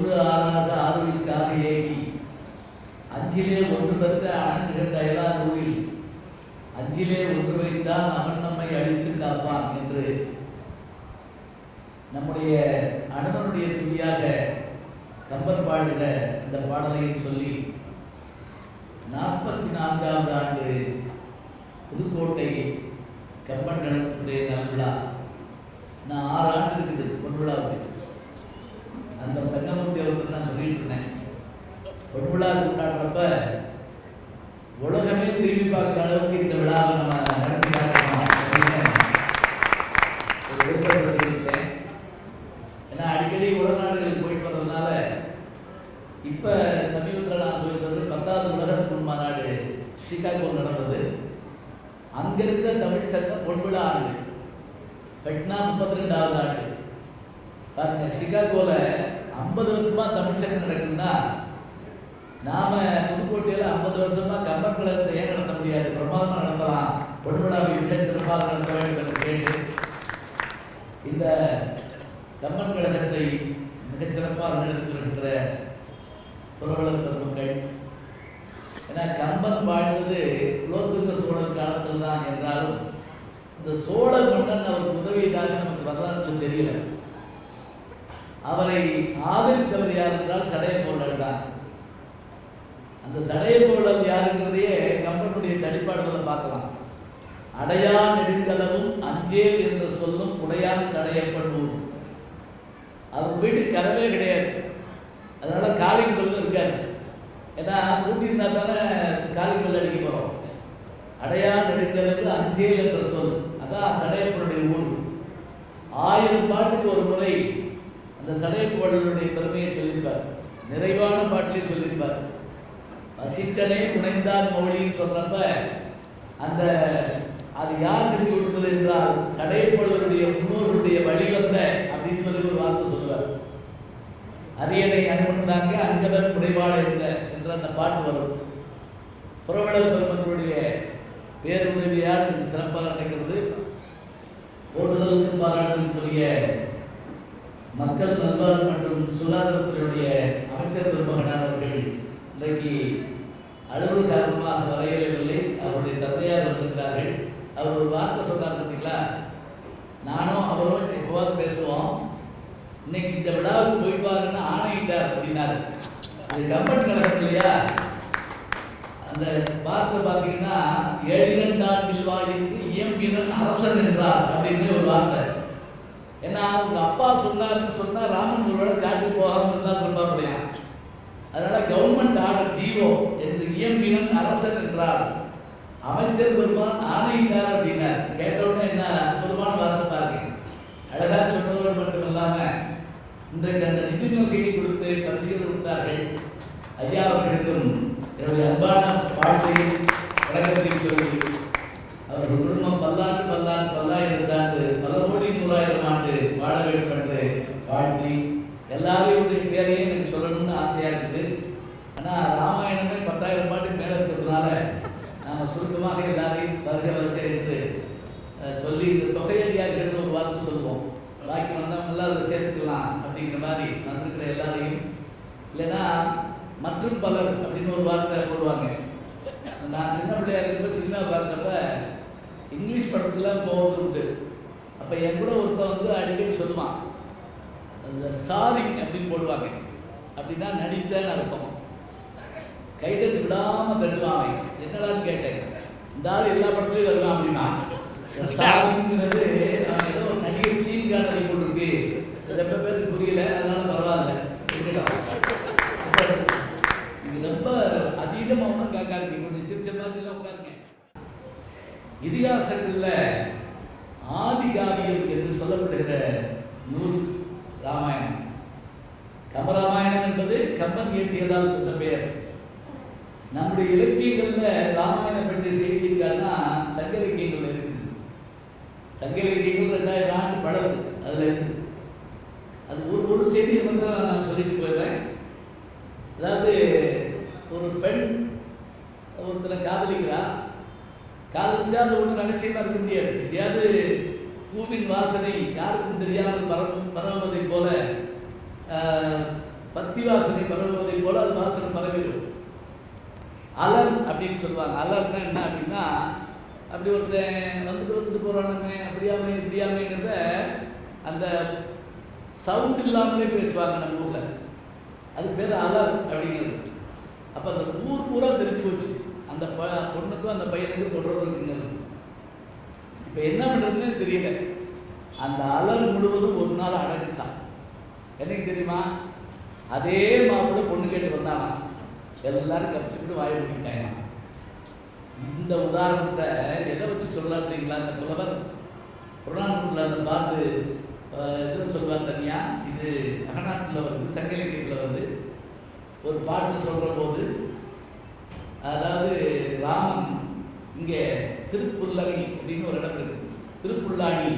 ஒன்று ஆறாக ஆறுவிற்காக ஏகி அஞ்சிலே ஒன்று பெற்ற அணங்குகின்ற அயலார் ஊரில் அஞ்சிலே ஒன்று வைத்தான் அவன் நம்மை அழித்து காப்பான் என்று நம்முடைய அனுமனுடைய துணியாக கம்பன் பாடுகிற இந்த பாடலையும் சொல்லி 44வது ஆண்டு புதுக்கோட்டை கம்பன் கணக்குடைய நல்விழா நான் 6 ஆண்டு இருக்குது பொன்விழாவுக்கு. அந்த தங்கமூர்த்தி அவருக்கு நான் சொல்லிட்டு இருந்தேன், பொன்விழா கொண்டாடுறப்ப உலகமே திரும்பி பார்க்குற அளவுக்கு இந்த விழாவை நம்ம நடத்தி பார்க்கணும் அப்படின்னு ஒரு விருப்பம் தெரிவித்தேன். ஏன்னா அடிக்கடி உலக நாடுகளுக்கு போயிட்டு வர்றதுனால இப்போ சமீபத்தில் நான் போயிட்டு வந்து 10வது உலக தமிழ் மாநாடு சிகாகோ நடந்தது. அங்கே இருக்கிற தமிழ் சங்கம் பொன்விழா ஆண்டு கட்னா 32வது ஆண்டு. பாருங்க, சிகாகோவில் 50 வருஷமாக தமிழ் சங்கம் நடக்குதுன்னா நாம் புதுக்கோட்டையில் 50 வருஷமாக கம்பன் கழகத்தை ஏன் நடத்த முடியாது? பிரமாதமாக நடத்தலாம், பொன்விழாவை மிக சிறப்பாக நடத்த வேண்டும் என்று கேட்டு இந்த கம்பன் கழகத்தை மிகச்சிறப்பாக நடத்திருக்கின்ற புரவலர் பெருமக்கள், ஏன்னா கம்பன் வாழ்ந்தது குலோத்துங்க சோழர் காலத்தில் தான் என்றாலும் இந்த சோழ மன்னன் அவருக்கு உதவியதாக நமக்கு வரலாற்றில் தெரியல. அவரை ஆதரித்தவர் யார் என்றால் சடையப்போழர் தான். அந்த சடையப்போழர் யாருங்கிறதையே கம்பனுடைய தடிப்பாடுகளை பார்க்கலாம். அடையா நெடுங்கலவும் அஞ்சேல் என்று சொல்லும் உடையான் சடையப்பண்ணூர். அவங்க வீட்டுக்கு கதவே கிடையாது, அதனால காலிங் பெல்லும் இருக்காது. ஏன்னா கூட்டியிருந்தா தானே காலிங் பெல் அடிக்க போகிறோம். அடையா நெடுங்கலவு அஞ்சேல் என்ற சொல், அதான் சடையப்பனுடைய ஊர். 1000 பாட்டுக்கு ஒரு முறை அந்த சடையப்போழருடைய பெருமையை சொல்லியிருப்பார். நிறைவான பாட்டிலையும் சொல்லியிருப்பார். வசிட்டனே புனைந்தார் மொழின்னு சொல்கிறப்ப அந்த அது யார் செஞ்சு கொடுத்தது என்றால் சடையப்போழருடைய முன்னோர்களுடைய வழிவந்த அப்படின்னு சொல்லி ஒரு வார்த்தை சொல்லுவார். அரியணை அனுமந்தாங்க அங்கதன் குறைபாடு என்ற அந்த பாட்டு வரும். புறவலர் பெருமக்களுடைய பேருதவியார் இது சிறப்பாக நடக்கிறது. ஓடுதலுக்கு பாராட்டுக்குரிய மக்கள் நல்வாழ்வு மற்றும் சுகாதாரத்துறையுடைய அமைச்சர் பெருமகனானவர்கள் இன்றைக்கு அலுவல் காரணமாக வரையவில்லை. அவருடைய தந்தையார் வந்திருக்கிறார்கள். அவர் ஒரு வார்த்தை சொன்னார் பார்த்தீங்களா, நானும் அவரும் எப்போவாது பேசுவோம். இன்னைக்கு இந்த விழாவுக்கு போயிடுவாருன்னு ஆணையிட்டார் அப்படின்னாரு. அது கம்பன் கழகம் இல்லையா? அந்த வார்த்தை பார்த்தீங்கன்னா ஏழினண்டான் பில்வா என்று இயம்பினன் அரசன் என்றார் அப்படின்னு ஒரு வார்த்தை. ஏன்னா அவங்க அப்பா சொன்னார்னு சொன்னால் ராமன் ஒருவேளை காட்டு போகாமல் இருந்தால் திரும்பாப்படையா. அதனால கவர்மெண்ட் ஆர்டர் ஜீவோ என்று இயம்பினன் அரசன் என்றார். அமைச்சர் பெருமான் ஆணையிட்டார் அப்படின்னார். கேட்டவுடனே என்ன அற்புதமான வார்த்தை பாருங்க. அழகா சொன்னதோடு மட்டும் இல்லாமல் இன்றைக்கு அந்த நிதி நோக்கையை கொடுத்து பரிசீலனை கொடுத்தார்கள். ஐயா அவர்களுக்கும் என்னுடைய அன்பான வாழ்க்கையை வழக்கத்தில் சொல்லி அவர்கள் குடும்பம் பல்லாயிரம் ஆண்டு பல கோடி 100,000 ஆண்டு வாழ வேண்டும் என்று வாழ்த்தி எல்லாரையுடைய பேரையும் எனக்கு சொல்லணும்னு ஆசையாக இருக்குது. ஆனால் ராமாயணமே 10,000 பாட்டுக்கு மேலே இருக்கிறதுனால நாம் சுருக்கமாக எல்லாரையும் வருக என்று சொல்லி இந்த தொகையடியார்கள் ஒரு வார்த்தை சொல்லுவோம். பாக்கி வந்தவங்க எல்லாம் அதை சேர்த்துக்கலாம் அப்படிங்கிற மாதிரி வந்திருக்கிற எல்லாரையும், இல்லைன்னா மற்றும் பலர் அப்படின்னு ஒரு வார்த்தை போடுவாங்க. நான் சின்ன பிள்ளையாக இருக்கிறப்ப சினிமா பார்த்தப்ப இங்கிலீஷ் படத்தில் போகிறது உண்டு. அப்போ என் கூட ஒருத்தன் வந்து அடிக்கடி சொல்லுவான், அந்த ஸ்டாரிங் அப்படின்னு போடுவாங்க. அப்படின்னா நடித்தேன்னு அர்த்தம். கைதட்டு விடாமல் தட்டுவாங்க. என்னடான்னு கேட்டேன். இந்த ஆள் எல்லா படத்துலையும் வருவான் அப்படின்னா ஸ்டாரிங்கிறது ஏதோ ஒரு நடிகர் சீன் காணொலி போட்டிருக்கு. ரொம்ப பேருக்கு புரியல, அதனால பரவாயில்ல. இது ரொம்ப அதீதமாக ஒன்றும் காக்காருங்க, கொஞ்சம் சிரிச்ச மாதிரிலாம் உட்காருங்க. இதிகாசங்களில் ஆதி காவியம் என்று சொல்லப்படுகிற நூல் ராமாயணம். கம்பராமாயணம் என்பது கம்பன் இயற்றியதால் இந்த பெயர். நம்முடைய இலக்கியங்களில் ராமாயணம் பற்றிய செய்தி இருக்காருன்னா சங்க இலக்கியங்கள் இருக்குது. சங்க இலக்கியங்கள் 2000 ஆண்டு பழசு, அதில் இருக்குது. அது ஒரு செய்தியை வந்து நான் சொல்லிட்டு போயிடுறேன். அதாவது ஒரு பெண் ஒருத்தரை காதலிக்கிறா. காதலிச்சா அது ஒன்றும் ரகசியமாக இருக்க முடியாது. எப்படியாவது பூவின் வாசனை யாருக்கும் தெரியாமல் பரவுவதை போல பத்தி வாசனை பரவுவதை போல அது வாசனை பரவிடும். அலர் அப்படின்னு சொல்லுவாங்க. அலர்னா என்ன அப்படின்னா, அப்படி ஒருத்தன் வந்துட்டு போகிறானுமே அப்படியாமே இப்படியாமேங்கிறத அந்த சவுண்ட் இல்லாமலே பேசுவாங்க நம்ம ஊரில். அது பேர் அலர் அப்படிங்கிறது. அப்போ அந்த ஊர் பூரா தெரிஞ்சு போச்சு அந்த பொண்ணுக்கும் அந்த பையனுக்கும் தொடர்பு இருக்குங்கிறது. இப்போ என்ன பண்ணுறதுன்னு தெரியல. அந்த அலர் முழுவதும் ஒரு நாள் அடங்குச்சான். என்னைக்கு தெரியுமா? அதே மாப்பிள்ளை பொண்ணு கேட்டு வந்தானா, எல்லாரும் கப்பிச்சுக்கிட்டு வாய் பண்ணிட்டாங்க. இந்த உதாரணத்தை எதை வச்சு சொல்லலாம் அப்படிங்களா? அந்த புலவர் புறநானூற்றில் அந்த பாட்டு இதில் சொல்லுவார் தனியாக. இது அகநாட்டில் வருது, சங்க இலக்கியத்தில் வருது. ஒரு பாட்டு சொல்கிற போது, அதாவது ராமன் இங்கே திருப்புல்லணி அப்படின்னு ஒரு இடம் இருக்குது. திருப்புல்லாணி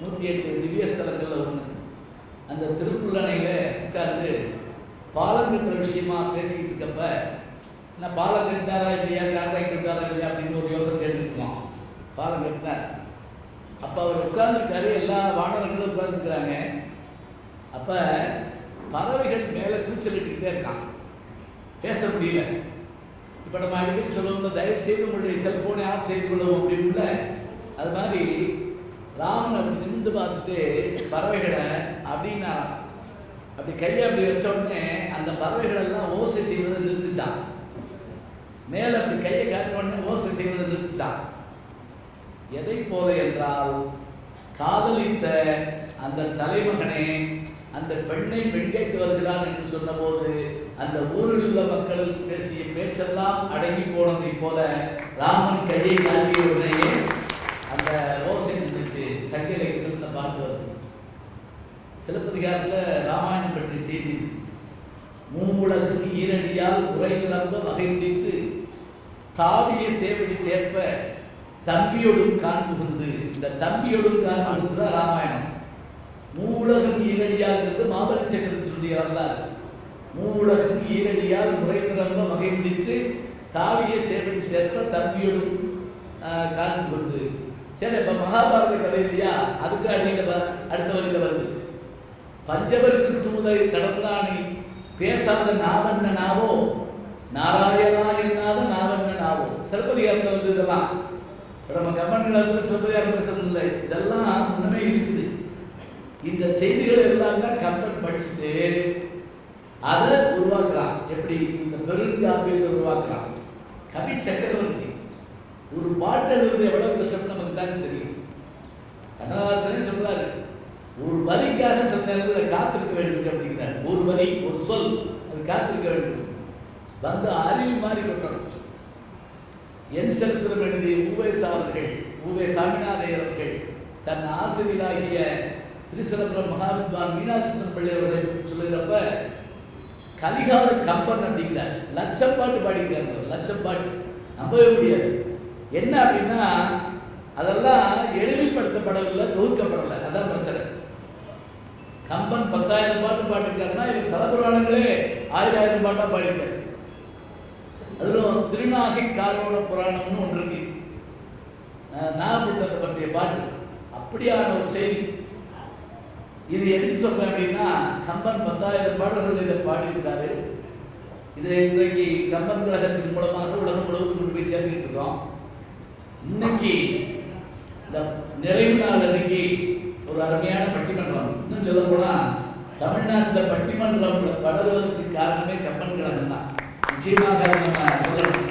108 திவ்ய ஸ்தலங்களில் ஒன்று. அந்த திருப்புல்லணையில் உட்கார்ந்து பாலம் கட்டுற விஷயமா பேசிக்கிட்டு இருக்கப்ப, நான் பாலம் கட்டாரா இல்லையா, கான்ட்ராக்ட் கட்டாரா இல்லையா அப்படின்னு ஒரு யோசனை கேட்டுருக்கோம். பாலம் கட்டினார். அப்போ அவர் உட்கார்ந்துருக்காரு, எல்லா வானரங்களும் உட்கார்ந்துருக்குறாங்க. அப்போ பறவைகள் மேலே கூச்சலிட்டுக்கிட்டே இருக்கான், பேச முடியல. இப்போ நம்ம அடிக்கடி சொல்லுவோம், தயவு செய்து உங்களுடைய செல்ஃபோனை ஆஃப் செய்து கொள்ளுவோம் அப்படின்ல. அது மாதிரி ராமன் அப்படி நின்று பார்த்துட்டு பறவைகளை அப்படின்னாராம். அப்படி கையை அப்படி வச்ச உடனே அந்த பறவைகள் எல்லாம் ஓசை செய்வதை நிறுத்துச்சான். மேலே அப்படி கையை காட்டின உடனே ஓசை செய்வதை நிறுத்துச்சான். எதை போல என்றால், காதலித்த அந்த தலைமகனே அந்த பெண்ணை பெண் கேட்டு வருகிறான் என்று சொன்னபோது அந்த ஊரில் உள்ள மக்கள் பேசிய பேச்செல்லாம் அடங்கி போனதை போல ராமன் கையை காட்டிய உடனே அந்த ஓசை நின்றுச்சு. சங்க இலக்கியத்தில் இந்த பாட்டு வருது. சிலப்பதிகாரத்தில் ராமாயணம் பற்றிய செய்தி. மூவுலகும் ஈரடியால் உரை நிரம்ப வகை பிடித்து தாவிய சேவடி சேர்ப்ப தம்பியோடும் காண்புகுந்து. இந்த தம்பியோடும் காண்புகுந்து தான் ராமாயணம். மூவுலகம் ஈரடியாங்கிறது மாபலி சக்கரத்தினுடைய வரலாறு. மூவுலகம் ஈரடியால் உரை நிரம்ப வகை பிடித்து தாவிய சேவடி சேர்ப்ப தம்பியோடும் காண்புகுந்து. சரி, இப்போ மகாபாரத கதை இல்லையா, அதுக்கு அடியில் அடுத்த வழியில் வருது. பஞ்சவர்க்கு தூதை கடந்தானை பேசாத நாவண்ண நாவோ, நாராயணா என்னாத நாவண்ண நாவோ. சிலப்பதிகாரத்தில் வந்து இதெல்லாம் நம்ம கம்மன்கள் சிலப்பதிகாரம் பேசுறது இல்லை, இதெல்லாம் முன்னமே இருக்குது. இந்த செய்திகள் எல்லாம் தான் கம்பன் படிச்சுட்டு அதை உருவாக்குறான். எப்படி இந்த பெருங்காப்பியத்தை உருவாக்குறான். கவி சக்கரவர்த்தி ஒரு பாட்டு எழுதுறது எவ்வளவு கஷ்டம் நமக்கு தான் தெரியும். கண்ணதாசனே சொல்றாரு, ஒரு வரிக்காக சில நேரத்தில் காத்திருக்க வேண்டும் அப்படிங்கிறார். ஒரு வரி, ஒரு சொல், அது காத்திருக்க வேண்டும். வந்து அருவி மாதிரி கொட்டணும். என் சரித்திரம் எழுதிய ஊவே சாமிநாதையர் அவர்கள் தன் ஆசிரியராகிய திருச்சிதம்பரம் மகாவித்வான் மீனாசுந்தரம் பிள்ளை அவர்களை சொல்லுகிறப்ப, கலிகால கம்பன் அப்படிங்கிறார். லட்சம் பாட்டு பாடிக்கிறாங்க. லட்சம் பாட்டு நம்பவே முடியாது. என்ன அப்படின்னா, அதெல்லாம் எளிமைப்படுத்தப்படவில்லை, தொகுக்கப்படலை. அதான் பிரச்சனை. கம்பன் 10,000 பாட்டு பாடிருக்காருன்னா இவர் தலபுராணங்களே 1000 பாட்டாக பாடியிருக்காரு. அதிலும் திருநாகை காரோண புராணம்னு ஒன்று இருக்கு, நாகப்பட்டினத்தை பற்றிய பாட்டு. அப்படியான ஒரு செய்தி. இது எதுக்கு சொல்றேன் அப்படின்னா, கம்பன் 10,000 பாடல்கள் இதை பாடியிருக்கிறாரு. இதை இன்றைக்கு கம்பன் கழகத்தின் மூலமாக உலகம் முழுவதும் கொண்டு போய் சேர்த்துக்கிட்டு இருக்கோம். இன்னைக்கு இந்த நிறைவு நாள் அன்னைக்கு ஒரு அருமையான பட்டிமன்றம். இன்னும் சொல்ல போனால் தமிழ்நாட்டில் பட்டிமன்றம் வளருவதற்கு காரணமே கம்பன் கழகம் தான். நிச்சயமாக நம்ம சொல்லணும்.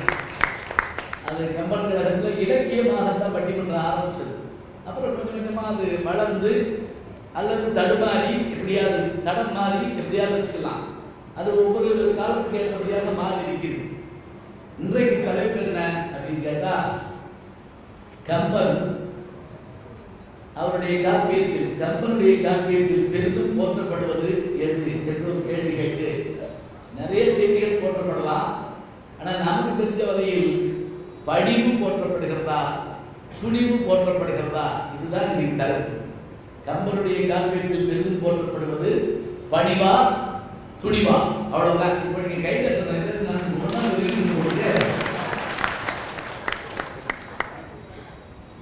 அது கம்பன் கழகத்தில் இலக்கியமாகத்தான் பட்டிமன்றம் ஆரம்பிச்சது. அப்புறம் கொஞ்சம் கொஞ்சமாக அது வளர்ந்து அல்லது தடுமாறி எப்படியாவது தடம் மாறி எப்படியாவது வச்சுக்கலாம். அது ஒவ்வொரு காலத்துக்கு ஏற்றபடியாக மாறி இருக்குது. இன்றைக்கு தலைப்பு என்ன அப்படின்னு கேட்டால், கம்பன் அவருடைய காப்பியத்தில் பெரிதும் போற்றப்படுவது எது என்று ஒரு கேள்வி கேட்டு, நிறைய செய்திகள் போற்றப்படலாம். ஆனால் நமக்கு தெரிஞ்ச வரையில் படிவு போற்றப்படுகிறதா, துணிவு போற்றப்படுகிறதா, இதுதான் இன்னைக்கு தலைப்பு. கம்பனுடைய காப்பியத்தில் பெரிதும் போற்றப்படுவது பணிவா துணிவா, அவ்வளவுதான். இப்போ நீங்க கை தட்டுறது நான்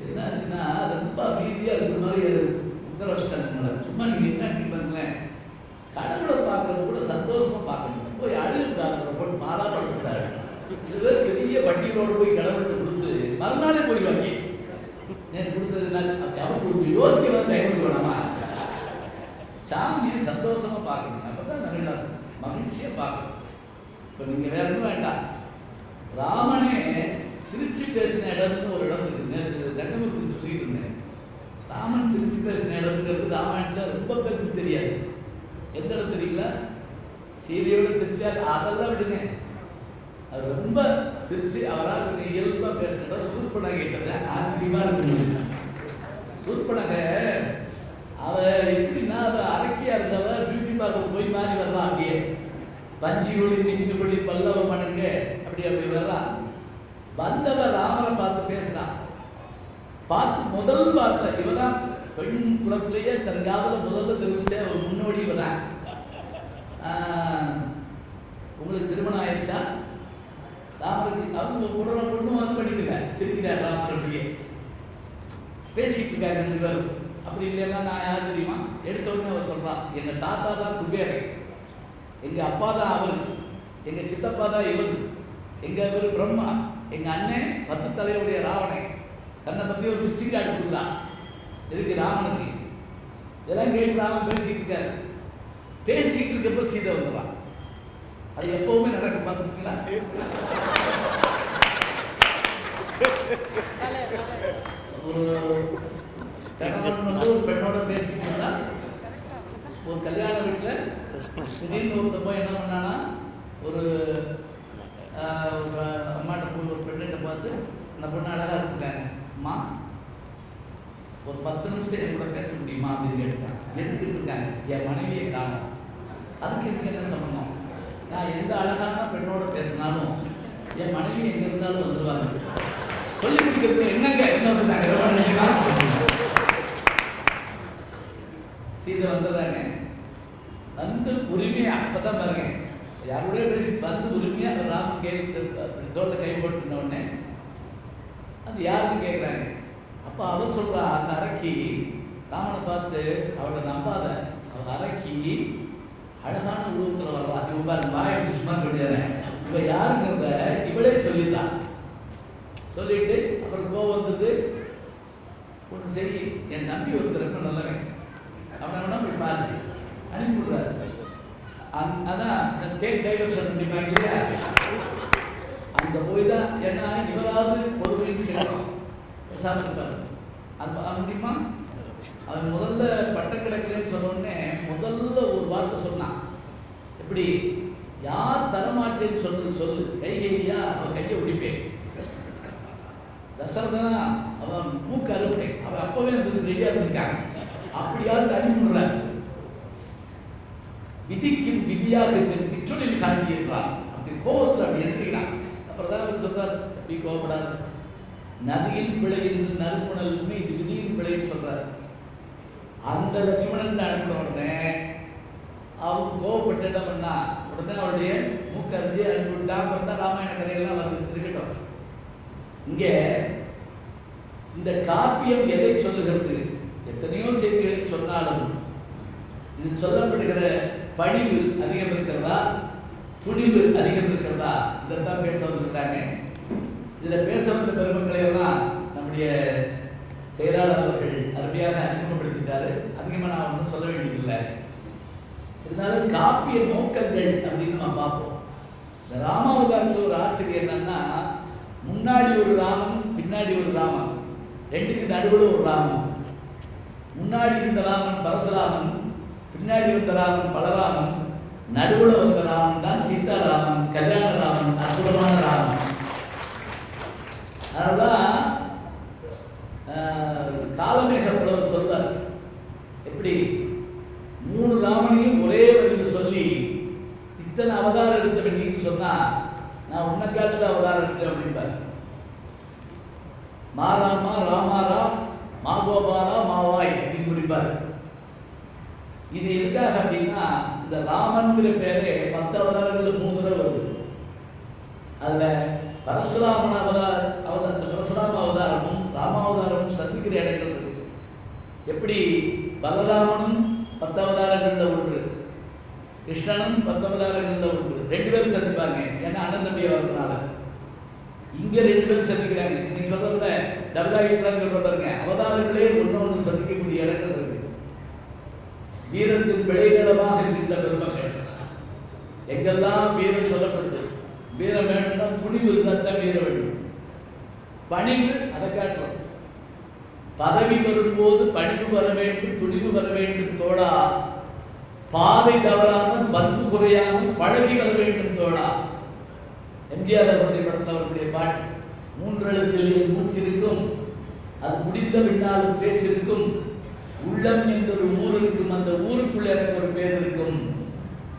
என்னாச்சுன்னா, ரொம்ப அமைதியா இருக்கிற மாதிரி உத்தரவிட்டாங்க. சும்மா நீங்க என்ன பண்ணுங்களேன், கடவுளை பார்க்கறது கூட சந்தோஷம் பாடாப்படுத்தாரு. சில பேர் பெரிய வட்டிகளோடு போய் கடவுள்கிட்ட கொடுத்து மறுநாளே போயிடுவாங்க. நேற்று கொடுத்தது அவருக்கு யோசிக்க டைம் கொடுக்க வேணாமா? சாமியை சந்தோஷமா பார்க்கணும். அப்பதான் நல்லா மகிழ்ச்சியா பார்க்கணும். இப்போ நீங்க வேற ஒன்றும் வேண்டாம். ராமனே சிரிச்சு பேசின இடம்னு ஒரு இடம் இருக்கு. நேற்று தங்கமூர்த்தி சொல்லிட்டு இருந்தேன். ராமன் சிரிச்சு பேசின இடம்ங்கிறது ராமாயணத்தில் ரொம்ப பேருக்கு தெரியாது. எந்த இடம் தெரியல? சீதையோடு சிரிச்சா அதெல்லாம் விடுங்க. அது ரொம்ப சிரிச்சு அவரால் இயல்பாக பேசின சூர்பனகை கிட்டத ஆச்சரியமா இருக்கு. சூர்பனகை அவ எப்படின்னா அதை அரக்கியா இருந்தவ பியூட்டி பார்க்க போய் மாறி வரலாம். அப்படியே பஞ்சி ஒளி திங்கு ஒளி பல்லவ மணங்க அப்படி வரலாம். வந்தவ ராமரை பார்த்து பேசுறான். பார்த்து முதல் வார்த்தை இவதான் பெண் குலத்திலேயே தன் காதல முதல்ல தெரிவிச்ச ஒரு முன்னோடி இவதான். உங்களுக்கு திருமணம் ஆயிடுச்சா? ராமருக்கு அவங்க உடனே பொண்ணு வந்து பண்ணிக்கல. சிரிக்கிறார் ராமர். அப்படியே பேசிக்கிட்டு இருக்காங்க ரெண்டு பேரும். அப்படி இல்லைன்னா நான் யார் தெரியுமா? எடுத்த உடனே அவர் சொல்றான், எங்க தாத்தா தான் குபேரன், எங்க அப்பா தான் அவர், எங்க சித்தப்பா தான் இவர், எங்க இவர் பிரம்மா, எங்க அண்ணன் 10 தலையுடைய ராவணன். தன்னை பற்றி ஒரு விசிட்டிங் கார்டு கொடுக்கலாம் எதுக்கு ராமனுக்கு. இதெல்லாம் கேட்டு ராமன் பேசிக்கிட்டு இருக்காரு. பேசிக்கிட்டு இருக்கப்ப சீதை வந்துடலாம். அது எப்பவுமே நடக்கும். பார்த்துருக்கீங்களா? ஒரு கணவன் வந்து ஒரு பெண்ணோட பேசிக்கிட்டு இருந்தா ஒரு கல்யாண வீட்டில் திடீர்னு ஒருத்தர் போய் என்ன பண்ணானா, ஒரு அம்மாட்ட போய் ஒரு பெண்ணிட்ட பார்த்து அந்த பொண்ணு அழகாக இருக்காங்க, அம்மா ஒரு 10 நிமிஷம் என் கூட பேச முடியுமா அப்படின்னு கேட்டாங்க. எதுக்கு இருக்காங்க? என் மனைவியை காணும். அதுக்கு இதுக்கு என்ன சம்பந்தம்? நான் எந்த அழகான பெண்ணோட பேசினாலும் என் மனைவி எங்கே இருந்தாலும் வந்துடுவாங்க. சொல்லி கொடுக்குறது என்னங்க என்ன வந்தாங்க. சீதை வந்ததாங்க. வந்து உரிமையா அப்பதான் பாருங்க, யாரோடய பேசி வந்து உரிமையா ராமன் கேட்டு தோல்ல கை போட்டுன உடனே அது யாருன்னு கேட்குறாங்க. அப்போ அவ சொல்றா, அந்த அரக்கி ராமனை பார்த்து அவளை நம்பாத, அவள் அரக்கி அழகான உருவத்தில் வர்றா. இவன் பாருங்க வாயை துஷ்மான் கிடையாது. இவ யாருங்கிறத இவளே சொல்லிடலாம். சொல்லிட்டு அப்புறம் கோவம் வந்தது. ஒன்று சரி, என் நம்பி ஒருத்தர் ரொம்ப நல்லவன், அவனை போய் பாரு அனுப்பி விடுறாரு. அதான் டேக் டைவர்ஷன் அப்படிப்பாங்க இல்லையா? அங்கே போய் தான், ஏன்னா இவராது பொறுமைன்னு செய்யணும் விசாரிப்பார். அது முடியுமா? அவன் முதல்ல பட்டம் கிடைக்கலன்னு சொன்னோடனே முதல்ல ஒரு வார்த்தை சொன்னான். எப்படி? யார் தரமாட்டேன்னு சொல்லு கைகையா அவன் கையை ஒடிப்பேன். தசரதனா அவன் மூக்கு அறுப்பேன். அவன் அப்பவே ரெடியாக இருந்திருக்காங்க. அப்படியாவது அனுப்பிடுறார். விதிக்கும் விதியாக விற்றொழில் காண்டி என்றான். அப்படி கோபத்தில் அப்படி எழுதுகிறான். அப்புறம் தான் அவர் சொல்றார், அப்படி கோபப்படாது, நதியின் பிழை என்று நறுப்புணல்மே இது விதியின் பிழைன்னு சொல்றார். அந்த லட்சுமணன் அனுப்பின உடனே அவன் கோவப்பட்டு என்ன பண்ணா, உடனே அவருடைய மூக்கறிஞ்சி அனுப்பிவிட்டான். அப்புறம் தான் ராமாயண கதையெல்லாம் வந்து இருக்கட்டும். இங்கே இந்த காப்பியம் எதை சொல்லுகிறது? எத்தனையோ செய்திகளை சொன்னாலும் இது சொல்லப்படுகிற பணிவு அதிகம் இருக்கிறதா, துணிவு அதிகம் இருக்கிறதா, இதைத்தான் பேச வந்துருக்காங்க. இதில் பேச வந்த பெருமக்களை எல்லாம் நம்முடைய செயலாளர் அவர்கள் அருமையாக அறிமுகப்படுத்திட்டாரு. அதிகமாக நான் ஒன்றும் சொல்ல வேண்டியதில்லை. இருந்தாலும் காப்பிய நோக்கங்கள் அப்படின்னு நம்ம பார்ப்போம். இந்த ராமாவதாரத்தில் ஒரு ஆச்சரியம் என்னன்னா, முன்னாடி ஒரு ராமன், பின்னாடி ஒரு ராமன், ரெண்டுக்கு நடுவில் ஒரு ராமன். முன்னாடி இருந்த ராமன் பரசுராமன், பின்னாடி வந்த ராமன் பலராமன், நடுவில் வந்த ராமன் தான் சீதாராமன், கல்யாண ராமன், அற்புதமான ராமன். அதனால்தான் காலமேக புலவர் சொல்றார், எப்படி 3 ராமனையும் ஒரே வழியில் சொல்லி இத்தனை அவதாரம் எடுத்தவன் நீங்க சொன்னா நான் உன்னை காட்டுல அவதாரம் எடுத்தேன் அப்படின்பார். மாராமா ராமாரா மாகோபாரா மாவாய் அப்படின்னு முடிப்பார். இது எதுக்காக அப்படின்னா, இந்த ராமன்கிற பேரே 10 அவதாரங்கள் 3 தடவை வருது. அதுல பரசுராமன் அந்த பரசுராம அவதாரமும் ராமாவதாரமும் சந்திக்கிற இடங்கள் இருக்கு. எப்படி பலராமனும் 10 அவதாரங்கள்ல ஒன்று, கிருஷ்ணனும் 19 ஒன்று 2 பேரும் சந்திப்பாங்க. ஏன்னா அண்ணன் தம்பி வரதுனால இங்க 2 பேரும் சந்திக்கிறாங்க. நீங்க சொல்றதுல டபுள் ஆகிட்டு சொல்றாங்க. அவதாரங்களே ஒன்று சந்திக்கக்கூடிய இடங்கள் இருக்கு. வீரத்தின் விளைநிலமாக இருக்கின்ற பெருமக்கள் எங்கெல்லாம் வீரம் சொல்லப்படுது. வீரம் வேணும்னா துணிவு இருந்தால் தான் வீர வேண்டும். பணிவு அதை காட்டலாம். பதவி வரும்போது பணிவு வர வேண்டும், துணிவு வர வேண்டும் தோழா. பாதை தவறாமல் பண்பு குறையாமல் பழகி வர வேண்டும் தோழா. எம்ஜிஆர் அவருடைய படத்தில் அவருடைய பாட்டு 3 எழுத்தில் மூச்சிருக்கும், அது முடிந்த பின்னாலும் பேச்சிருக்கும், உள்ளம் என்ற ஒரு ஊர் இருக்கும், அந்த ஊருக்குள்ள எனக்கு ஒரு பேர் இருக்கும்.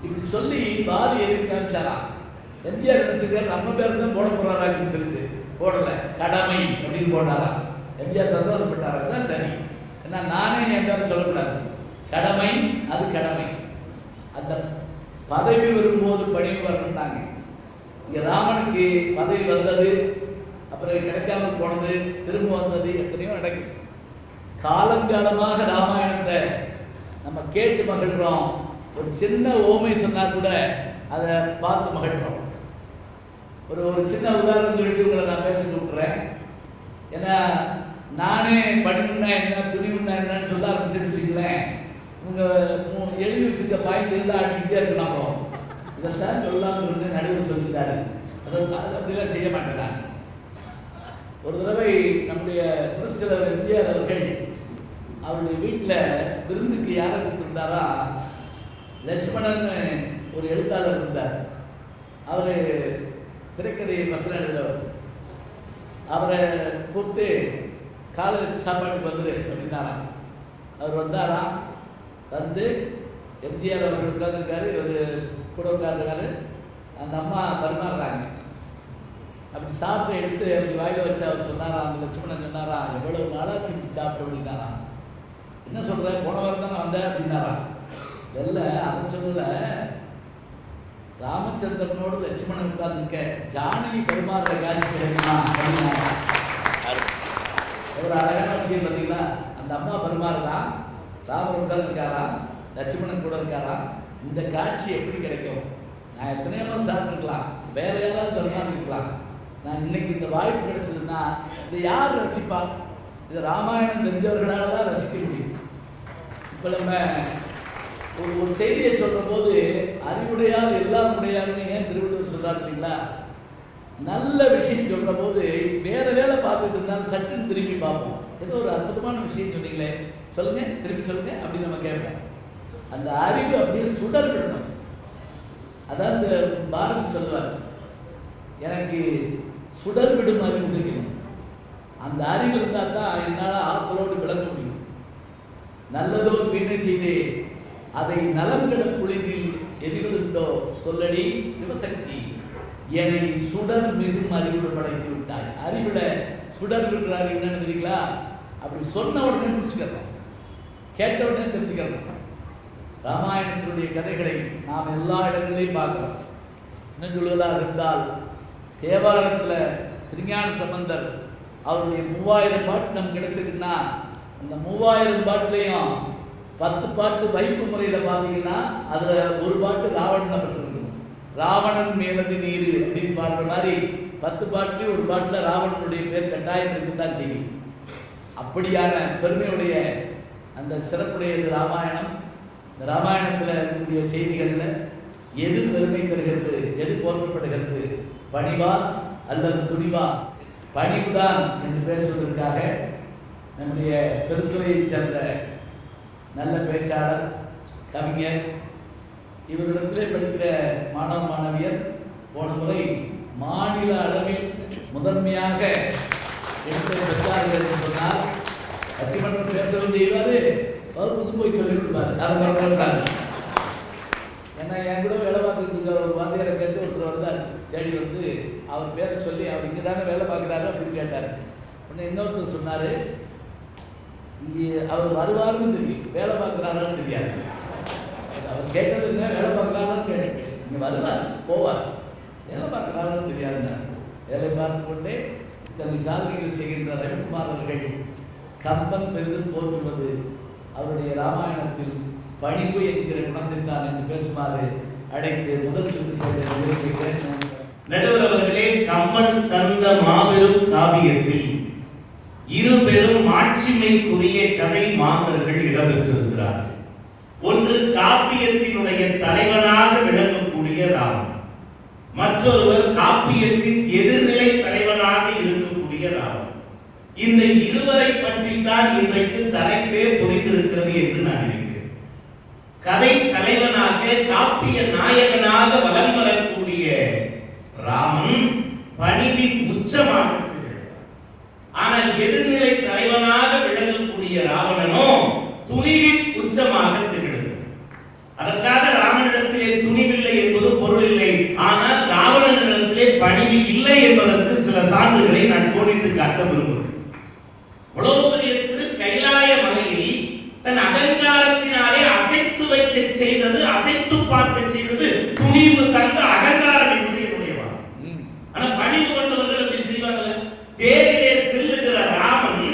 இப்படி சொல்லி பாதி எழுதி காமிச்சாரா. எம்ஜிஆர் நினைச்சிருக்காரு நம்ம பேர் தான் போட போறாரா அப்படின்னு சொல்லிட்டு போடல, கடமை அப்படின்னு போட்டாரா. எம்ஜிஆர் சந்தோஷப்பட்டாரா, தான் சரி. ஏன்னா நானே என் பேரை சொல்லக்கூடாது, கடமை அது கடமை. அந்த பதவி வரும்போது பணிவு வரணும்னாங்க. இங்கே ராமனுக்கு பதவி வந்தது, அப்புறம் கிடைக்காமல் போனது, திரும்ப வந்தது, எத்தனையோ நடக்குது. காலங்காலமாக ராமாயணத்தை நம்ம கேட்டு மகிழ்கிறோம். ஒரு சின்ன ஓமை சொன்னால் கூட அதை பார்த்து மகிழ்கிறோம். ஒரு சின்ன உதாரணம் சொல்லிட்டு உங்களை நான் பேச விட்டுறேன். ஏன்னா நானே படிக்கணும்னா என்ன, துணிவுன்னா என்னன்னு சொல்ல ஆரம்பிச்சுன்னு வச்சுக்கலேன், உங்கள் எழுதி வச்சுருக்க பாயிண்ட் எல்லாம் அடிச்சுக்கிட்டே இருக்கணும். இதைத்தான் சொல்லாமல் நடுவில் சொல்லிட்டாரு. அது அப்படிலாம் செய்ய மாட்டேன். ஒரு தடவை நம்முடைய புரட்சியாளர் எம்ஜிஆர் அவர்கள் அவருடைய வீட்டில் விருந்துக்கு யாரை கூப்பிட்டுருந்தாரா, லட்சுமணன் ஒரு எழுத்தாளர் இருந்தார். அவர் திரைக்கதை வசனம் எழுதுறவர். அவரை கூப்பிட்டு காலை சாப்பாட்டுக்கு வந்துடு அப்படின்னாராம். அவர் வந்தாராம். வந்து எம்ஜிஆர் அவர்கள் உட்காந்துருக்காரு, ஒரு கூட உட்காந்துருக்காரு. அந்த அம்மா பரிமாறுறாங்க. அப்படி சாப்பிட்டு எடுத்து அப்படி வாயில வச்சு அவர் சொன்னாராம், அந்த லட்சுமணன் சொன்னாராம், எவ்வளவு நாளாச்சு இப்படி சாப்பிட்டு அப்படின்னாராம். என்ன சொல்ற, போன வாரம் தானே வந்தேன் அப்படின்னாராம். இல்லை அதை சொல்லல, ராமச்சந்திரனோடு லட்சுமணன் உட்கார்ந்துருக்க ஜானகி பரிமாறுற காட்சி கிடைக்குமா அப்படின்னா. எவ்வளோ அழகான விஷயம் பார்த்தீங்களா. அந்த அம்மா பரிமாறுதான், ராமர் உட்கார்ந்துருக்காரா, லட்சுமணன் கூட இருக்காரா. இந்த காட்சி எப்படி கிடைக்கும்? நான் எத்தனையோ நாள் சாப்பிட்டுருக்கலாம், வேற யாராவது பரிமாறிருக்கலாம். நான் இன்னைக்கு இந்த வாய்ப்பு கிடைச்சதுன்னா இதை யார் ரசிப்பா? இதை ராமாயணம் தெரிஞ்சவர்களால் தான் ரசிக்க முடியும். இப்போ நம்ம ஒரு செய்தியை சொல்ற போது அறிவுடையார் எல்லாம் உடையார்னு ஏன் திருவள்ளுவர் சொல்றாரு இல்லைங்களா? நல்ல விஷயம் சொல்ற போது வேற வேலை பார்த்துட்டு இருந்தாலும் சட்டுன்னு திரும்பி பார்ப்போம். ஏதோ ஒரு அற்புதமான விஷயம் சொன்னீங்களே, சொல்லுங்க, திரும்பி சொல்லுங்க அப்படின்னு நம்ம கேட்போம். அந்த அறிவு அப்படியே சுடர் விடணும். அதான் இந்த பாரதி சொல்லுவார், எனக்கு சுடர் விடும் அறிவு கிடைக்கணும். அந்த அறிவு இருந்தால் தான் என்னால் ஆற்றலோடு விளங்க முடியும். நல்லதோ வீணை செய்தே அதை நலம் கெட புலிதில் எதிர்கொண்டோ சொல்லடி சிவசக்தி, என்னை சுடர் மிகும் அறிவுடு படைத்து விட்டாய். அறிவுல சுடர் விடுறாரு என்னன்னு தெரியுங்களா? அப்படி சொன்ன உடனே தெரிஞ்சுக்கலாம், கேட்ட உடனே தெரிஞ்சுக்கலாம். ராமாயணத்தினுடைய கதைகளை நாம் எல்லா இடங்களையும் பார்க்கிறோம். இன்னும் சொல்வதாக இருந்தால் தேவாரத்தில் திருஞான சம்பந்தர் அவருடைய 3000 பாட்டு நமக்கு கிடைச்சிருக்குன்னா, அந்த 3000 பாட்டுலையும் 10 பாட்டு வைப்பு முறையில் பார்த்தீங்கன்னா அதில் ஒரு பாட்டு ராவணனை பற்றிருக்கும். ராவணன் மேலது நீர் அப்படின்னு பாடுற மாதிரி 10 பாட்டுலேயும் ஒரு பாட்டில் ராவணனுடைய பேர் கட்டாயம் இருக்குதான் செய்யும். அப்படியான பெருமையுடைய அந்த சிறப்புடையது ராமாயணம். இந்த ராமாயணத்தில் இருக்கக்கூடிய செய்திகளில் எது பெருமை பெறுகிறது, எது போற்றப்படுகிறது? பணிவா அல்லது துணிவா? பணிவுதான் என்று பேசுவதற்காக நம்முடைய பெருந்துறையைச் சேர்ந்த நல்ல பேச்சாளர், கவிஞர், இவரிடத்திலே படிக்கிற மாணவ மாணவியர் போன முறை மாநில அளவில் முதன்மையாக எடுத்து பெற்றார்கள் என்று சொன்னால் பட்டிமன்றம் பேசவும் செய்வார், வகுப்புக்கு போய் சொல்லிக் கொடுப்பார். அதை மறந்துட்டாங்க. ஏன்னா என் கூட வேலை பார்த்துட்டு இருக்க ஒரு வாத்தியாரை கேட்டு ஒருத்தர் வந்தார், தேடி வந்து அவர் பேரை சொல்லி அவர் இங்கே தானே வேலை பார்க்குறாரு அப்படின்னு கேட்டார். உடனே இன்னொருத்தர் சொன்னார், இங்கே அவர் வருவாருன்னு தெரியும், வேலை பார்க்குறாரான்னு தெரியாது. அவர் கேட்டதுங்க வேலை பார்க்குறாரான்னு கேட்டு, இங்கே வருவார் போவார், வேலை பார்க்குறாரான்னு தெரியாதுங்க. வேலை பார்த்து கொண்டே இத்தனை சாதனைகள் செய்கின்ற ரவிக்குமார் அவர்கள் கம்பன் பெரிதும் போற்றுவது அவருடைய ராமாயணத்தில் பணிவு என்கிற குணத்தில் தான் என்று பேசுமாறு அழைத்து முதல் சுற்றுப்பட்ட நடுவர் அவர்களே, கம்பன் தந்த மாபெரும் காவியத்தில் இரு பெரும் மாட்சிமைக்குரிய கதை மாந்தர்கள் இடம்பெற்றிருக்கிறார்கள். ஒன்று காப்பியத்தினுடைய தலைவனாக விளங்கக்கூடிய ராமன், மற்றொருவர் காப்பியத்தின் எதிர்நிலை தலைவனாக இருக்கக்கூடிய ராமன். இந்த இருவரை பற்றி தான் இன்றைக்கு தலைப்பே பொதிந்திருக்கிறது என்று நான் நினைக்கிறேன். கதை தலைவனாக காப்பிய நாயகனாக வலம் வரக்கூடிய ராமன் பணிவின் உச்சமாக திகழ்கிறார். ஆனால் எதிர்நிலை தலைவனாக விளங்கக்கூடிய ராவணனோ துணிவின் உச்சமாக திகழ்கிறார். அதற்காக ராமனிடத்திலே துணிவில்லை என்பது பொருள் இல்லை. ஆனால் ராவணனிடத்திலே பணிவு இல்லை என்பதற்கு சில சான்றுகளை நான் கோடிட்டு காட்ட விரும்புகிறேன். இவ்வளவு பெரிய திரு கைலாய மலையை தன் அகங்காரத்தினாலே அசைத்து வைக்க செய்தது, அசைத்து பார்க்க செய்தது துணிவு தந்த அகங்காரம் என்பது என்னுடைய வாதம். ஆனா பணிவு கொண்டவர்கள் எப்படி செய்வாங்கல்ல? தேரிலே செல்லுகிற ராமன்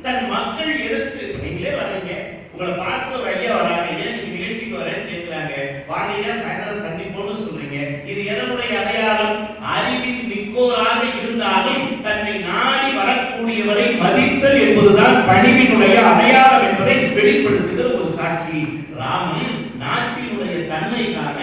தன் மக்கள் எதிர்த்து, நீங்களே வர்றீங்க, உங்களை பார்க்க ஒரு ஐயா வராங்க, ஏன் நீங்க நிகழ்ச்சிக்கு வரேன்னு கேட்கிறாங்க, வாங்க சாயந்தரம் சந்திப்போம்னு சொல்றீங்க. இது எதனுடைய அடையாளம்? அறிவின் மிக்கோராக இருந்தாலும் தன்னை நாடி வரக்கூடியவரை மதித்தல் என்பதுதான் பணிவினுடைய அடையாளம் என்பதை வெளிப்படுத்துகிற ஒரு சாட்சி. ராமன் நாட்டினுடைய தன்மைக்காக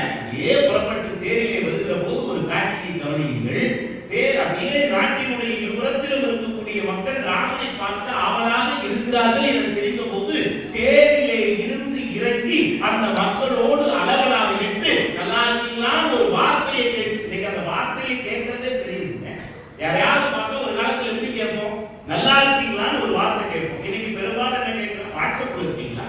புறப்பட்டு தேரிலே வருகிற போது ஒரு காட்சியை கவனியுங்கள். தேர் அப்படியே நாட்டினுடைய இருபுறத்திலும் இருக்கக்கூடிய மக்கள் ராமனை பார்க்க ஆவலாக இருக்கிறார்கள் என தெரிந்த போது தேரிலே இருந்து இறங்கி அந்த மக்களோடு அளவலாக விட்டு நல்லா இருக்கீங்களா ஒரு வார்த்தையை கேட்டு, இன்னைக்கு அந்த வார்த்தையை கேட்கறதே பெரியதுங்க. யாரையாவது பார்க்க ஒரு காலத்துல எப்படி கேட்போம்? நல்லா இருக்கீங்களான்னு ஒரு வார்த்தை கேட்போம். இன்னைக்கு பெரும்பாலும் என்ன கேட்கிறோம்? வாட்ஸ்அப்ல இருக்கீங்களா,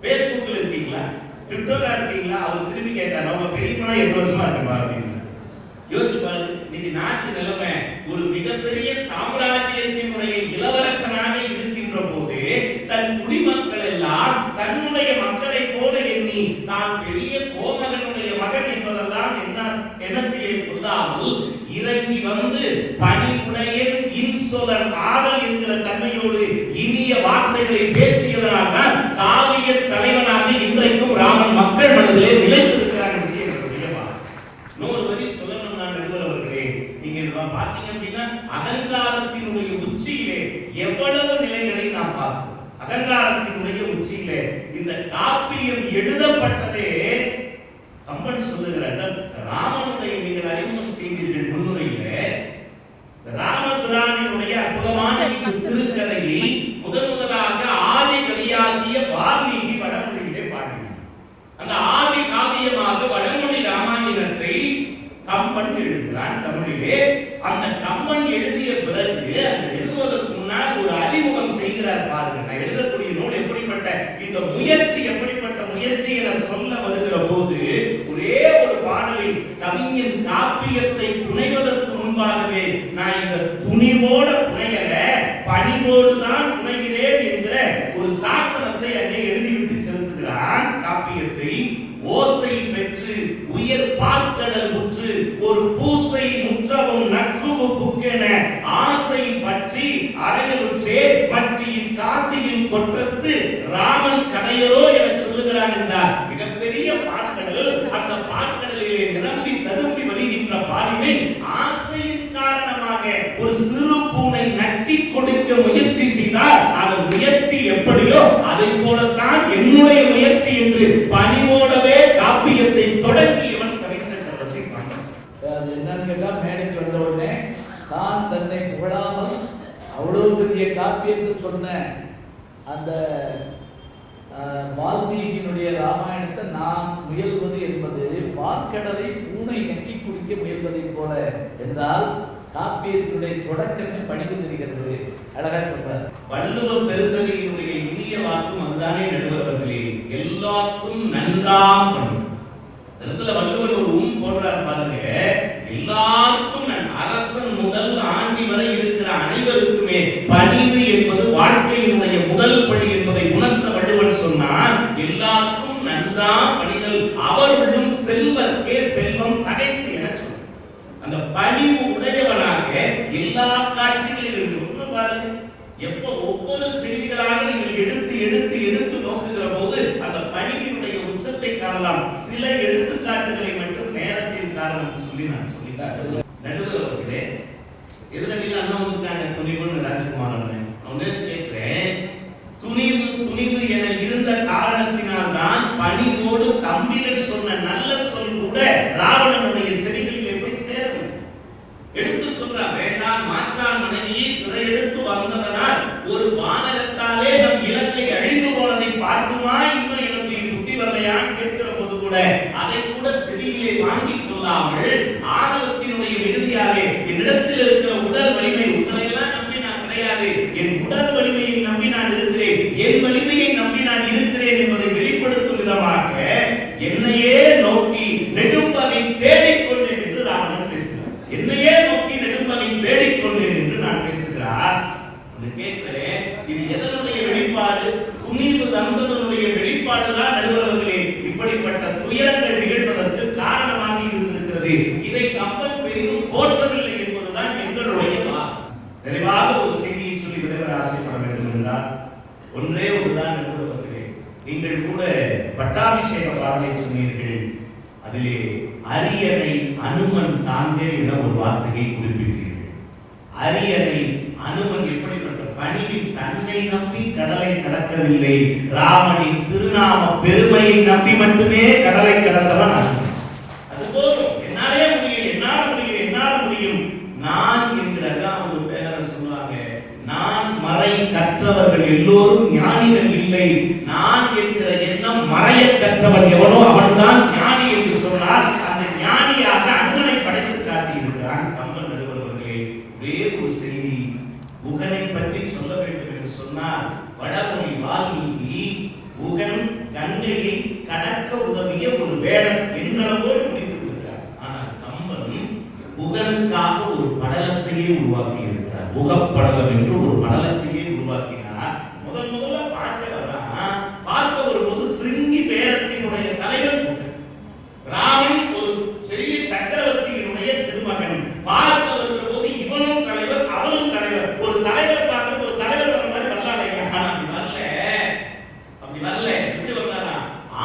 பேஸ்புக்ல இருக்கீங்களா, ட்விட்டர்ல இருக்கீங்களா? அவர் திரும்பி கேட்டார், அவங்க பெரியப்பா 8 வருஷமா இருக்கா அப்படின்னு. யோசிச்சு பாரு, இன்னைக்கு நாட்டு நிலைமை ஒரு மிகப்பெரிய சாம்ராஜ்யத்தினுடைய இளவரசனாக இருக்கின்ற போது தன் குடிமக்கள் எல்லாம் தன்னுடைய மக்களை போல எண்ணி தான் பெரிய கோமகனுடைய மகன் என்பதெல்லாம் எண்ணத்திலே கொள்ளாமல் இறங்கி வந்து பணிவுடையன் இன்சொலன் ஆதல் என்கிற தன்மையோடு இனிய வார்த்தைகளை பேசியதனால் தான் காவிய தலைவனாக இன்றைக்கும் ராமன் மக்கள் மனதிலே நிலைத்திருக்கிறார் என்று என்னுடைய வாதம். இன்னொரு வரி சொல்லணும் நான் நடுவர்களே, நீங்க பார்த்தீங்க அப்படின்னா அகங்காரத்தினுடைய உச்சியிலே எவ்வளவு நிலைகளை நாம் பார்க்கிறோம். அகங்காரத்தினுடைய உச்சியிலே இந்த காப்பியம் எழுதப்பட்டதே கம்பன் சொல்லுகிற ராமனுடைய நீங்கள் அறிமுகம் செய்தீர்கள் முன்னுரையிலே ராமபிரானினுடைய அற்புதமான திருக்கதையை முதலாக ஆதி கவியாகிய வால்மீகி வடமொழியிலே பாடினார். அந்த ஆதி காவியமாக வடமொழி ராமாயணத்தை கம்பன் எழுதுகிறான் தமிழிலே. அந்த கம்பன் எழுதிய பிறகு அந்த எழுதுவதற்கு முன்னால் ஒரு அறிமுகம் செய்கிறார். பாருங்க, நான் எழுதக்கூடிய நூல் எப்படிப்பட்ட இந்த முயற்சி, எப்படிப்பட்ட முயற்சி என சொல்ல வருகிற போது ஒரே ஒரு பாடலில் கவிஞன் காப்பியத்தை புனைவதற்கு முன்பாகவே நான் இந்த துணிவோட புனையல, பணிவோடு தான் புனைகிறேன் என்கிற ஒரு சாசனத்தை அங்கே எழுதிவிட்டு செலுத்துகிறான். காப்பியத்தை ஓசை பெற்று உயர் பார்க்கடல் உற்று ஒரு பூசை முற்றவும் நக்குவு புக்கென ஆசை பற்றி அறையலுற்றே பற்றி காசியில் கொற்றத்து ராமன் கதையரோ என சொல்லுகிறான் என்றார். மிகப்பெரிய பார்க்கடல், அந்த பார்க்கடலிலே நிரம்பி ததும்பி வருகின்ற பாலினை ஆசையின் காரணமாக ஒரு சிறு பூனை நக்கி கொடுக்க முயற்சி செய்தால் அந்த முயற்சி எப்படியோ அதை போலத்தான் என்னுடைய முயற்சி என்று பணிவோடவே காப்பியத்தை தொடங்கியவன் கவிச்சக்கரவர்த்தி கம்பன். அது என்னன்னு கேட்டா, மேடைக்கு வந்த உடனே தான் தன்னை புகழாமல் அவ்வளவு பெரிய காப்பியத்தை சொன்ன அந்த வால்மீகியினுடைய ராமாயணத்தை நான் முயல்வது என்பது பார்க்கடலை பூனை நக்கி குடிக்க முயல்வதை போல என்றால் காப்பியத்தினுடைய தொடக்கமே பணிவு தெரிகிறது. அழகா சொல்றார் வள்ளுவ பெருந்தகையினுடைய இனிய வாக்கும் அதுதானே நடுவர்களே, எல்லாருக்கும் நன்றாம் பணி. இடத்துல வள்ளுவர் ஒரு போடுறார் பாருங்க, எல்லாருக்கும் அரசன் முதல் ஆண்டி வரை இருக்கிற அனைவருக்குமே பணிவு என்பது வாழ்க்கையினுடைய முதல் படி என்பதை உணர்த்த வள்ளுவன் சொன்னார். எல்லாருக்கும் நன்றாம் பணிதல் அவர்களும் செல்வர்க்கே செல்வம் தகைத்து என சொன்னார். அந்த பணிவு உடையவனாக எல்லா காட்சிகளிலும் பாருங்க, எப்போ ஒவ்வொரு செய்திகளாக நீங்கள் எடுத்து எடுத்து எடுத்து நோக்குகிற போது அந்த பணிவினுடைய காணலாம். சில எடுத்துக்காட்டுகளை மட்டும் நேரத்தின் காரணம் சொல்லி நான் சொல்லிட்டேன். நடுவர் அவர்களே, எதிரணியில் அண்ணா வந்துட்டாங்க, துணிவுன்னு ராஜகுமார் அண்ணன். அவனு கேட்கிறேன், துணிவு என இருந்த காரணத்தினால் தான் பணிவோடு தம்பிகள் சொன்ன நல்ல சொல் கூட ராவணனுடைய செடிகளில் எப்படி சேரும்? எடுத்து சொல்றான், வேண்டாம் மாற்றான் மனைவியை சிறையெடுத்து வந்ததனால் ஒரு வானரத்தாலே நம் இலக்கை அழிந்து போனதை பார்க்குமா இன்னும் எனக்கு புத்தி வரலையான்னு கேட்கிற போது கூட அதை கூட செடியிலே வாங்கிக் கொள்ளாமல் ஆணவத்தினுடைய மிகுதியாலே என்னிடத்தில் இருக்கிற உடல் வலிமை, உங்களை எல்லாம் நம்பி நான் கிடையாது, என் உடல் வலிமையை நம்பி நான் இருக்கிறேன், என் வலிமையை நம்பி நான் இருக்கிறேன் என்பதை வெளிப்படுத்தும் விதமாக என்னையே நோக்கி நெடும்பகை தேடிக்கொண்டேன் என்று ராவணன் பேசுகிறார். என்னையே நோக்கி நெடும்பகை தேடிக்கொண்டேன் என்று நான் பேசுகிறார். கேட்கிறேன், இது எதனுடைய வெளிப்பாடு? துணிவு தந்ததனுடைய வெளிப்பாடுதான் நடுவர்களே இப்படிப்பட்ட துயரங்கள் நிகழ்வதற்கு காரணமாக இருந்திருக்கிறது. இதை கம்பன் பெரிதும் போற்றவில்லை என்பதுதான் எங்களுடைய தெளிவாக ஒரு செய்தியை சொல்லி விடுவர ஆசைப்பட வேண்டும் என்றால் ஒன்றே ஒன்றுதான் நடுவர்களே, நீங்கள் கூட பட்டாபிஷேக பாடலை சொன்னீர்கள். அதிலே அரியணை அனுமன் தாங்க என ஒரு வார்த்தையை குறிப்பிட்டீர்கள். அரியணை அனுமன் எப்படிப்பட்ட பணிவின் தன்னை நம்பி கடலை கடக்கவில்லை, ராமனின் திருநாம பெருமையை நம்பி மட்டுமே கடலை கடந்தவன் அனுமன். அது போதும், என்னாலே முடியும், என்னால முடியும், என்னால முடியும். நான் என்கிறதான் ஒரு பேரர் சொல்லுவாங்க, நான் மறை கற்றவர்கள் எல்லோரும் ஞானிகள் இல்லை, நான் என்கிற எண்ணம் மறைய கற்றவன் எவனோ அவன்தான் ஞானி என்று சொன்னால் அந்த ஞானியாக அனுமனை படைத்து காட்டியிருக்கிறான் கம்பன் நடுவர்களே. ஒரே ஒரு செய்தி உகனை பற்றி சொல்ல வேண்டும் என்று சொன்னால் வடமொழி வால்மீகி உகன் கங்கையை கடக்க உதவிய ஒரு வேடன் என்றளவோடு முடித்து விடுகிறார். ஆனால் கம்பன் உகனுக்காக ஒரு படலத்தையே உருவாக்கி இருக்கிறார். உகப்படலம் என்று ஒரு படலத்தையே உருவாக்கினார். முதல்ல பார்க்க வரும்போது சிருங்கி பேரத்தினுடைய தலைவன் ராமன் ஒரு பெரிய சக்கரவர்த்தியினுடைய திருமகன். பார்க்க வருகிற போது இவனும் தலைவர் அவனும் தலைவர். ஒரு தலைவர் பார்க்கிற ஒரு தலைவர் வர மாதிரி வரலாம். அப்படி வரல. எப்படி வந்தாரா?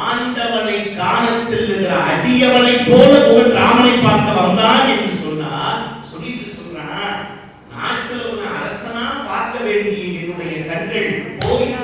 ஆண்டவனை காண செல்லுகிற அடியவனை போல ஒரு ராமனை பார்க்க வந்தான் என்று சொன்னார். சொல்லிட்டு சொல்றான், நாட்டில் ஒரு அரசனா பார்க்க வேண்டிய என்னுடைய கண்கள்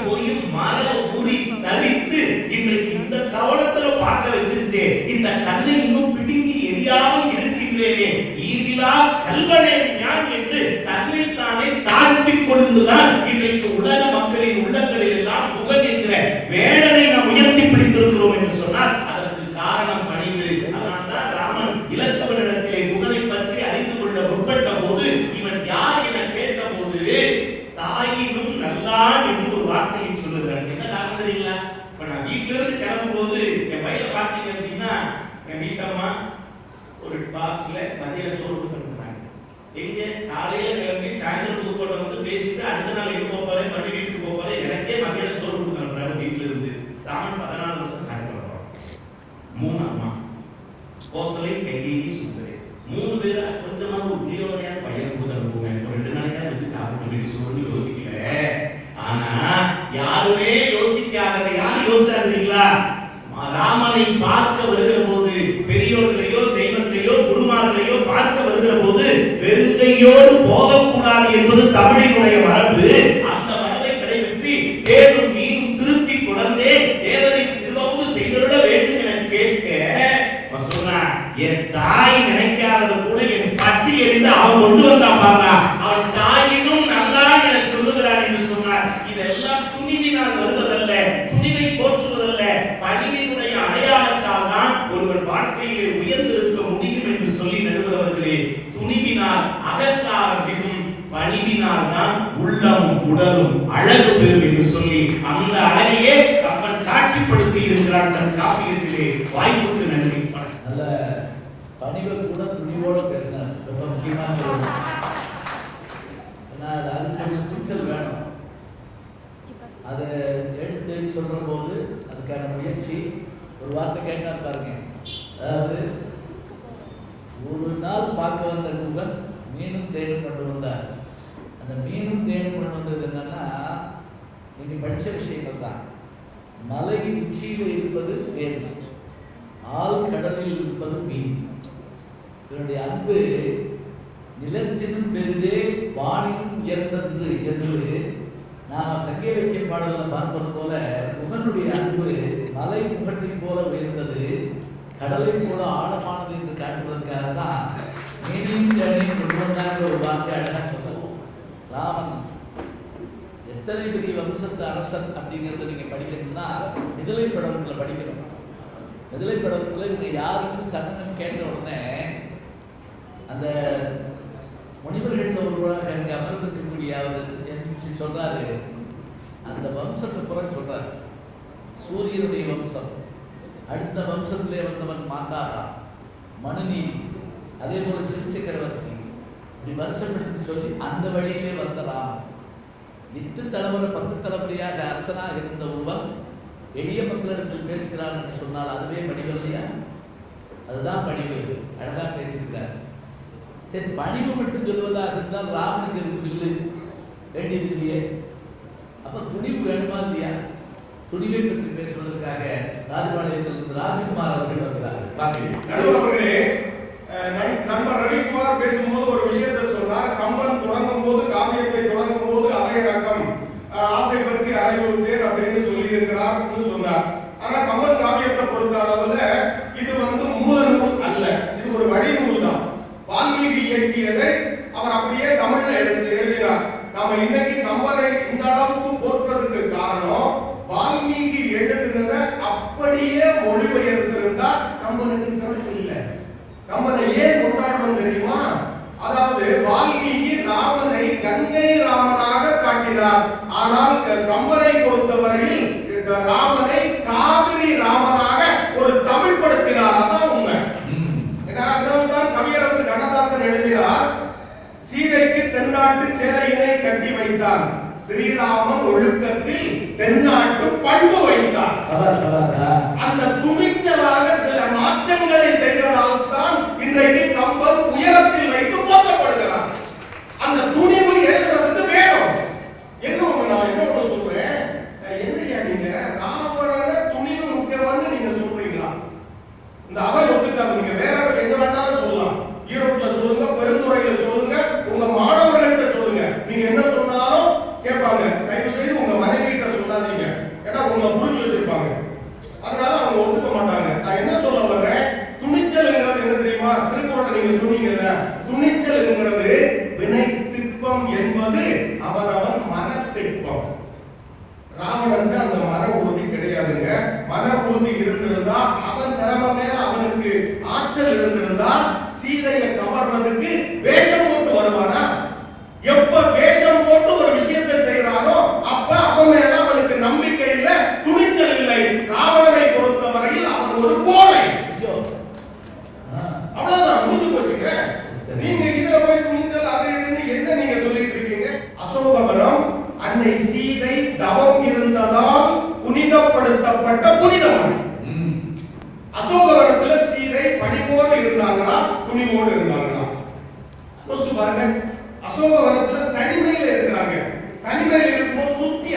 போயும் மர ஊறி தரித்து இன்றைக்கு இந்த கவனத்துல பார்க்க வச்சிருச்சே, இந்த கண்ணை இன்னும் பிடுங்கி எரியாமல் இருக்கின்றேனே, ஈவிலா கல்வனே ஞான் என்று தன்னைத்தானே தாழ்த்திக் கொண்டுதான் இன்றைக்கு உலக மக்களின் உள்ளங்களில் எல்லாம் புகழ் என்கிற வேடனை நாம் உயர்த்தி பிடித்திருக்கிறோம் என்று சொன்னால் அதற்கு காரணம் பணிவு. அதனால்தான் ராமன் இலக்குவனிடத்திலே புகழை பற்றி அறிந்து கொள்ள முற்பட்ட போது இவன் யார் என கேட்ட போது தாயினும் நல்லான் என்று ஒரு வார்த்தையை சொல்லுகிறார். என்ன காரணம் தெரியுங்களா? இப்ப நான் வீட்டுல இருந்து கிளம்பும் போது என் பையில பாத்தீங்க அப்படின்னா என் வீட்டம்மா ஒரு பாக்ஸ்ல மதிய சோறு கொடுத்துருக்காங்க. எங்க காலையில கிளம்பி சாயந்தரம் புதுக்கோட்டை வந்து பேசிட்டு அடுத்த நாள் எங்க போறேன், மறுபடி வீட்டுக்கு போறேன், எனக்கே மதிய சோறு கொடுத்துருக்காங்க வீட்டுல இருந்து. ராமன் 14 வருஷம் காட்டுறோம். 3 அம்மா கோசலை கைகேயி சுந்தரி 3 பேரா கொஞ்சமா ஒரு புளியோரையா பையன் கூட அனுப்புவேன். 2 நாளைக்கா வச்சு சாப்பிட்டு வீட்டு சோறுன்னு யோசிக்கல. ஆனா யாருமே யோசிக்காததை யார் யோசிக்காதீங்களா? ராமனை பார்க்க வருகிற போது பெரியோர்களையோ தெய்வத்தையோ குருமார்களையோ பார்க்க வருகிற போது வெறுங்கையோடு போகக்கூடாது என்பது தமிழினுடைய மரபு. அந்த மரபை கடைபிடித்து தேடும் மீனும் திருத்தி குழந்தே தேவதை திருவமுது செய்திட வேண்டும் என கேட்க சொல்றான். என் தாய் நினைக்காதது கூட என் பசி எரிந்து அவன் கொண்டு வந்தான் பாருங்க. அவன் தாயினும் நல்லா என சொல்லுகிறான் என்று சொன்னார். இதெல்லாம் துணிவினால் வருவதல்ல, துணிவை போற்றுவதல்ல, பணிவினுடைய அடையாளத்தால் தான் ஒருவர் வாழ்க்கையில் உயர்ந்திருக்க முடியும் என்று சொல்லி நடுவர்களே, துணிவினால் அகற்றாரம்பிக்கும், பணிவினால் தான் உள்ளமும் உடலும் அழகு பெறும் என்று சொல்லி அந்த அழகையே அவன் காட்சிப்படுத்தி இருக்கிறான் தன் காப்பியத்திலே. வாய்ப்புக்கு நன்றி. நல்ல பணிவை கூட துணிவோடு பேசினார். ரொம்ப முக்கியமான சொல்லணும். ஏன்னா அது கொஞ்சம் துணிச்சல் வேணும். அதை எடுத்து சொல்ற போது அதுக்கான முயற்சி. ஒரு வார்த்தை கேட்டார் பாருங்க, அதாவது ஒரு நாள் பார்க்க வந்த குகன் மீனும் தேனும் கொண்டு வந்தார். அந்த மீனும் தேனும் கொண்டு வந்தது என்னன்னா, நீங்க படிச்ச விஷயங்கள் தான். மலை உச்சியில் இருப்பது தேன், ஆள் கடலில் இருப்பது மீன். இவருடைய அன்பு நிலத்தினும் பெரிதே வானினும் உயர்ந்தது என்று நாம் சங்கே வைக்கும் பாடலில் பார்ப்பது போல முகனுடைய அன்பு மலை முகட்டை போல உயர்ந்தது, கடலை போல ஆழமானது என்று காட்டுவதற்காக தான் மீனையும் தேனையும் கொண்டு வந்தாங்க ஒரு வார்த்தை அழகாக சொல்லலாம். ராமன் எத்தனை பெரிய வம்சத்து அரசன் அப்படிங்கிறத நீங்கள் படிக்கணும்னா விடுதலை படவங்களை படிக்கணும். விடுதலை படவத்தில் இவங்க யாருன்னு சடனம் கேட்ட உடனே அந்த முனிவர்கள் ஒருவராக அங்கே அமர்ந்திருக்கக்கூடிய அவர் என்ன சொல்றாரு, அந்த வம்சத்தை புறம் சொல்றாரு. சூரியனுடைய வம்சம், அடுத்த வம்சத்திலே வந்தவன் மாதாதா, மனுநீதி, அதே போல சிறுச்சக்கரவர்த்தி, இப்படி வருஷப்படுத்தி சொல்லி அந்த வழியிலே வந்த ராமன். 8 தலைமுறை 10 தலைமுறையாக அரசனாக இருந்த ஒருவன் எளிய மக்களிடத்தில் பேசுகிறான் என்று சொன்னால் அதுவே பணிவு இல்லையா? அதுதான் பணிவு. அழகாக பேசியிருக்கிறார். சரி, பணிவு மட்டும் சொல்வதாக இருந்தால் ராமனுக்கு இருக்கு இல்லை வேண்டியது இல்லையே. அப்போ துணிவு வேணுமா இல்லையா? துணிவை பற்றி பேசுவதற்காக ராஜபாளையத்தில் ராஜ்குமார் அவர்கள் வருகிறார்கள். நண்பர் ரவிக்குமார் பேசும்போது ஒரு விஷயத்தை சொன்னார். கம்பன் தொடங்கும் போது, காவியத்தை தொடங்கும் போது அவையடக்கம் ஆசை பற்றி அறிவுறுத்தேன் அப்படின்னு சொல்லி இருக்கிறார் சொன்னார். ஆனா கம்பன் காவியத்தை பொறுத்த அளவுல இது மூல நூல் அல்ல, இது ஒரு வழிநூல் தான். வால்மீகி இயற்றியதை அவர் அப்படியே தமிழ்ல எழுதினார். நாம இன்னைக்கு கம்பனை இந்த அளவுக்கு போற்றுறதுக்கு காரணம் வால்மீகி எழுதினதை அப்படியே மொழிபெயர்த்திருந்தா கம்பனுக்கு சிறப்பு இல்லை. கம்பனை ஏன் கொண்டாடுறோம் தெரியுமா? அதாவது வால்மீகி ராமனை கங்கை ராமனாக காட்டினார். ஆனால் கம்பனை பொறுத்தவரையில் ராமனை காவிரி ராமனாக ஒரு தமிழ் படுத்தினார். அதான் உண்மை. அதனால்தான் கவியரசு கண்ணதாசன் எழுதினார், சீதைக்கு தென்னாட்டு சேலையினை கட்டி வைத்தான், ஸ்ரீராமன் ஒழுக்கத்தில் தென்னாட்டு பண்பு வைத்தான். அந்த துணிச்சலாக சில மாற்றங்களை செய்ததால் தான் இன்றைக்கு கம்பன் உயரத்தில் வைத்து போற்றப்படுகிறார். அந்த துணிவு எழுதுறதுக்கு வேணும். நான் என்ன சொல்றேன், என்னையா நீங்க ராவணன துணிவு முக்கியமானு நீங்க சொல்றீங்களா? இந்த அவை ஒத்துக்காது. நீங்க வேற எங்க வேண்டாலும் சொல்லலாம். ஈரோட்ல சொல்லுங்க, பெருந்துறையில சொல்லுங்க, உங்க மாணவர்கள்ட்ட சொல்லுங்க. நீங்க என்ன சொன்னாலும் கேட்பாங்க. தயவு செய்து உங்க மனைவிட்ட சொல்லாதீங்க, ஏன்னா உங்களை புரிஞ்சு வச்சிருப்பாங்க. அதனால அவங்க ஒத்துக்க மாட்டாங்க. நான் என்ன சொல்ல வர்றேன், துணிச்சல்ங்கிறது என்ன தெரியுமா? திருக்குறளை நீங்க சொன்னீங்கல்ல, துணிச்சல்ங்கிறது வினை திட்பம் என்பது அவனவன் மன திட்பம். ராவணன் அந்த மன உறுதி கிடையாதுங்க. மன உறுதி இருந்திருந்தா, அவன் திறமை மேல அவனுக்கு ஆற்றல் இருந்திருந்தா சீதையை கவர்றதுக்கு வேஷம் போட்டு வருவானா? எப்ப வேஷம் போட்டு ஒரு விஷயத்தை செய்யறானோ அப்ப அவன் மேல அவனுக்கு நம்பிக்கை இல்லை, துணிச்சல் இல்லை. ராவணனை பொறுத்தவரையில் அவன் ஒரு கோழை. அவ்வளவுதான், முடிஞ்சு போச்சுங்க. நீங்க இதுல போய் துணிச்சல் அது இதுன்னு என்ன நீங்க சொல்லிட்டு இருக்கீங்க? அசோகவனம் அன்னை சீதை தவம் இருந்ததால் புனிதப்படுத்தப்பட்ட புனிதவனம். அசோகவனத்துல சீதை பணிவோடு இருந்தாங்களா, துணிவோடு இருந்தாங்களா? யோசிச்சு பாருங்க. அசோகவனத்துல தனிமையில இருக்கிறாங்க. தனிமையில இருக்கும்போது சுத்தி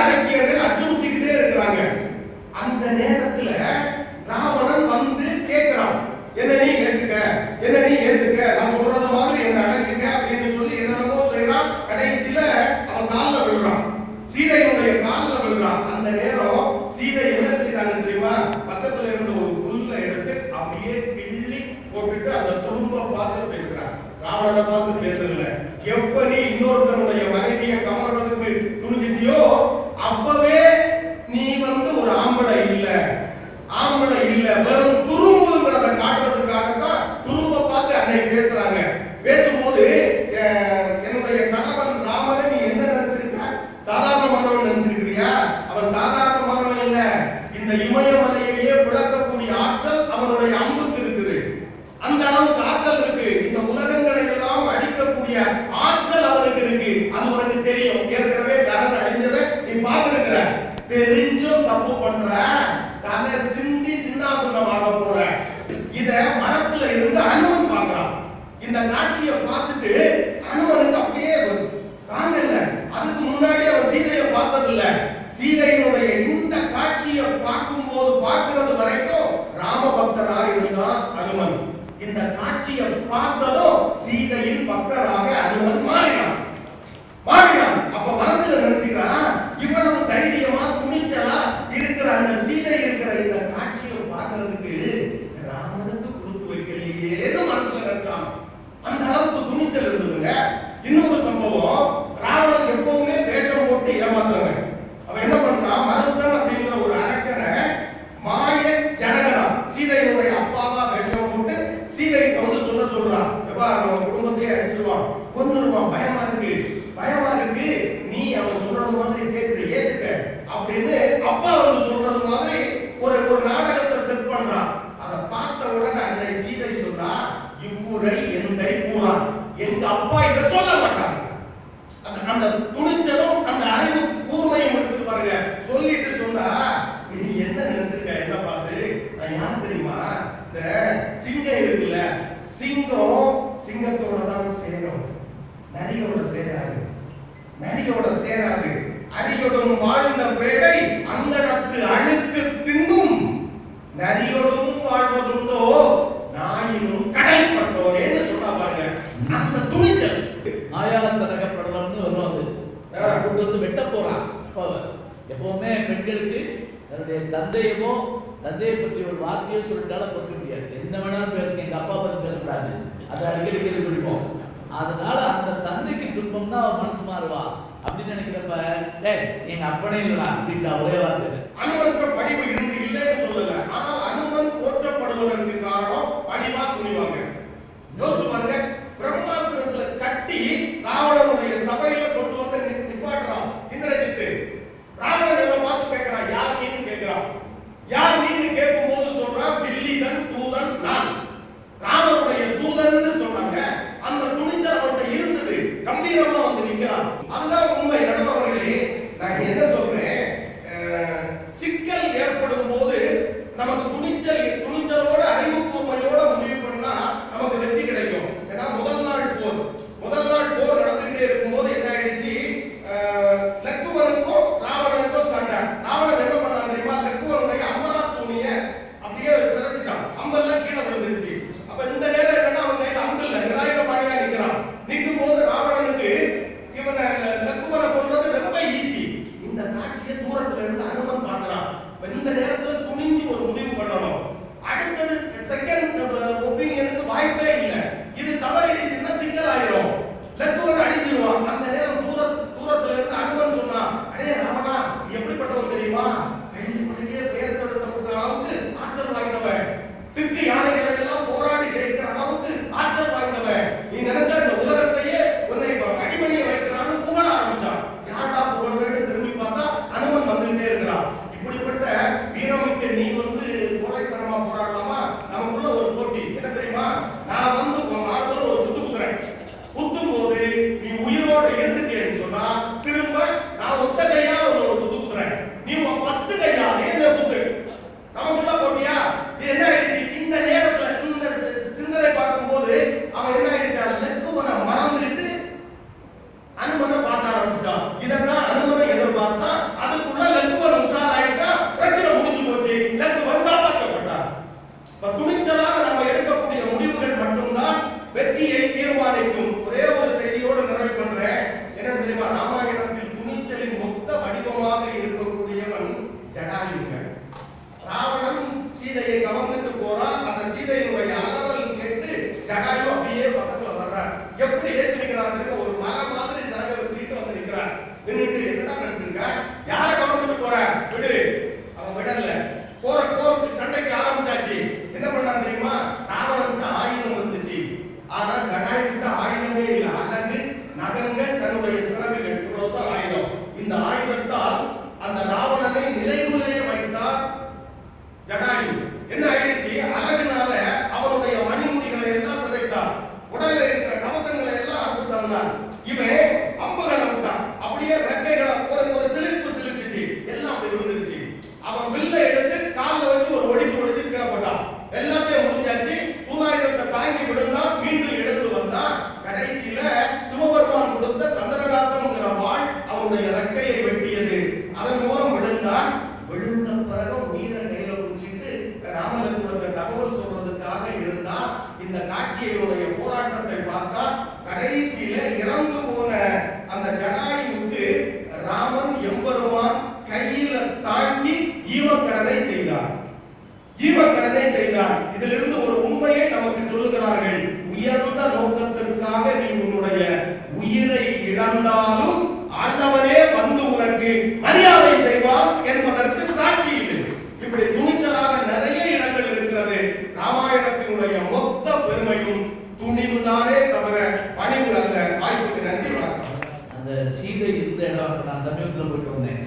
அரக்கியர்கள் அச்சுறுத்திக்கிட்டே இருக்கிறாங்க. அந்த நேரத்துல ராவணன் வந்து கேட்கிறான், என்ன நீ ஏத்துக்க, நான் சொல்றது மாதிரி என்ன அடங்கிக்க அப்படின்னு சொல்லி என்னென்னமோ செய்யறான். கடைசியில அவன் காலில் விழுறான், சீதையுடைய காலில் விழுறான். அந்த நேரம் சீதை என்ன செய்யறாங்க தெரியுமா? பக்கத்துல இருந்த ஒரு புல்லை எடுத்து அப்படியே கிள்ளி போட்டுட்டு அந்த துரும்ப பார்த்து பேசுறான். ராவணனை பார்த்து பேசல. எப்ப நீ இன்னொருத்தனுடைய மனைவியை கவர்றதுக்கு துணிஞ்சிட்டியோ அப்பவே நீ ஒரு ஆம்பளை இல்ல, வெறும் துரும்புங்கிறத காட்டுறதுக்காகத்தான் துரும்ப பார்த்து அன்னை பேசுறாங்க. பேசும்போது என்னுடைய கணவன் ராமனை நீ என்ன நினைச்சிருக்க? சாதாரணமானவன் நினைச்சிருக்கிறியா? அவன் சாதாரணமானவன் இல்ல. இந்த இமயமலையையே விளக்கக்கூடிய ஆற்றல் அவனுடைய அம்புக்கு இருக்குது. அந்த அளவுக்கு ஆற்றல் இருக்கு. இந்த உலகங்களை எல்லாம் அழிக்கக்கூடிய ஆற்றல் அவனுக்கு இருக்கு. அது உனக்கு தெரியும். ஏற்கனவே கரண் அழிஞ்சதை நீ பார்த்திருக்கிற. தெரிஞ்சும் தப்பு பண்ற, தலை சிந்தி சின்னாபின்னமாக போற. இத மரத்துல இருந்து அனுமன் பார்க்கிறான். இந்த காட்சியை பார்த்துட்டு அனுமனுக்கு அப்படியே தாங்கல. அதுக்கு முன்னாடி அவன் சீதையை பார்த்ததில்ல. சீதையினுடைய இந்த காட்சியை பார்க்கும்போது பார்க்கிறது வரைக்கும் அனுமன். இந்த காட்சியை பார்த்ததும் சீதையின் பக்தராக அனுமன் மாறினான். அப்ப மனசுல நினைச்சுக்கிறான், இவ்வளவு தைரியமா துணிச்சலா இருக்கிற அந்த சீதை இருக்கிற இந்த காட்சியை பார்க்கறதுக்கு ராமனுக்கு கொடுத்து வைக்கலையேன்னு மனசுல நினைச்சான். அந்த அளவுக்கு துணிச்சல் இருந்ததுங்க. இன்னொரு சம்பவம், ராவணன் எப்பவுமே வேஷம் போட்டு ஏமாத்துறவன். அவன் என்ன பண்றான், மருதன் அப்படிங்கிற ஒரு அரக்கனை மாய ஜனகரா சீதையுடைய அப்பாவா வேஷம் போட்டு சீதையை வந்து சொல்றான், எப்பா நம்ம குடும்பத்தையே அழிச்சிருவான், கொன்னுருவான், பயமா இருக்கு, நீ அவன் சொல்றது மாதிரி கேட்கு, ஏத்துக்க அப்படின்னு அப்பா வந்து சொல்றது மாதிரி ஒரு நாடகத்தை செட் பண்றான். அதை பார்த்த உடனே அன்னை சீதை சொன்னா, இவ்வூரை எந்தை கூறான், எங்க அப்பா இதை சொல்ல மாட்டாங்க. அந்த துணிச்சலும் அந்த அறிவு கூர்மையும் இருக்குது பாருங்க. சொல்லிட்டு சொன்னா, நீ என்ன நினைச்சிருக்க, என்ன பார்த்து, நான் யார் தெரியுமா, இந்த சிங்கம் இருக்குல்ல, சிங்கத்தோட தான் சேரும், நரியோட சேராது. அரியோடும் வாழ்ந்த பேடை அங்கனத்து அழுக்கு தின்னும், நரியோடும் வாழ்வதுண்டோ நாயினும் கடைப்பட்டோரேன்னு சொன்னா பாருங்க. அந்த துணிச்சல் மாயா சதகப்படலம்னு வருவாங்க, கூட்டு வந்து வெட்ட போறான். எப்பவுமே பெண்களுக்கு தன்னுடைய தந்தையை பற்றி ஒரு வார்த்தையோ சொல்லிட்டாலும் பொறுக்க முடியாது. என்ன வேணாலும் பேசுங்க, எங்க அப்பா பற்றி பேசக்கூடாது, அதை அடிக்கடி கேள்வி பிடிப்போம். அதனால அந்த தந்தைக்கு துன்பம்னா அவன் மனசு மாறுவா அப்படின்னு நினைக்கிறப்ப, எங்க அப்பனே இல்லடா அப்படின்ட்டு ஒரே வார்த்தை. அனுமனுக்கு படிவு இருந்து இல்லைன்னு சொல்லல, ஆனால் அனுமன் போற்றப்படுவதற்கு காரணம் பணிவா துணிவாங்க. யோசிச்சு பாருங்க, பிரம்மாஸ்திரத்துல கட்டி ராவணனுடைய சபையில கொண்டு வந்து நிப்பாட்டுறான் இந்திரஜித்து. ராவணன் இவனை பார்த்து கேட்கிறான், யார் நீன்னு கேட்கிறான். யார் நீன்னு கேட்கும் போது சொல்றான், வில்லிதன் தூதன் நான், ராமனுடைய தூதன்னு சொன்னாங்க. அந்த துணிச்சல் அவன்கிட்ட இருந்தது, கம்பீரமா வந்து நிற்கிறான். அதுதான் உண்மை. நடுவர்களே, நான் என்ன சொல்றேன், சிக்கல் ஏற்படும் போது நமக்கு துணிச்சலோட அறிவுக்கூர்மையோட முடிவு பண்ணா நமக்கு வெற்றி கிடைக்கும். ஏன்னா முதல் நாள் போர் நடந்துகிட்டே இருக்கும்போது என்ன ஆயிடுச்சு, லக்குவனுக்கும் ராவணனுக்கும் சண்டை. ராவணன் என்ன பண்ணான் தெரியுமா, லக்குவனுடைய அம்பரா துணிய அப்படியே சிறைச்சிட்டான், அம்பெல்லாம் கீழே விழுந்துருச்சு. அப்ப இந்த நேரம் என்னன்னா, அவன் கையில அம்பு இல்ல, நிராயுதபாணியா நிற்கும் போது ராவணனுக்கு இவனை லக்குவனை கொல்றது ரொம்ப ஈஸி. இந்த காட்சியை தூரத்துல இருந்து அனுமன் பார்க்கிறான். இந்த நேரத்துல துணிஞ்சு ஒரு முடிவு பண்ணணும். அடுத்தது செகண்ட் ஒப்பீனியனுக்கு வாய்ப்பே இல்லை. இது தவறிடுச்சுன்னா சிக்கல் ஆயிரும், லக்குவன் அழிஞ்சிருவான். அந்த நேரம் தூரத்துல இருந்து அனுமன் சொன்னா, அடே ராவணா, எப்படிப்பட்டவன் தெரியுமா, கையிலேயே பெயர் கொடுத்த அளவுக்கு ஆற்றல் வாய்ந்தவன், திக்கு யானைகளை எல்லாம் போராடி ஜெயிக்கிற அளவுக்கு ஆற்றல் வாய்ந்தவன். நீ நினைச்சா இந்த உலகத்தையே உன்னை அடிமணியை வைக்கிறான்னு புகழ ஆரம்பிச்சான். யாரடா புகழ்வேன்னு திரும்பி பார்த்தா அனுமன் வந்துகிட்டே இருக்கிறான். இப்படிப்பட்ட வீரமிக்க நீ வந்து கோழைத்தனமா போராடலாமா? நமக்குள்ள ஒரு போட்டி என்ன தெரியுமா, நான் இந்த காட்சியினுடைய போராட்டத்தை பார்த்தா கடைசியில இறந்து போன அந்த ஜடாயுவுக்கு ராமன் எம்பெருமான் கையில தாங்கி ஈமக்கடனை செய்தார். ஈமக்கடனை செய்தார். இதிலிருந்து ஒரு உண்மையை நமக்கு சொல்லுகிறார்கள். உயர்ந்த நோக்கத்திற்காக நீ உன்னுடைய உயிரை இழந்தாலும் ஆண்டவனே வந்து உனக்கு மரியாதை செய்வார் என்பதற்கு சாட்சி இது. இப்படி துணிச்சலாக நிறைய இடங்கள் இருக்கிறது. ராமாயணத்தினுடைய மொத்த பெருமையும் துணிவுதானே தவிர பணிவு அல்ல. வாய்ப்புக்கு நன்றி, வணக்கம். அந்த சீதை இருந்த இடம் நான் சமீபத்தில் போயிட்டு வந்தேன்.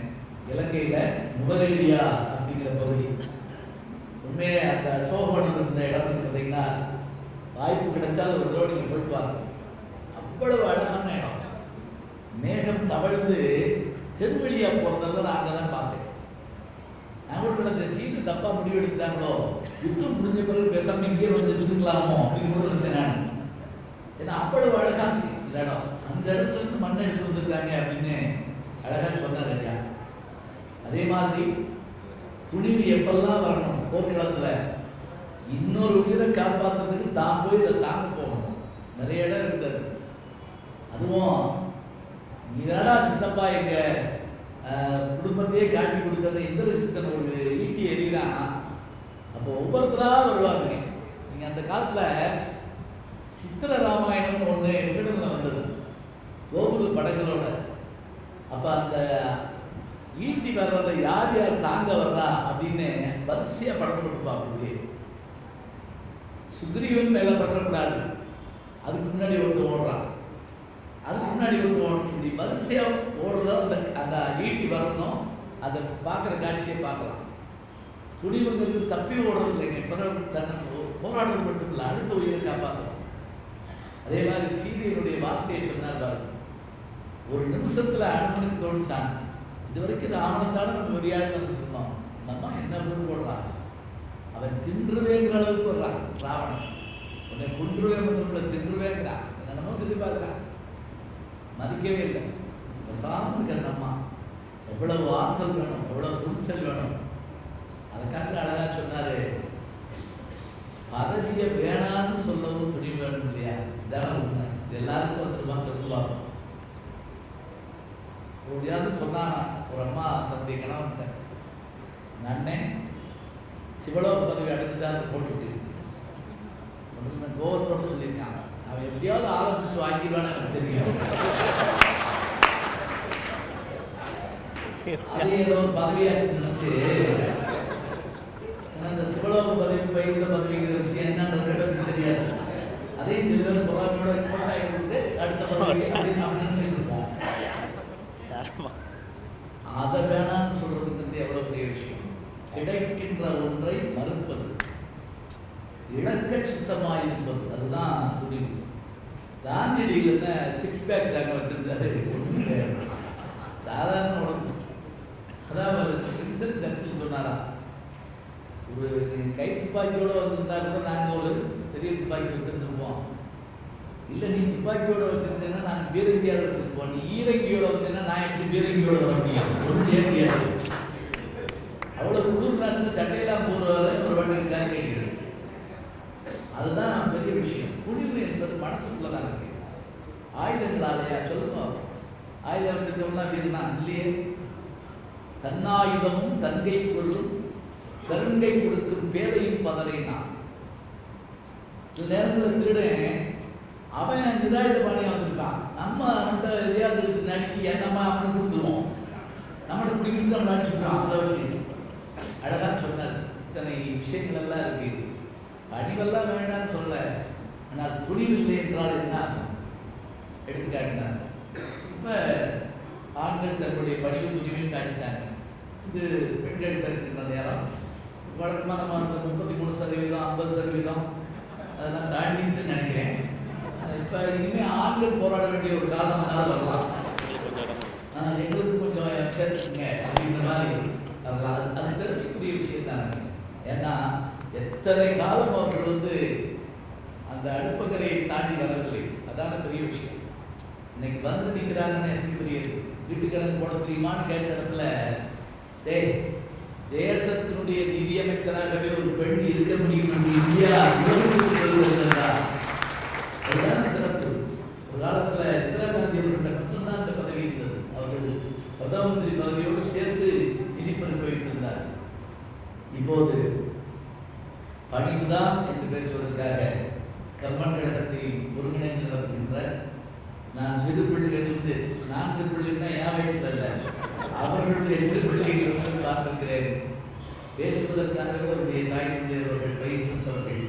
இலங்கையில நுவரெலியா அப்படிங்கிற பகுதி. உண்மையே அந்த சோகவனம் இருந்த இடம் பார்த்தீங்கன்னா வாய்ப்பு கிடைச்சால் ஒரு தடவை நீங்கள் போயிட்டு வாங்க. அவ்வளவு அழகான இடம். மேகம் தவழ்ந்து தெருவழியா போறதெல்லாம் நான் அங்கே தான் பார்த்தேன். நான் நினைச்ச சீட்டு தப்பா முடிவெடுத்தாங்களோ, யுத்தம் முடிஞ்ச பிறகு பேசாம இங்கே வந்து இருந்துக்கலாமோ அப்படின்னு நினைச்சேன் நான். ஏன்னா அவ்வளவு அழகா இருக்கு இந்த இடம். அந்த இடத்துல இருந்து மண் எடுத்து வந்துருக்காங்க அப்படின்னு அழகா சொன்னார் ஐயா. அதே மாதிரி துணிவு எப்பெல்லாம் வரணும் போர்க்களத்துல, இன்னொரு உயிரை காப்பாற்றுறதுக்கு தான் போய் இதை தாங்க போகணும். நிறைய இடம் இருக்குது. அதுவும் இதனடா சித்தப்பா எங்க குடும்பத்தையே காட்டி கொடுத்தது இந்திரசித்தன் ஒரு ஈட்டி எறிகிறான். அப்போ ஒவ்வொருத்தரா வருவாங்க. நீங்க அந்த காலத்துல சித்திர ராமாயணம்னு ஒன்று எங்களிடத்தில் வந்தது கோகுல படங்களோட. அப்ப அந்த ஈட்டி வர்றத யார் யார் தாங்க வர்றா அப்படின்னு வரிசையா படம் போட்டுப்பா. அப்படி சுக்ரீவன் மேல பற்றக்கூடாது, அதுக்கு முன்னாடி ஒருத்தர் ஓடுறான், அதுக்கு முன்னாடி ஒருத்தர் ஓடணும். இப்படி வரிசையா ஓடுறதோ அந்த ஈட்டி வரணும். அதை பார்க்குற காட்சியை பார்க்கலாம். துணிவுங்கிறது தப்பி ஓடுறது இல்லைங்க. தன்னை போராடுறது மட்டும் இல்லை, அடுத்த உயிரை காப்பாற்றணும். அதே மாதிரி சீதையினுடைய வார்த்தையை சொன்னார். ஒரு நிமிஷத்துல அனுமனுக்கு தோணுச்சான், இது வரைக்கும் ராமனத்தான நம்ம வெறியாடு வந்து சொன்னோம், நம்ம என்ன பண்ணு போடுறான், அவன் தின்றுவேங்கிற அளவுக்கு வர்றான் ராவணன். உன்னை கொன்றுவே மட்டும் தின்றுவேங்கிறான். என்னென்னமோ சொல்லி பார்க்குறான், மதிக்கவே இல்லை. சார்ந்து இருக்கிற அம்மா எவ்வளவு ஆற்றல் வேணும், எவ்வளவு துணிச்சல் வேணும். அதுக்காக அழகா சொன்னாரு, பதவியை வேணான்னு சொல்லவும் துணி வேணும் இல்லையா? இதான உண்மை. இது எல்லாருக்கும் வந்துருமா சொல்லுவாங்க. எப்படியாவது சொன்னானா ஒரு அம்மா தன்னுடைய கணவன்கிட்ட, அண்ணன் சிவலோக பதவி அடைஞ்சுதான் போட்டுட்டு கோவத்தோடு சொல்லியிருக்காங்க. அவன் எப்படியாவது ஆரம்பிச்சு வாங்கிடுவான்னு எனக்கு தெரியும். அதே ஏதோ ஒரு பதவியாக நினைச்சு அந்த சிவலோக பதவி பயிர்ந்த பதவிங்கிற விஷயம் என்னன்றது தெரியாது. அதே சிலர் பொறாமையோட போட்டாயிருக்கு அடுத்த பதவி அப்படின்னு நம்ம நினைச்சிட்டு இருப்போம். அதை வேணான்னு சொல்றதுக்கு எவ்வளவு பெரிய விஷயம். கிடைக்கின்ற ஒன்றை மறுப்பது, இழக்க சித்தமாயிருப்பது, அதுதான் துணிவு. காந்தியடிகள் என்ன 6 பேக்ஸ் அங்கே வச்சிருந்தாரு, ஒன்று சாதாரண உடம்பு. அதாவது வின்சென்ட் சர்ச்சில் சொன்னாரா, ஒரு கை துப்பாக்கியோட வந்திருந்தா கூட நாங்கள் ஒரு பெரிய துப்பாக்கி வச்சிருந்துருப்போம். இல்லை நீ துப்பாக்கியோட வச்சிருந்தேன்னா நாங்கள் பீரங்கியோட வச்சிருப்போம். நீ ஈரங்கியோட வந்தேன்னா நான் எப்படி பீரங்கியோட வர முடியும்? ஒன்று ஏறியாது. அவ்வளோ குளிர் நாட்டில் சட்டையெல்லாம் போடுறவரை ஒரு வண்டி கேட்கிறது. அதுதான் பெரிய விஷயம். துணிவு என்பது மனசுக்குள்ளதான் இருக்கு. ஆயுதங்கள் ஆலையா சொல்லுவோம். ஆயுதம் வச்சிருக்கோம்னா வீரனா இல்லையே. தன்னாயுதமும் தன்கை பொருளும் கருங்கை கொடுக்கும் பேரையும் பதறைனா. சில நேரங்களில் திருடன் அவன் நிராயுத பாணியாக வந்திருக்கான். நம்ம அவன்கிட்ட எதையாவது நடிக்கி நம்ம அவனுக்கு கொடுத்துருவோம். நம்மகிட்ட பிடிக்கிறது நம்ம நடிச்சுருக்கோம். அதை வச்சு அழகா சொன்னார். இத்தனை விஷயங்கள் எல்லாம் இருக்கு. பணிவெல்லாம் வேண்டாம்னு சொல்ல, ஆனால் துணிவில்லை என்றால் என்ன எடுத்துக்காட்டினார். இப்போ ஆண்கள் தன்னுடைய பணிவு துணிவையும் காட்டிட்டாங்க. இது பெண்கள் பேசுகின்ற நேரம் வழக்கமாக நம்ம அந்த 33%, 50% அதெல்லாம் தாண்டிச்சுன்னு நினைக்கிறேன். இப்போ இனிமேல் ஆண்கள் போராட வேண்டிய ஒரு காலம் வந்தாலும் வரலாம். எங்களுக்கு கொஞ்சம் சேர்த்துங்க அப்படிங்கிற மாதிரி வரலாம். அது பெருமைக்குரிய விஷயம் தானே. ஏன்னா எத்தனை காலம் அவர்கள் அந்த அடுப்பங்கரையை தாண்டி வரவில்லை. அதான பெரிய விஷயம். இன்னைக்கு வந்து நிற்கிறாங்கன்னு எனக்கு தெரியுது. வீட்டுக்கிழங்கு போட தெரியுமான்னு கேட்ட இடத்துல, தேசத்தினுடைய நிதியமைச்சராகவே ஒரு பெண் இருக்க முடியும் என்று இந்தியா இதுதான் என்று பேசுவதற்காக கம்பன் கழகத்தை ஒருங்கிணைந்து நடத்துகின்ற நான் சிறு பிள்ளைகளிலிருந்து, நான் சிறு பிள்ளைன்னா என் வயசுல இல்லை, அவர்களுடைய சிறு பிள்ளைகளிலிருந்து பார்த்திருக்கிறேன். பேசுவதற்காகவே அவருடைய தாய் தந்தையர்கள் பயிற்றுள்ளவர்கள்.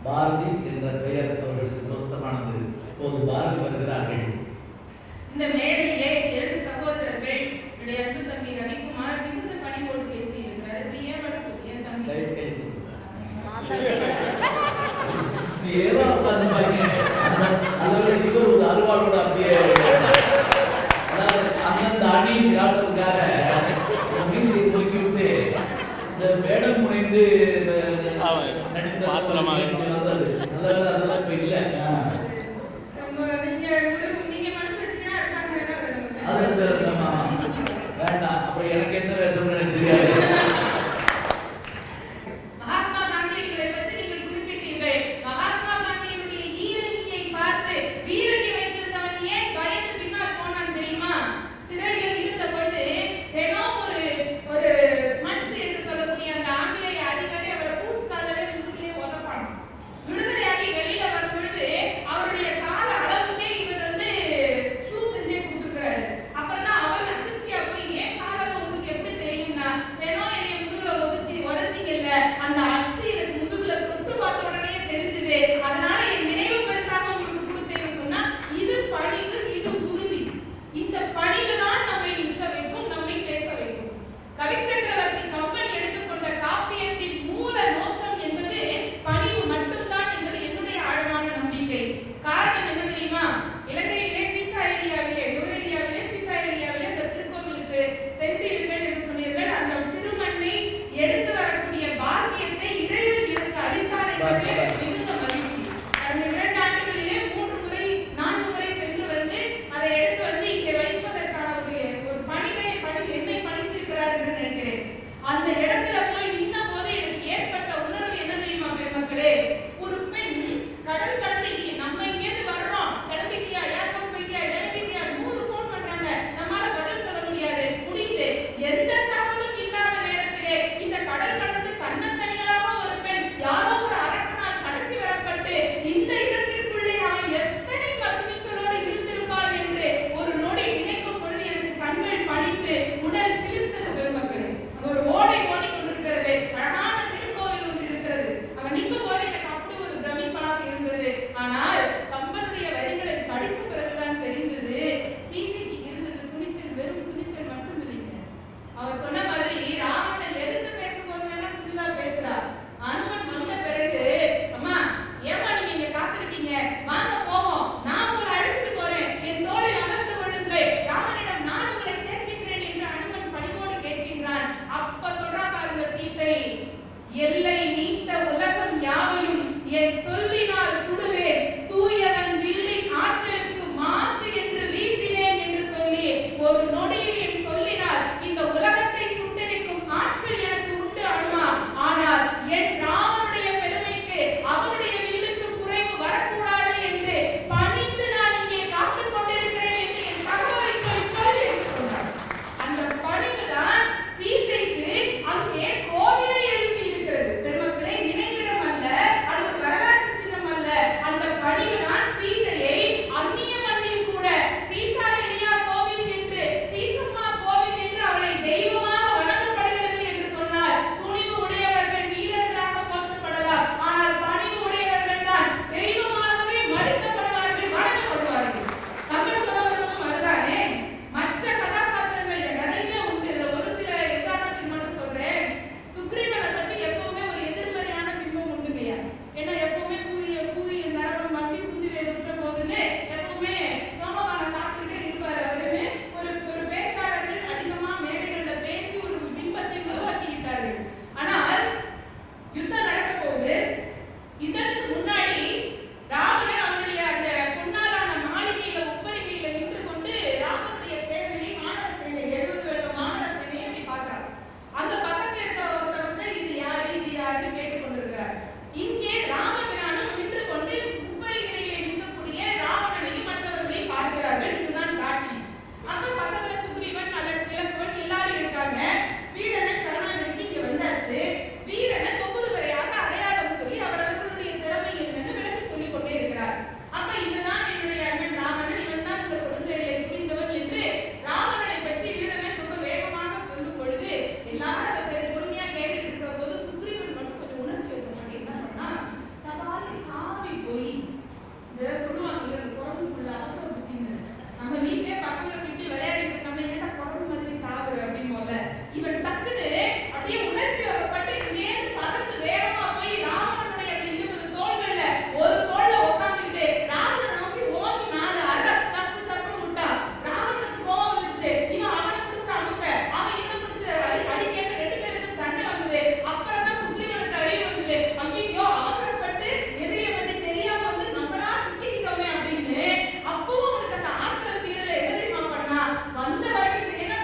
பாரதி என்ற பெயர் அவர்களுக்கு பொருத்தமானது. இப்போது பாரதி வருகிறார்கள். இந்த மேடையிலே 2 சகோதரர்கள் என்னுடைய அன்பு தம்பி ரவிக்குமார் மிகுந்த பணிவோடு பேசியிருக்கிறார். என் தம்பி ஏதோ உட்கார்ந்து பாருங்க, இது ஒரு அருவாளோட அப்படியே அந்தந்த அணி காட்டுறதுக்காக மீசை குலுக்கி விட்டு இந்த வேடம் முனைந்து நடித்த வந்தது. நல்ல அதெல்லாம் இப்ப இல்லை. வேண்டாம், அப்ப எனக்கு என்ன வேஷம் எனக்கு தெரியாது. மகாத்மா காந்தியை பற்றி நீங்கள் குறிப்பிட்டீர்கள். மகாத்மா காந்தியினுடைய ஈர இந்த சொல்லுவாங்க இல்ல, இந்த குரங்குக்குள்ள அவசர புத்தின்னு. நம்ம வீட்லயே பசங்களை கிட்டி விளையாடிட்டு நம்ம ஏன்டா குரங்கு மாதிரி தாவுற அப்படின்னுல, இவன் டக்குன்னு அப்படியே உணர்ச்சி வசப்பட்டு இங்கேருந்து பறந்து வேகமா போய் ராவணனுடைய அந்த 20 தோள்கள்ல ஒரு தோள்ல உட்கார்ந்துட்டு ராவணனை நோக்கி ஓங்கி 4 அரை சப்பு சப்புன்னு விட்டா. ராவணனுக்கு கோவம் வந்துச்சு. இவன் அவனை பிடிச்சு அமுக்க, அவன் இவனை பிடிச்சு அடிக்க 2 பேருக்கு சண்டை வந்தது. அப்புறம் தான் சுக்ரீவனுக்கு அறிவு வந்தது. ஐயோ அவசரப்பட்டு எதிரியை பற்றி தெரியாம வந்து நம்மளா சிக்கிக்கிட்டோமே அப்படின்னு. அப்பவும் அவனுக்கு அந்த ஆத்திரம் தீரல. என்ன தெரியுமா பண்ணா, வந்த வரைக்கும் ஏன்னா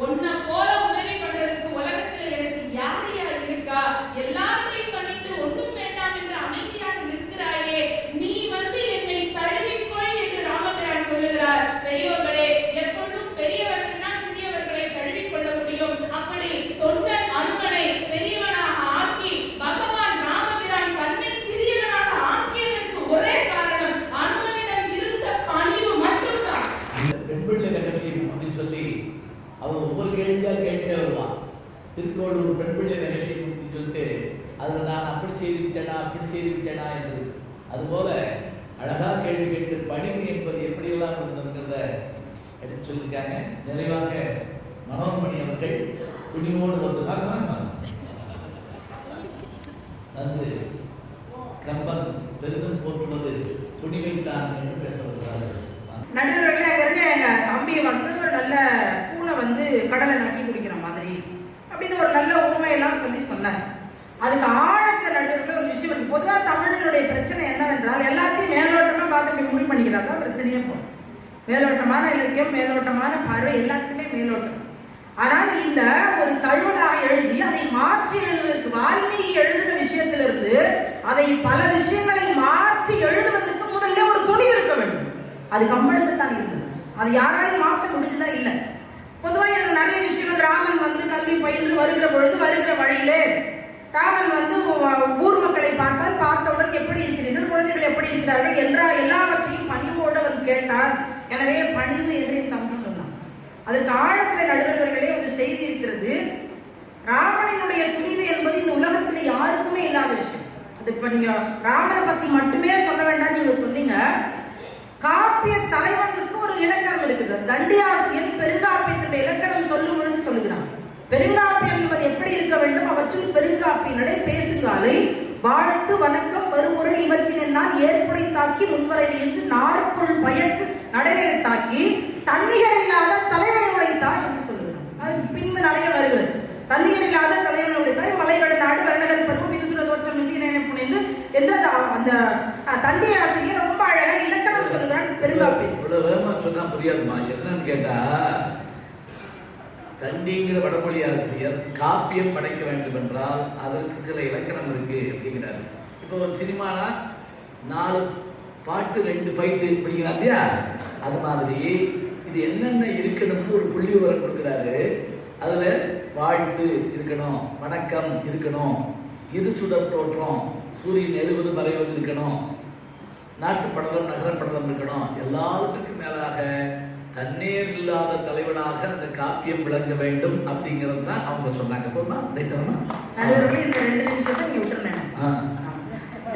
உன்னை போல உதவி பண்றதுக்கு உலகத்துல எனக்கு யார் யார் இருக்கா? எல்லாத்தையும் பண்ணிட்டு ஒண்ணும் வேண்டாம் என்று அமைதியாக நிற்கிறாயே, நீ வந்து என்னை தழுவிக்கொள் என்று ராமபிரான் சொல்லுகிறார். பெரியோர்களே, எப்பொழுதும் பெரியவர்கள் தான் சிறியவர்களை தழுவிக்கொள்ள முடியும். அப்படி தொண்டன் அனுமனை பெரியவனாக ஆக்கி பகவான் ராமபிரான் தன்னை சிறியவனாக ஆக்கியதற்கு ஒரே காரணம் அனுமனிடம் இருந்த பணிவு மட்டும்தான். பெண்பிள்ளை ரகசியம் அப்படின்னு சொல்லி அவன் ஒவ்வொரு கேள்வியா கேட்டே வருவான். திருக்கோளூர் பெண்பிள்ளை ரகசியம் அப்படின்னு சொல்லிட்டு அதில் நான் அப்படி செய்து விட்டேனா என்று. அதுபோல அழகா கேள்வி கேட்டு பணிவு என்பது எப்படியெல்லாம் இருந்திருக்கிறத எடுத்து சொல்லியிருக்காங்க. நிறைவாக மனோன்மணி அவர்கள் துணிவோடு வந்து கம்பன் பெரிதும் போற்றுவது துணிவைத்தான் என்று பேச வருகிறார்கள். நடுவர்களே, அங்க இருக்க எங்க தம்பி வந்து நல்ல பூனை வந்து கடலை நக்கி குடிக்கிற மாதிரி அப்படின்னு ஒரு நல்ல உண்மையெல்லாம் சொன்னார். அதுக்கு ஆழத்த நடுவர்களே ஒரு விஷயம் இருக்கு. பொதுவாக தமிழனுடைய பிரச்சனை என்னவென்றால் எல்லாத்தையும் மேலோட்டமா பார்த்து முடிவு பண்ணிக்கிறார் தான் பிரச்சனையே போகும். மேலோட்டமான இலக்கியம், மேலோட்டமான பார்வை, எல்லாத்துக்குமே மேலோட்டம். ஆனால் இந்த ஒரு தழுவலாக எழுதி அதை மாற்றி எழுதுவதற்கு வால்மீகி எழுதின விஷயத்திலிருந்து அதை பல விஷயங்களை மாற்றி எழுதுவதற்கு முதல்ல ஒரு துணிவு இருக்க வேண்டும். அது கம்பனுக்கு தான் இருந்தது. அது யாராலையும் மாற்ற முடிஞ்சதா இல்லை. பொதுவாக நிறைய விஷயங்கள் ராமன் வந்து கல்வி பயின்று வருகிற பொழுது வருகிற வழியிலே ராமன் வந்து ஊர் மக்களை பார்த்தவுடன் எப்படி இருக்கிறீர்கள், குழந்தைகள் எப்படி இருக்கிறார்கள் என்ற எல்லாவற்றையும் பணிவோடு அவன் கேட்டான். எனவே பணிவு என்று தம்பி சொன்னான். அதற்கு ஆழத்தில் நடுவர்களே ஒரு செய்தி இருக்கிறது. ராமனினுடைய துணிவு என்பது இந்த உலகத்தில் யாருக்குமே இல்லாத விஷயம். அது இப்ப நீங்க ராமனை பத்தி மட்டுமே சொல்ல வேண்டாம். நீங்க சொன்னீங்க காப்பிய தலைவனுக்கு ஒரு இலக்கணம் இருக்குது. தண்டியாசிரியன் பெருங்காப்பியத்துடைய இலக்கணம் சொல்லும் பொழுது சொல்லுகிறான், பெருங்காப்பியம் என்பது எப்படி இருக்க வேண்டும்? அவற்றுள் பெருங்காப்பியனடை பேசுங்காலை வாழ்த்து வணக்கம் வருபொருள் இவற்றினால் ஏற்புடை தாக்கி முன்வரை என்று நாற்பொருள் பயக்கு நடைமுறை தாக்கி தன்னிகர் இல்லாத தலைவனை உடைத்தாய் என்று சொல்லுகிறான். அது பின்பு நிறைய வருகிறது. தன்னிகர் இல்லாத தலைவனை உடைத்தாய் மலைகள் நாடு வருடகர் பருவம் இது சொல்ல தோற்றம் என்று புனைந்து என்று அந்த தண்டி ஆசிரியர் ரொம்ப அழகா இலக்கணம் சொல்லுகிறான். பெருங்காப்பியம் இவ்வளவு வேகமா சொன்னா புரியாதுமா. என்னன்னு கேட்டா, தண்டிங்கிற வடமொழி ஆசிரியர் காப்பியம் படைக்க வேண்டும் என்றால் அதற்கு சில இலக்கணம் இருக்கு அப்படிங்கிறாரு. இப்போ ஒரு சினிமானா 4 பாட்டு 2 ஃபைட்டு பிடிக்கலாம் இல்லையா? அது மாதிரி இது என்னென்ன இருக்கணும்னு ஒரு புள்ளி விவரம் கொடுக்குறாரு. அதுல வாழ்த்து இருக்கணும், வணக்கம் இருக்கணும், இரு சுடர் தோற்றம், சூரியன் எழுவது மறைவது இருக்கணும், நாட்டுப்படலம் நகரப்படலம் இருக்கணும். எல்லாத்துக்கும் மேலாக தண்ணீர் இல்லாத தலைவனாக அந்த காப்பியம் விளங்க வேண்டும் அப்படிங்கிறது தான் அவங்க சொன்னாங்க.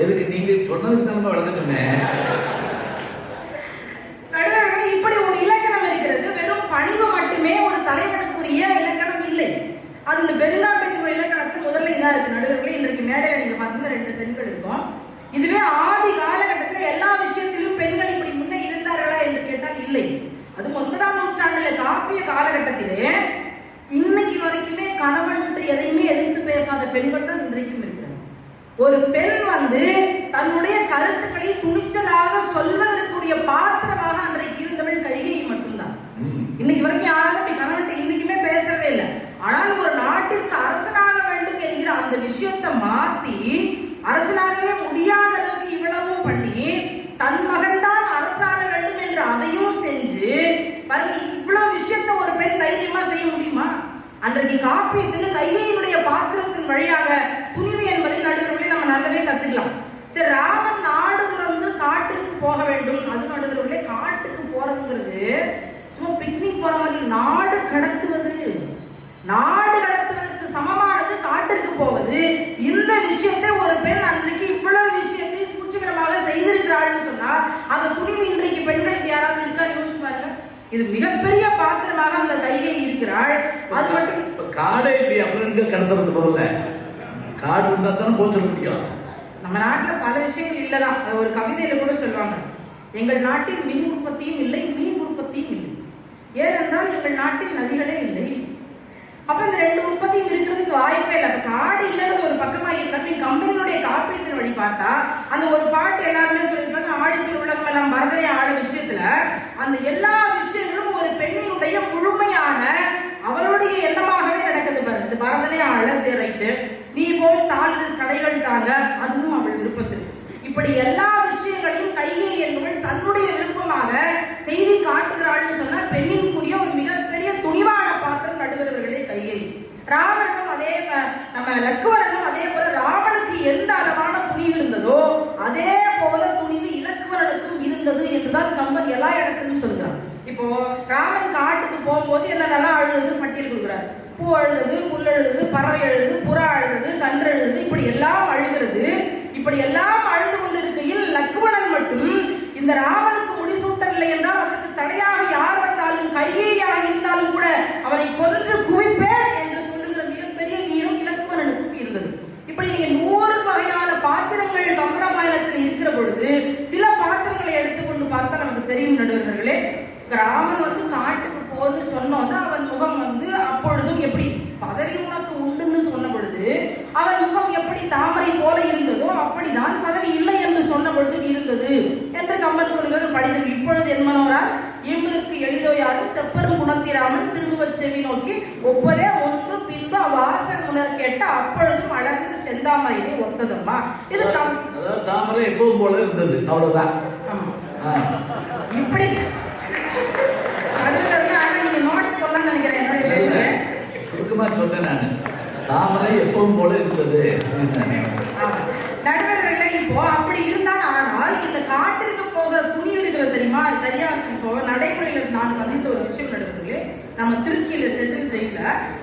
எதுக்கு நீங்க சொன்னதுக்கு நம்ம வளர்ந்துட்டுமே. இப்படி ஒரு இலக்கணம் இருக்கிறது. வெறும் பணிவு மட்டுமே ஒரு தலைவனுக்குரிய இலக்கணம் இல்லை. அது இந்த பெருங்காப்பியத்தினுடைய இலக்கணத்தில் முதல்ல இதா இருக்கு. நடுவர்களே, இன்றைக்கு மேடையில நீங்க பார்த்தீங்கன்னா 2 பெண்கள் இருக்கும். இதுவே ஆதி காலகட்டத்தில் எல்லா விஷயத்திலும் பெண்கள் இப்படி முன்னே இருந்தார்களா என்று கேட்டால் இல்லை. அது 9ஆம் நூற்றாண்டுல காப்பிய காலகட்டத்திலே இன்னைக்கு வரைக்குமே கணவன் எதையுமே எதிர்த்து பேசாத பெண்கள் தான் இன்றைக்கும் இருக்கிறார். ஒரு பெண் வந்து தன்னுடைய கருத்துக்களை துணிச்சலாக சொல்வதற்குரிய பாத்திரமாக அன்றைக்கு இருந்தவள் கைகேயி மட்டும்தான். இன்னைக்கு வரைக்கும் யாராவது அப்படி கணவன் இன்னைக்குமே பேசுறதே இல்லை. ஆனால் ஒரு நாட்டிற்கு அரசனாக வேண்டும் என்கிற அந்த விஷயத்தை மாத்தி அரசனாகவே முடியாத அளவுக்கு இவ்வளவும் பண்ணி தன் மகன் தான் அரசாக வேண்டும் என்று அதையும் செஞ்சு பாருங்க, இவ்வளவு விஷயத்தை ஒரு பெண் தைரியமா செய்ய முடியுமா? அன்றைக்கு காப்பியத்தில் கைகையினுடைய பாத்திரத்தின் வழியாக துணிவு என்பதை நடுவர்களை நம்ம நல்லாவே கத்துக்கலாம். சரி, ராமன் நாடு துறந்து காட்டுக்கு போக வேண்டும். அது நடுவர்களே, காட்டுக்கு போறதுங்கிறது சும்மா பிக்னிக் போற மாதிரி. நாடு கடத்துவதற்கு சமமானது காட்டிற்கு போவது. இந்த விஷயத்தை ஒரு பெண் அன்றைக்கு இவ்வளவு விஷயத்தை சூழ்ச்சிகரமாக செய்திருக்கிறாள்னு சொன்னா அந்த துணிவு இன்றைக்கு பெண்களுக்கு யாராவது இருக்கா? யோசிச்சு பாருங்க. இது மிகப்பெரிய பாத்திரமாக அந்த கைகை இருக்கிறாள். அது மட்டும் காடே இல்லையா கடத்துறது போல காடு இருந்தா தானே போக சொல்ல முடியும். நம்ம நாட்டுல பல விஷயங்கள் இல்லதான். ஒரு கவிதையில கூட சொல்லுவாங்க, எங்கள் நாட்டில் மின் உற்பத்தியும் இல்லை, மீன் உற்பத்தியும் இல்லை. ஏனென்றால் எங்கள் நாட்டில் நதிகளே இல்லை. அப்ப இந்த 2 உற்பத்தியும் இருக்கிறதுக்கு வாய்ப்பே இல்லை. காடு இல்லைன்னு ஒரு பக்கமா இருந்தாலும் கம்பெனியுடைய காப்பீட்டின் வழி பார்த்தா அந்த ஒரு பாட்டு எல்லாருமே சொல்லியிருப்பாங்க, ஆடிசல் உலகம் எல்லாம் மறந்தே ஆட விஷயத்துல அந்த எல்லா விஷயங்களும் ஒரு பெண்ணினுடைய முழுமையான அவளோட லக்குவரனும் அதே போல ராமனுக்கு எந்த அளவான துணிவு இருந்ததோ அதே போல துணிவு இலக்குவரனுக்கும் இருந்தது என்றுதான் கம்பன் எல்லா இடத்திலும் சொல்கிறார். இப்போ ராமன் காட்டுக்கு போகும்போது என்னென்னலாம் அழுதுன்னு பட்டியல் கொடுக்குறாரு. பூ அழுது, புல் அழுது, பறவை அழுது, புறா அழுது, கன்று அழுது, இப்படி எல்லாம் அழுகிறது. இப்படி எல்லாம் அழுது கொண்டிருக்கையில் லக்குவணன் மட்டும் இந்த ராமனுக்கு முடிசூட்டவில்லை என்றால் அதற்கு தடையாக யார் வந்தாலும் கைகேயாக இருந்தாலும் கூட அவனை கொன்று குவிப்பேன் என்று சொல்லுகிற மிகப்பெரிய வீரம் இலக்குவணனுக்கு இருந்தது. இப்படி நீங்க 100 வகையான பாத்திரங்கள் கம்பராமாயணத்தில் இருக்கிற பொழுது சில பாத்திரங்களை எடுத்துக்கொண்டு பார்த்தா நமக்கு தெரியும் நடுவர்களே. ராமன் வந்து காட்டுக்கு போன்னு சொன்னோன்னா அவன் முகம் வந்து அப்பொழுதும் எப்படி பதவி உனக்கு உண்டுன்னு சொன்ன பொழுது அவன் முகம் எப்படி தாமரை போல இருந்ததோ அப்படிதான் பதவி இல்லை என்று சொன்ன பொழுதும் இருந்தது என்று கம்பன் சொல்கிறது படித்தது. இப்பொழுது என்மனோரால் இம்பதற்கு எளிதோ யாரும் செப்பரும் குணத்திராமன் திருமுக செவி நோக்கி ஒப்பதே ஒன்று பின்பு வாசல் முனர் கேட்ட அப்பொழுதும் அழகு செந்தாமரையை ஒத்ததம்மா. இது தாமரை எப்பவும் போல இருந்தது, அவ்வளவுதான். இப்படி சுருக்கமா சொன்னேன் நான், தாமரை எப்பவும் போல இருந்தது. நடுவர்களே இப்போ அப்படி இருந்தால் ஆனால் இந்த காட்டிற்கு போகிற துணி இருக்கிறது தெரியுமா? சரியா இப்போ நடைமுறையில் நான் சந்தித்த ஒரு விஷயம் நடுவர்களே, நம்ம திருச்சியில சென்ட்ரல் ஜெயில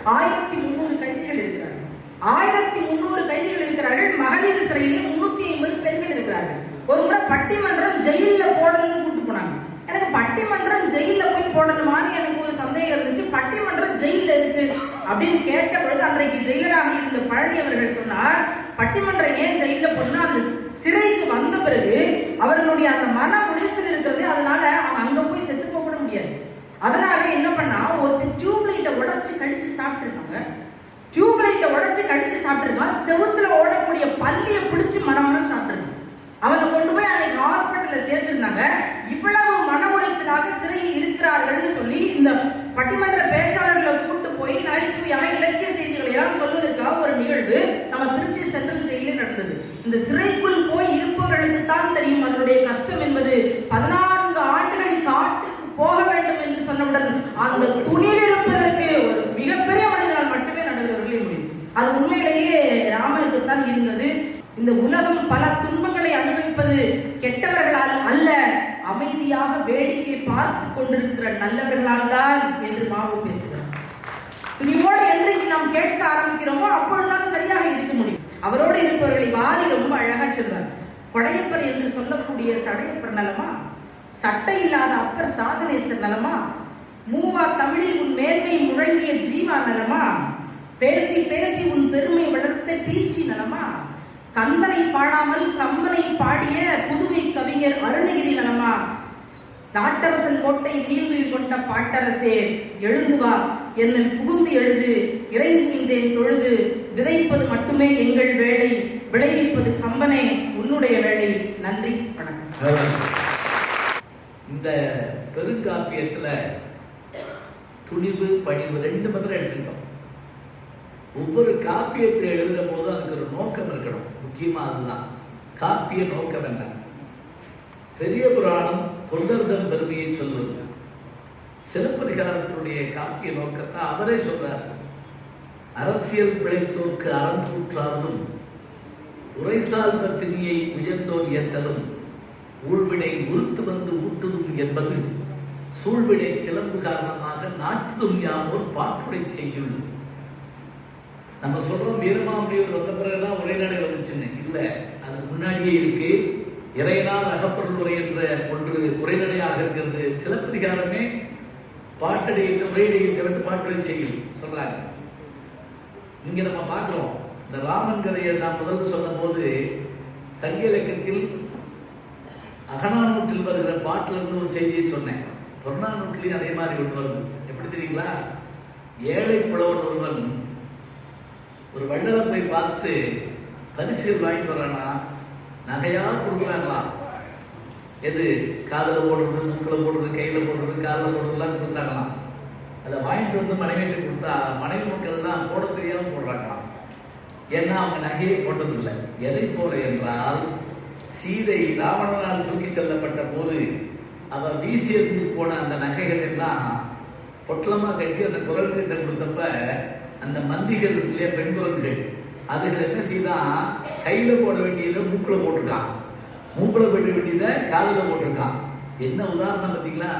1300 கைதிகள் இருக்கிறார்கள். 1300 கைதிகள் இருக்கிறார்கள். மகளிர் சிறையிலே 350 பெண்கள் இருக்கிறார்கள். ஒரு முறை பட்டிமன்றம் ஜெயில போடணும்னு கூட்டு போனாங்க. எனக்கு பட்டிமன்றம் ஜெயில போய் போடணுமான்னு எனக்கு ஒரு சந்தேகம் இருந்துச்சு. பட்டிமன்றம் ஜெயில இருக்கு அப்படின்னு கேட்ட பொழுது அன்றைக்கு ஜெயிலராக இருந்த பழனி அவர்கள் சொன்னார், பட்டிமன்றம் ஏன் ஜெயில போடணும், அந்த சிறைக்கு வந்த பிறகு அவர்களுடைய அந்த மன உளைச்சல் இருக்கிறது, அதனால அவன் அங்க போய் செத்து போக முடியாது. அதனால என்ன பண்ணா ஒரு டியூப்லைட்டை உடைச்சு கடிச்சு சாப்பிட்டுருக்காங்க. டியூப்லைட்டை உடைச்சு கடிச்சு சாப்பிட்டுருக்கான். செவுத்துல ஓடக்கூடிய பல்லியை பிடிச்சு மனம் சாப்பிட்டுருக்கான். அவனை கொண்டு போய் அன்னைக்கு ஹாஸ்பிட்டல்ல சேர்த்திருந்தாங்க. இவ்வளவு மன உளைச்சலாக சிறையில் இருக்கிறார்கள் சொல்லி இந்த பட்டிமன்ற பேச்சாளர்களை கூட்டு போய் நகைச்சுவையாக இலக்கிய செய்திகளை எல்லாம் சொல்வதற்காக ஒரு நிகழ்வு நம்ம திருச்சி சென்ட்ரல் ஜெயிலில் நடந்தது. இந்த சிறைக்குள் போய் இருப்பவர்களுக்கு தான் தெரியும் அதனுடைய கஷ்டம் என்பது. 14 ஆண்டுகள் காட்டுக்கு போக வேண்டும் என்று சொன்னவுடன் அந்த துணிவு இருப்பதற்கு ஒரு மிகப்பெரிய மனிதனால் மட்டுமே நடுவர்களே முடியும். அது உண்மையிலேயே ராமனுக்கு தான் இருந்தது. இந்த உலகம் பல துன்பங்களை அனுபவிப்பது கெட்டவர்களால் அல்ல, அமைதியாக வேடிக்கை பார்த்து கொண்டிருக்கிற நல்லவர்களால் தான் என்று மாவு பேசுகிறார். துணிவோடு என்றைக்கு நாம் கேட்க ஆரம்பிக்கிறோமோ அப்பொழுதுதான் சரியாக இருக்க முடியும். அவரோடு இருப்பவர்களை வாரி ரொம்ப அழகா சொல்வார். கொடையப்பர் என்று சொல்லக்கூடிய சடையப்பர் நலமா, சட்டை இல்லாத அப்பர் சாதனேசர் நலமா, மூவா தமிழில் உன் மேன்மை முழங்கிய ஜீவா நலமா, பேசி பேசி உன் பெருமை வளர்த்த பீசி நலமா, கந்தனை பாடாமல் கம்பனை பாடிய புதுவை கவிஞர் அருணகிரி நலமா, நாட்டரசன் கோட்டை நீர்வீழ் கொண்ட பாட்டரசே எழுந்து வா, என்னை புகுந்து எழுது, இறைஞ்சி நின்றேன் தொழுது, விதைப்பது மட்டுமே எங்கள் வேலை, விளைவிப்பது கம்பனே உன்னுடைய வேலை. நன்றி, வணக்கம். இந்த பெருங்காப்பியத்துல துணிவு பணிவு 2 மந்திரம் எடுத்துக்கிட்டோம். ஒவ்வொரு காப்பியத்தை எழுதும் போது அதுக்கு ஒரு நோக்கம் இருக்கணும். முக்கியமா அதுதான் காப்பிய நோக்கம் என்ன. பெரிய புராணம் தொண்டர்தம் பெருமையை சொல்வது. சிலப்பதிகாரத்தினுடைய காப்பிய நோக்கத்தை அவரே சொல்றார். அரசியல் பிழைத்தோர்க்கு அறம் கூற்றாலும் உரைசால் பத்தினியை உயர்ந்தோர் ஏத்தலும் ஊழ்வினை உறுத்து வந்து ஊட்டுதும் என்பது சூழ்வினை சிலம்பு காரணமாக நாட்டுதும் யாமோர் பாட்டுடை செய்யுள். நம்ம சொல்றோம் வீரமாமுடியூர் வந்த பிறகுதான் உரைநடை வந்துச்சுன்னு இல்லை, அது முன்னாடியே இருக்கு. இறையனால் அகப்பொருள் உரை என்ற ஒன்று உரைநடையாக இருக்கிறது. சிலப்பதிகாரமே பாட்டடையிட்டு உரையடையிட்டு விட்டு பாட்டுடை செய்யுள் சொல்றாங்க. இங்க நம்ம பார்க்கிறோம். இந்த ராமன் கதையை நான் முதல்ல சொன்ன போது சங்க இலக்கியத்தில் அகநானூற்றில் வருகிற பாட்டில் இருந்து ஒரு செய்தியை சொன்னேன். புறநானூற்றிலையும் அதே மாதிரி ஒன்று வருது. எப்படி தெரியுங்களா? ஏழை புலவன் ஒருவன் ஒரு வள்ளலை போய் பார்த்து பரிசுகள் வாங்கிட்டு வரானா, நகையா கொடுக்குறாங்களாம். எது காதில் போடுறது, மூக்கில் போடுறது, கையில் போடுறது, காலில் போடுறதுலாம் கொடுத்தாங்களாம். அதை வாங்கிட்டு வந்து மனைவிட்டு கொடுத்தா மனைவி மக்கள் தான் போட தெரியாமல் போடுறாங்களாம். ஏன்னா அவங்க நகையை போட்டதில்லை. எதை போல என்றால், சீதை ராவணனால் தூக்கி செல்லப்பட்ட போது அவர் வீசி எறிந்து போன அந்த நகைகள் எல்லாம் பொட்டலமா கட்டி அந்த குரல் கிட்ட கொடுத்தப்ப அந்த மந்திகள் இல்லையா, பெண் குரல்கள், அதுல என்ன செய்தான், கையில போட வேண்டியதை மூக்குல போட்டிருக்கான், மூக்குல போட வேண்டியதை காலில் போட்டிருக்கான். என்ன உதாரணம் பார்த்தீங்களா?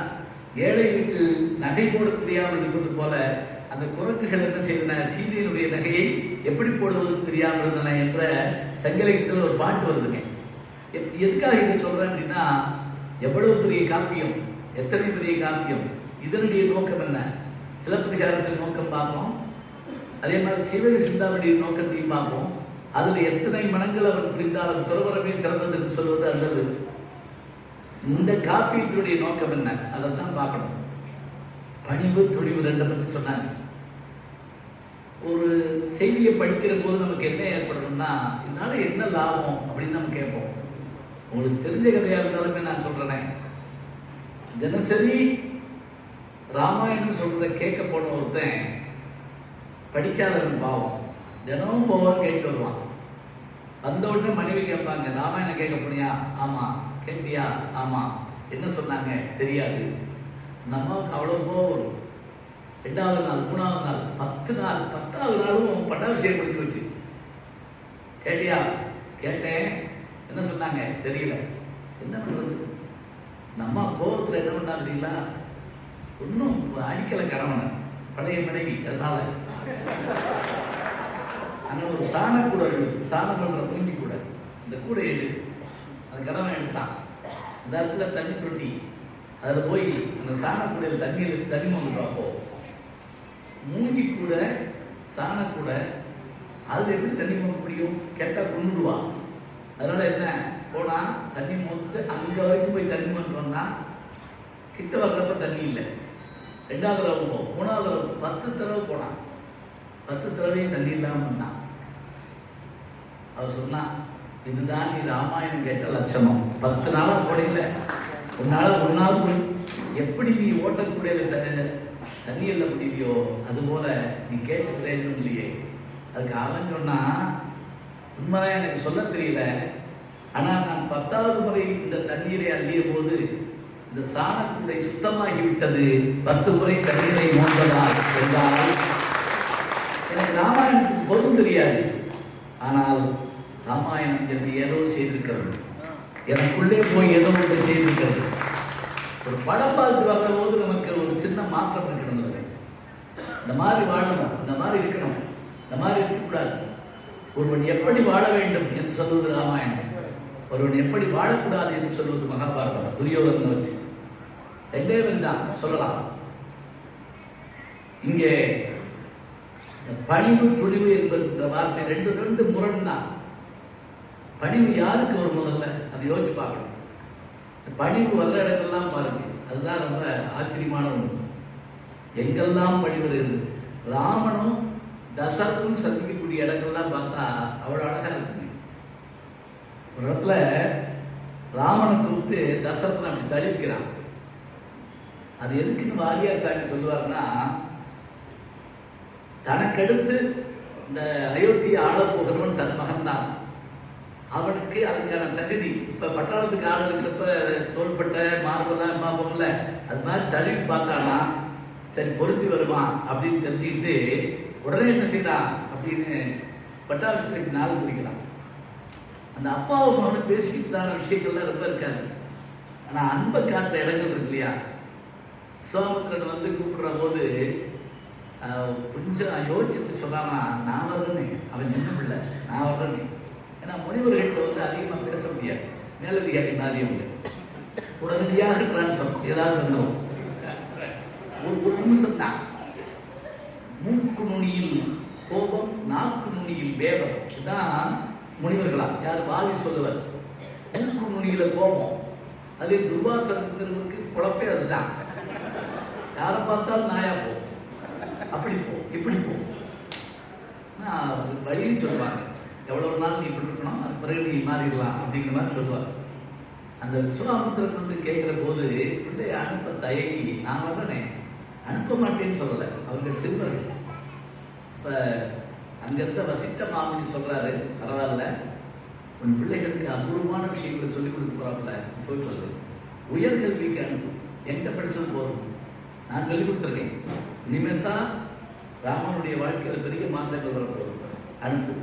ஏழை வீட்டு நகை போட தெரியாமல் இருப்பது போல அந்த குரங்குகள் என்ன செய்தன, சீதையினுடைய நகையை எப்படி போடுவது தெரியாமல் இருந்தன என்ற சங்கலிக்கத்தில் ஒரு பாட்டு வருதுங்க. எதுக்காக இதை சொல்றேன் அப்படின்னா, எவ்வளவு பெரிய காப்பியம், எத்தனை பெரிய காப்பியம், இதனுடைய நோக்கம் என்ன? சிலப்பதிகாரத்தின் நோக்கம் பார்ப்போம், அதே மாதிரி சிவக சிந்தாமணிய நோக்கத்தையும் பார்ப்போம். அதுல எத்தனை மனங்கள் அவன் புரிந்தாலும் துறவரமே சிறந்தது என்று சொல்வது அல்லது இந்த காப்பீட்டுடைய நோக்கம் என்ன, அதைத்தான் பார்க்கணும். பணிவு துணிவு ரெண்டை பற்றி சொன்னாங்க. ஒரு செய்தியை படிக்கிற போது நமக்கு என்ன ஏற்படும்னா, இதனால என்ன லாபம் அப்படின்னு நம்ம கேட்போம். உங்களுக்கு தெரிஞ்ச கதையா இருந்தாலுமே நான் சொல்றேன், தினசரி ராமாயணம் சொல்றதை கேட்க போன ஒருத்தன் படிக்காதவன் பாவம், தினமும் போவான், கேட்டு வருவான். வந்த உடனே மனைவி கேட்பாங்க, ராமாயணம் கேட்க போனியா? ஆமா. கேட்டியா? ஆமா. என்ன சொன்னாங்க? தெரியாது. நம்ம அவ்வளவு போவோம். 2வது நாள், 3வது நாள், 10 நாள், 10வது நாளும் பட்டாபிஷேகம் படிக்க வச்சு, கேட்டியா? கேட்டேன். என்ன சொன்னாங்க? தெரியல. என்ன பண்றது? நம்ம கோபத்துல என்ன பண்ணா தெரியுங்களா? ஒன்னும் அடிக்கல கணவனை, பழைய மனைவி. அதனால அங்க ஒரு சாண கூட இருக்குது, சாணம் பண்ற பூண்டி கூட, இந்த கூடை எடு. அந்த கணவன் எடுத்தான். இந்த இடத்துல தண்ணி தொட்டி, அதில் போய் அந்த சாண கூடையில் தண்ணி வந்து பார்ப்போம். மூங்கி கூட சாண கூட அதில் எப்படி தண்ணி மோக்க முடியும்? கேட்டால் கொண்டுடுவா. அதனால என்ன போனா, தண்ணி மோந்து அங்க வரைக்கும் போய் தண்ணி மோந்தோம்னா கிட்ட வர்றப்ப தண்ணி இல்லை. 2வது தடவை போ, 3வது தடவை, 10 தடவை போனான். 10 தடவையும் தண்ணி இல்லாம வந்தான். அவர் சொன்னா, இதுதான் நீ ராமாயணம் கேட்ட லட்சணம். 10 நாளா போடையில, உன்னால ஒன்னாவது எப்படி நீ ஓட்டக்கூடிய தண்ணி இல்ல முடியலையோ அதுபோல நீ கேட்டுக்கிறேன்னு இல்லையே. அதுக்கு அவன் சொன்னா, உண்மைதான் எனக்கு சொல்ல தெரியல, ஆனா நான் 10வது முறை இந்த தண்ணீரை அள்ளிய போது இந்த சாணக்கூடை சுத்தமாகி விட்டது, 10 முறை தண்ணீரை மோந்ததால் என்றால் எனக்கு ராமாயணத்துக்கு பொருள் தெரியாது. ஆனால் ராமாயணம் என்று ஏதோ செய்திருக்கிறது, எனக்குள்ளே போய் ஏதோ ஒன்று செய்திருக்கிறது. ஒரு படம் பார்த்து வர்ற போது நமக்கு ஒரு சின்ன மாற்றம் இருக்கணும். இந்த மாதிரி வாழணும், இந்த மாதிரி இருக்கணும், இந்த மாதிரி இருக்கக்கூடாது. ஒருவன் எப்படி வாழ வேண்டும் என்று சொல்வது ராமாயணம், ஒருவன் எப்படி வாழக்கூடாது என்று சொல்வது மகாபாரதம். துரியோதனை வச்சு 2 பேரும் தான் சொல்லலாம். இங்கே பணிவு துணிவு என்பது வார்த்தை ரெண்டு முரண் தான். பணிவு யாருக்கு ஒரு முதல்ல அதை யோசிச்சு பார்க்கணும். பணிவு வர்ற இடங்கள்லாம் பாருங்க, அதுதான் ரொம்ப ஆச்சரியமான ஒன்று. எங்கெல்லாம் பணிவு இருக்குது. ராமனும் தசரதும் சந்திக்கக்கூடிய இடங்கள்லாம் பார்த்தா அவ்வளவு அழகா இருக்கு. ஒரு இடத்துல ராமனை கூப்பிட்டு தசரதனை அப்படி தள்ளிக்கிறான். அது எதுக்குன்னு வாரியார் சாமி சொல்லுவாருன்னா, தனக்கடுத்து இந்த அயோத்தியை ஆள போகிறவன் தன் மகன் தான், அவனுக்கு அதுக்கான தகுதி. இப்ப பட்டாளத்துக்கு ஆள் இருக்கிறப்ப தோள்பட்ட மார்பெல்லாம் பார்ப்போம்ல, அது மாதிரி தழுவி பார்த்தானா சரி பொருந்தி வருவான் அப்படின்னு தெரிஞ்சுக்கிட்டு உடனே என்ன செய்யலாம் அப்படின்னு பட்டாபிஷேகத்துக்கு நாள் குறிக்கலாம். அந்த அப்பாவும் மகனும் பேசிக்கிட்டு தான விஷயங்கள்லாம் ரொம்ப இருக்காது. ஆனா அன்பை காட்டுற இடங்கள் இருக்கு இல்லையா? விஸ்வாமித்திரன் வந்து கூப்பிடுற போது கொஞ்சம் யோசிச்சுட்டு சொல்லாமா, நான் வர்றேன்னு. அவன் சின்ன பிள்ளை, நான் வர்றேன்னு. ஏன்னா முனிவர்கள்ட்ட வந்து அதிகமாக பேச முடியாது, மேலதிகாரி மாதிரி அவங்க உடனடியாக டிரான்ஸ்ஃபர் ஏதாவது வந்துடும். ஒரு நிமிஷம் தான். மூக்கு நுனியில் கோபம், நாக்கு நுனியில் வேகம். இதுதான் முனிவர்களா யார் வாலி சொல்லுவார். மூக்கு நுனியில கோபம், அது துர்வாசனுக்கு குழப்பே அதுதான். யாரை பார்த்தாலும் நாயா போ, அப்படி போ, இப்படி போ. வழியும் சொல்லுவாங்க, எவ்வளவு நாள் நீ இப்படி இருக்கணும், அது பிறகு நீ மாறிடலாம் அப்படிங்கிற மாதிரி சொல்லுவாங்க. அந்த விஸ்வாமித்திரன் வந்து கேட்கிற போது பிள்ளைய அனுப்ப தயங்கி, நான் வர்றேனே அனுப்ப மாட்டேன்னு சொல்லலை. அவங்க சிறுவர்கள். இப்ப அங்கிருந்த வசிட்ட மாமணி சொல்றாரு, பரவாயில்ல, உன் பிள்ளைகளுக்கு அபூர்வமான விஷயங்களை சொல்லிக் கொடுக்க போறாப்புல, போய் சொல்லு. உயர்கல்விக்கு அனுப்பு, எங்க படிச்சது போதும், நான் சொல்லிக் கொடுத்துருக்கேன். இனிமேல் தான் ராமனுடைய வாழ்க்கையில பெரிய மாற்றங்கள் வரப்போகுது, அனுப்பு.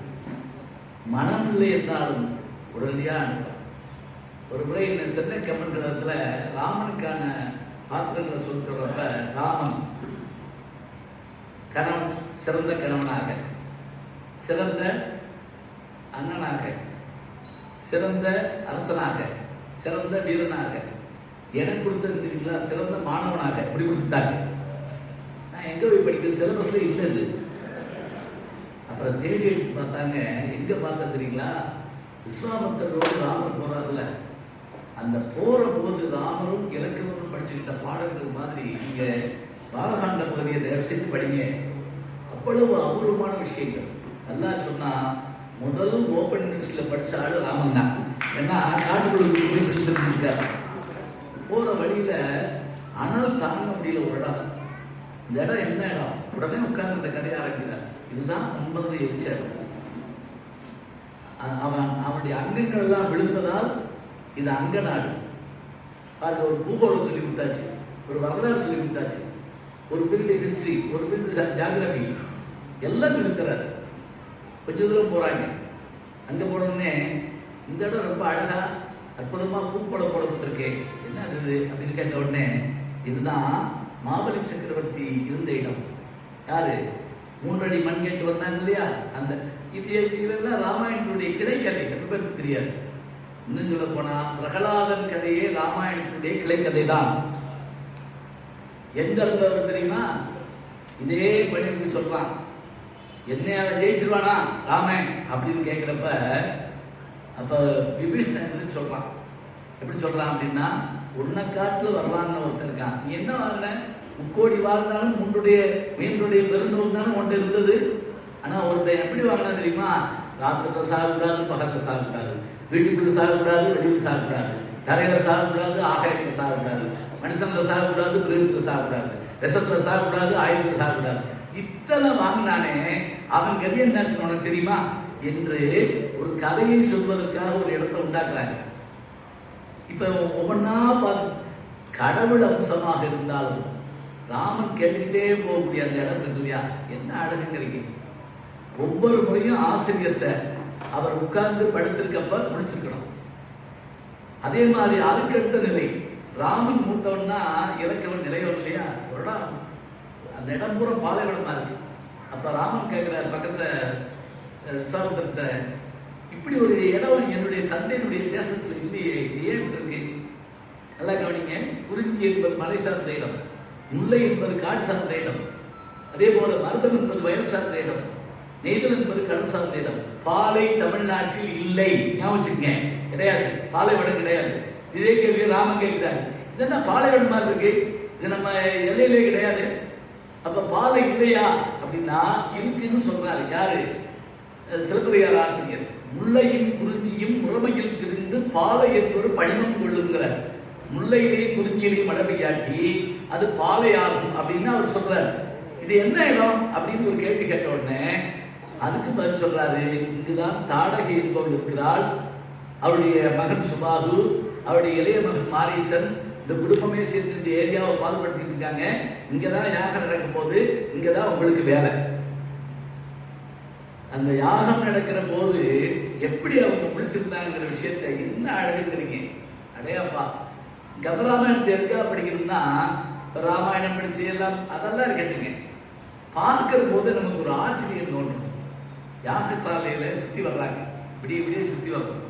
மனம் இல்லை என்றாலும் உடனடியாக அனுப்ப. ஒரு முறை இந்த சென்னை கம்மன் கிரகத்தில் ராமனுக்கான பாத்திரங்களை சொல்றப்ப ராமன் கணவன், சிறந்த கணவனாக, சிறந்த அண்ணனாக, சிறந்த அரசனாக, சிறந்த வீரனாக, எனக்கு கொடுத்தீங்களா சிறந்த மாணவனாக இப்படி கொடுத்துட்டாங்க. நான் எங்க போய் படிக்கிறது, சிலபஸ்ல இல்லை. அப்புறம் தேடி எடுத்து பார்த்தாங்க. எங்க பார்த்தா தெரியுங்களா, விஸ்வாமித்திரரோடு ராமர் போறாருல, அந்த போற போது ராமரும் இலக்கணமும் படிச்சுக்கிட்ட பாடல்கள் மாதிரி நீங்க பாலகாண்ட பகுதியை தயவு செய்து படிங்க. அவ்வளவு அபூர்வமான விஷயங்கள். நல்லா சொன்னா முதல் ஓப்பன் யூனிவர்சிட்டியில படிச்ச ஆளு ராமன் தான். ஏன்னா காட்டுக்குள்ள போற வழியில அனல் தாங்க முடியல ஒரு இடம். இந்த இடம் என்ன இடம்? உடனே உட்கார்ந்து இந்த கதையை ஆரம்பிக்கிறார். இதுதான் 9 எரிச்சல். அவனுடைய அங்கங்கள் எல்லாம் விழுந்ததால் இது அங்க நாடு. அது ஒரு பூகோளம் சொல்லி விட்டாச்சு, ஒரு வரலாறு சொல்லி விட்டாச்சு, ஒரு பீரியட் ஹிஸ்டரி, ஒரு பீரியட் ஜியாகிரபி எல்லாம் இருக்கிறார். கொஞ்ச தூரம் போறாங்க. அங்க போனோடனே இந்த இடம் ரொம்ப அழகா அற்புதமா பூக்கோளம் போடப்பட்டிருக்கு. என்ன அது அப்படின்னு கேட்ட உடனே இதுதான் மாபலி சக்கரவர்த்தி இருந்த இடம். யாரு 3 அடி மண் கேட்டு வந்தாங்க இல்லையா, அந்த இதெல்லாம் ராமாயணத்துடைய கிளைக்கதை. பேருக்கு தெரியாது. இன்னும் சொல்ல போனா பிரகலாதன் கதையே ராமாயணத்துடைய கிளைக்கதை தான். எங்க இருந்தவர் தெரியுமா? இதே பணிக்கு சொல்லலாம், என்ன ஜெயிச்சிருவானா ராமன் அப்படின்னு கேட்கிறப்ப அப்ப விபீஷணன் சொல்றான். எப்படி சொல்றான் அப்படின்னா, உன்னை காட்டுல வரலான்னு ஒருத்தர் இருக்கான். நீ என்ன வாங்கின? 3 கோடி வாழ்ந்தாலும் உன்னுடைய மீனுடைய பெருந்தோல் தானே ஒன்று இருந்தது. ஆனா ஒருத்தன் எப்படி வாங்கினா தெரியுமா? ராத்திரில சாகக்கூடாது, பகல்ல சாகக்கூடாது, வீட்டுக்குள்ள சாகக்கூடாது, வெளியில் சாகக்கூடாது, தரையில சாகக்கூடாது, ஆகாயத்துல சாகக்கூடாது, மனுஷன்ல சாகக்கூடாது, மிருகத்துல சாகக்கூடாது, விஷத்துல சாகக்கூடாது, ஆயுதத்துல சாகக்கூடாது. இத்தனை வாங்கினானே அவன் கதி என்னாச்சு உனக்கு தெரியுமா என்று ஒரு கதையை சொல்வதற்காக ஒரு இடத்தை உண்டாக்குறாங்க. இப்ப ஒவ்வொன்னா பார்த்து கடவுள் அம்சமாக இருந்தாலும் ராமன் கேட்டுக்கிட்டே போகக்கூடிய அந்த இடம் இருக்குல்லையா, என்ன அழகுங்கிறீங்க. ஒவ்வொரு முறையும் ஆசிரியத்தை அவர் உட்கார்ந்து படுத்திருக்கப்ப முடிச்சிருக்கணும். அதே மாதிரி அதுக்கடுத்த நிலை ராமன் மூத்தவன்னா இலக்கவன் நிலையம் இல்லையா, ஒரு இடம் அந்த இடம் பூரா பாலைவனமா இருக்கு. அப்ப ராமன் கேட்கிறார் பக்கத்துல விஸ்வாமித்திரத்தை, இப்படி ஒரு இடம் என்னுடைய தந்தையினுடைய தேசத்துல இல்லையே, ஏன் இருக்கு? நல்லா கவனிங்க. குறிஞ்சி என்பது மலை சார்ந்த இடம், முல்லை என்பது காடு சார்ந்த இடம், அதே போல மருதம் என்பது வயல் சார்ந்த இடம், நெய்தல் என்பது கடல் சார்ந்த இடம். பாலை தமிழ்நாட்டில் இல்லை, ஞாபகம் கிடையாது, பாலைவனம் கிடையாது. இதே கேள்வி ராமன் கேட்கிறார், இது என்ன பாலைவனம் மாதிரி இருக்கு, இது நம்ம எல்லையிலே கிடையாது. அப்ப பாலை இல்லையா அப்படின்னா இருக்குன்னு சொல்றாரு. யாரு? சிலப்பதிகார ஆசிரியர். முல்லையும் குறிஞ்சியும் முறைமையில் திரிந்து பாலை என்பது படிமம் கொள்ளுங்கிறார். முல்லையிலேயே குறிஞ்சியிலேயும் மழை பெய்யாட்டி அது பாலை ஆகும் அப்படின்னு அவர் சொல்றாரு. இது என்ன இடம் அப்படின்னு ஒரு கேள்வி கேட்ட உடனே அதுக்கு பதில் சொல்றாரு, இங்குதான் தாடகை என்பவள் இருக்கிறாள், அவருடைய மகன் சுபாகு, அவருடைய இளைய மகன் மாரீசன், இந்த குடும்பமே சேர்த்து இந்த ஏரியாவை பாதுகாத்துட்டு இருக்காங்க. இங்கதான் யாகம் நடக்க போது, இங்கதான் உங்களுக்கு வேலை. அந்த யாகம் நடக்கிற போது எப்படி அவங்க முடிச்சிருந்தாங்கிற விஷயத்தை என்ன அழகுங்கிறீங்க. அடையாப்பா கபராமாயணத்தை எதுக்காக படிக்கணும்னா, ராமாயணம் படிச்சு எல்லாம் அதெல்லாம் இருக்கட்டுங்க, பார்க்கிற போது நமக்கு ஒரு ஆச்சரியம் தோன்றும். யாகசாலையில சுத்தி வர்றாங்க, இப்படி இப்படியே சுத்தி வர்றோம்.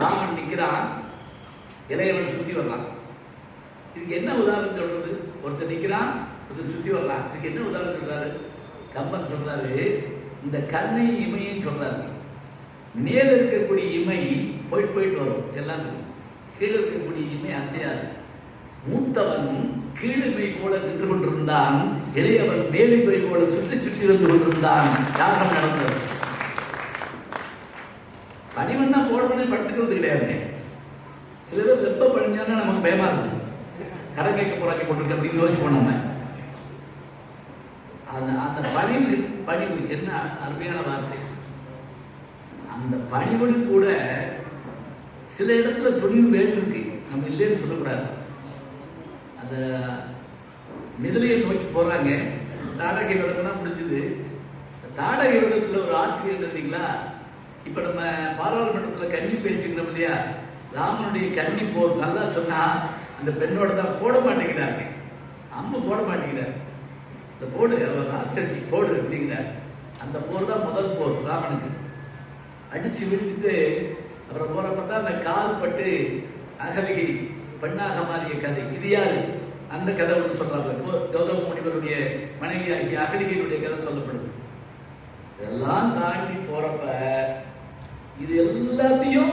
ராமன் நிக்கிறான், இளையவன் சுத்தி வர்றான். இதுக்கு என்ன உதாரணம் சொல்றது? ஒருத்தர் நிக்கிறான், ஒருத்தர் சுத்தி வர்றான். இதுக்கு என்ன உதாரணம் சொல்றாரு? கம்பன் சொல்றாரு, இந்த கண்ணை இமையும் சொல்றாரு. மேல இருக்கக்கூடிய இமை போயிட்டு போயிட்டு வரும் எல்லாத்துக்கும், கீழே இருக்கக்கூடிய இமை அசையாது. மூத்தவன் கீழிமை போல நின்று கொண்டிருந்தான், இளையவன் மேலிமை போல சுற்றி சுற்றி வந்து கொண்டிருந்தான். யாகம் நடந்தது. பணிவன்னா போடணும்னு படுத்துக்கிறது கிடையாது. சில பேர் வெப்ப பணிஞ்சான்னா நமக்கு பயமா இருக்கு, கடை கேட்க போறாங்க கொண்டிருக்க அப்படின்னு யோசிச்சு போனோம். அந்த பணிவு என்ன அருமையான வார்த்தை. அந்த பணிவு கூட சில இடத்துல துணிவு வேண்டு இருக்கு, நம்ம இல்லைன்னு சொல்லக்கூடாது. அந்த மிதலையை நோக்கி போறாங்க, தாடகை விளக்கம்னா முடிஞ்சது. தாடகை விளக்கத்துல ஒரு ஆச்சரியம் இருந்தீங்களா, இப்ப நம்ம பாராளுமன்றத்துல கன்னி பேச்சுக்கிறோம் இல்லையா, ராமனுடைய கன்னி போர் நல்லா சொன்னா அந்த பெண்ணோட தான் போட மாட்டேங்கிறாங்க, அம்பு போட மாட்டேங்கிறார். இந்த போடு அச்சசி போடு அப்படிங்கிறார். அந்த போர் தான் முதல் போர் ராமனுக்கு. அடிச்சு விழுந்துட்டு அப்புறம் போறப்பதான் அந்த கால் பட்டு அகலிகை பெண்ணாக மாறிய கதை. இது யாரு? அந்த கதை ஒன்று சொல்றாங்க. கௌதம முனிவருடைய மனைவி ஆகிய அகலிகையினுடைய கதை சொல்லப்படுது. இதெல்லாம் தாண்டி போறப்ப இது எல்லாத்தையும்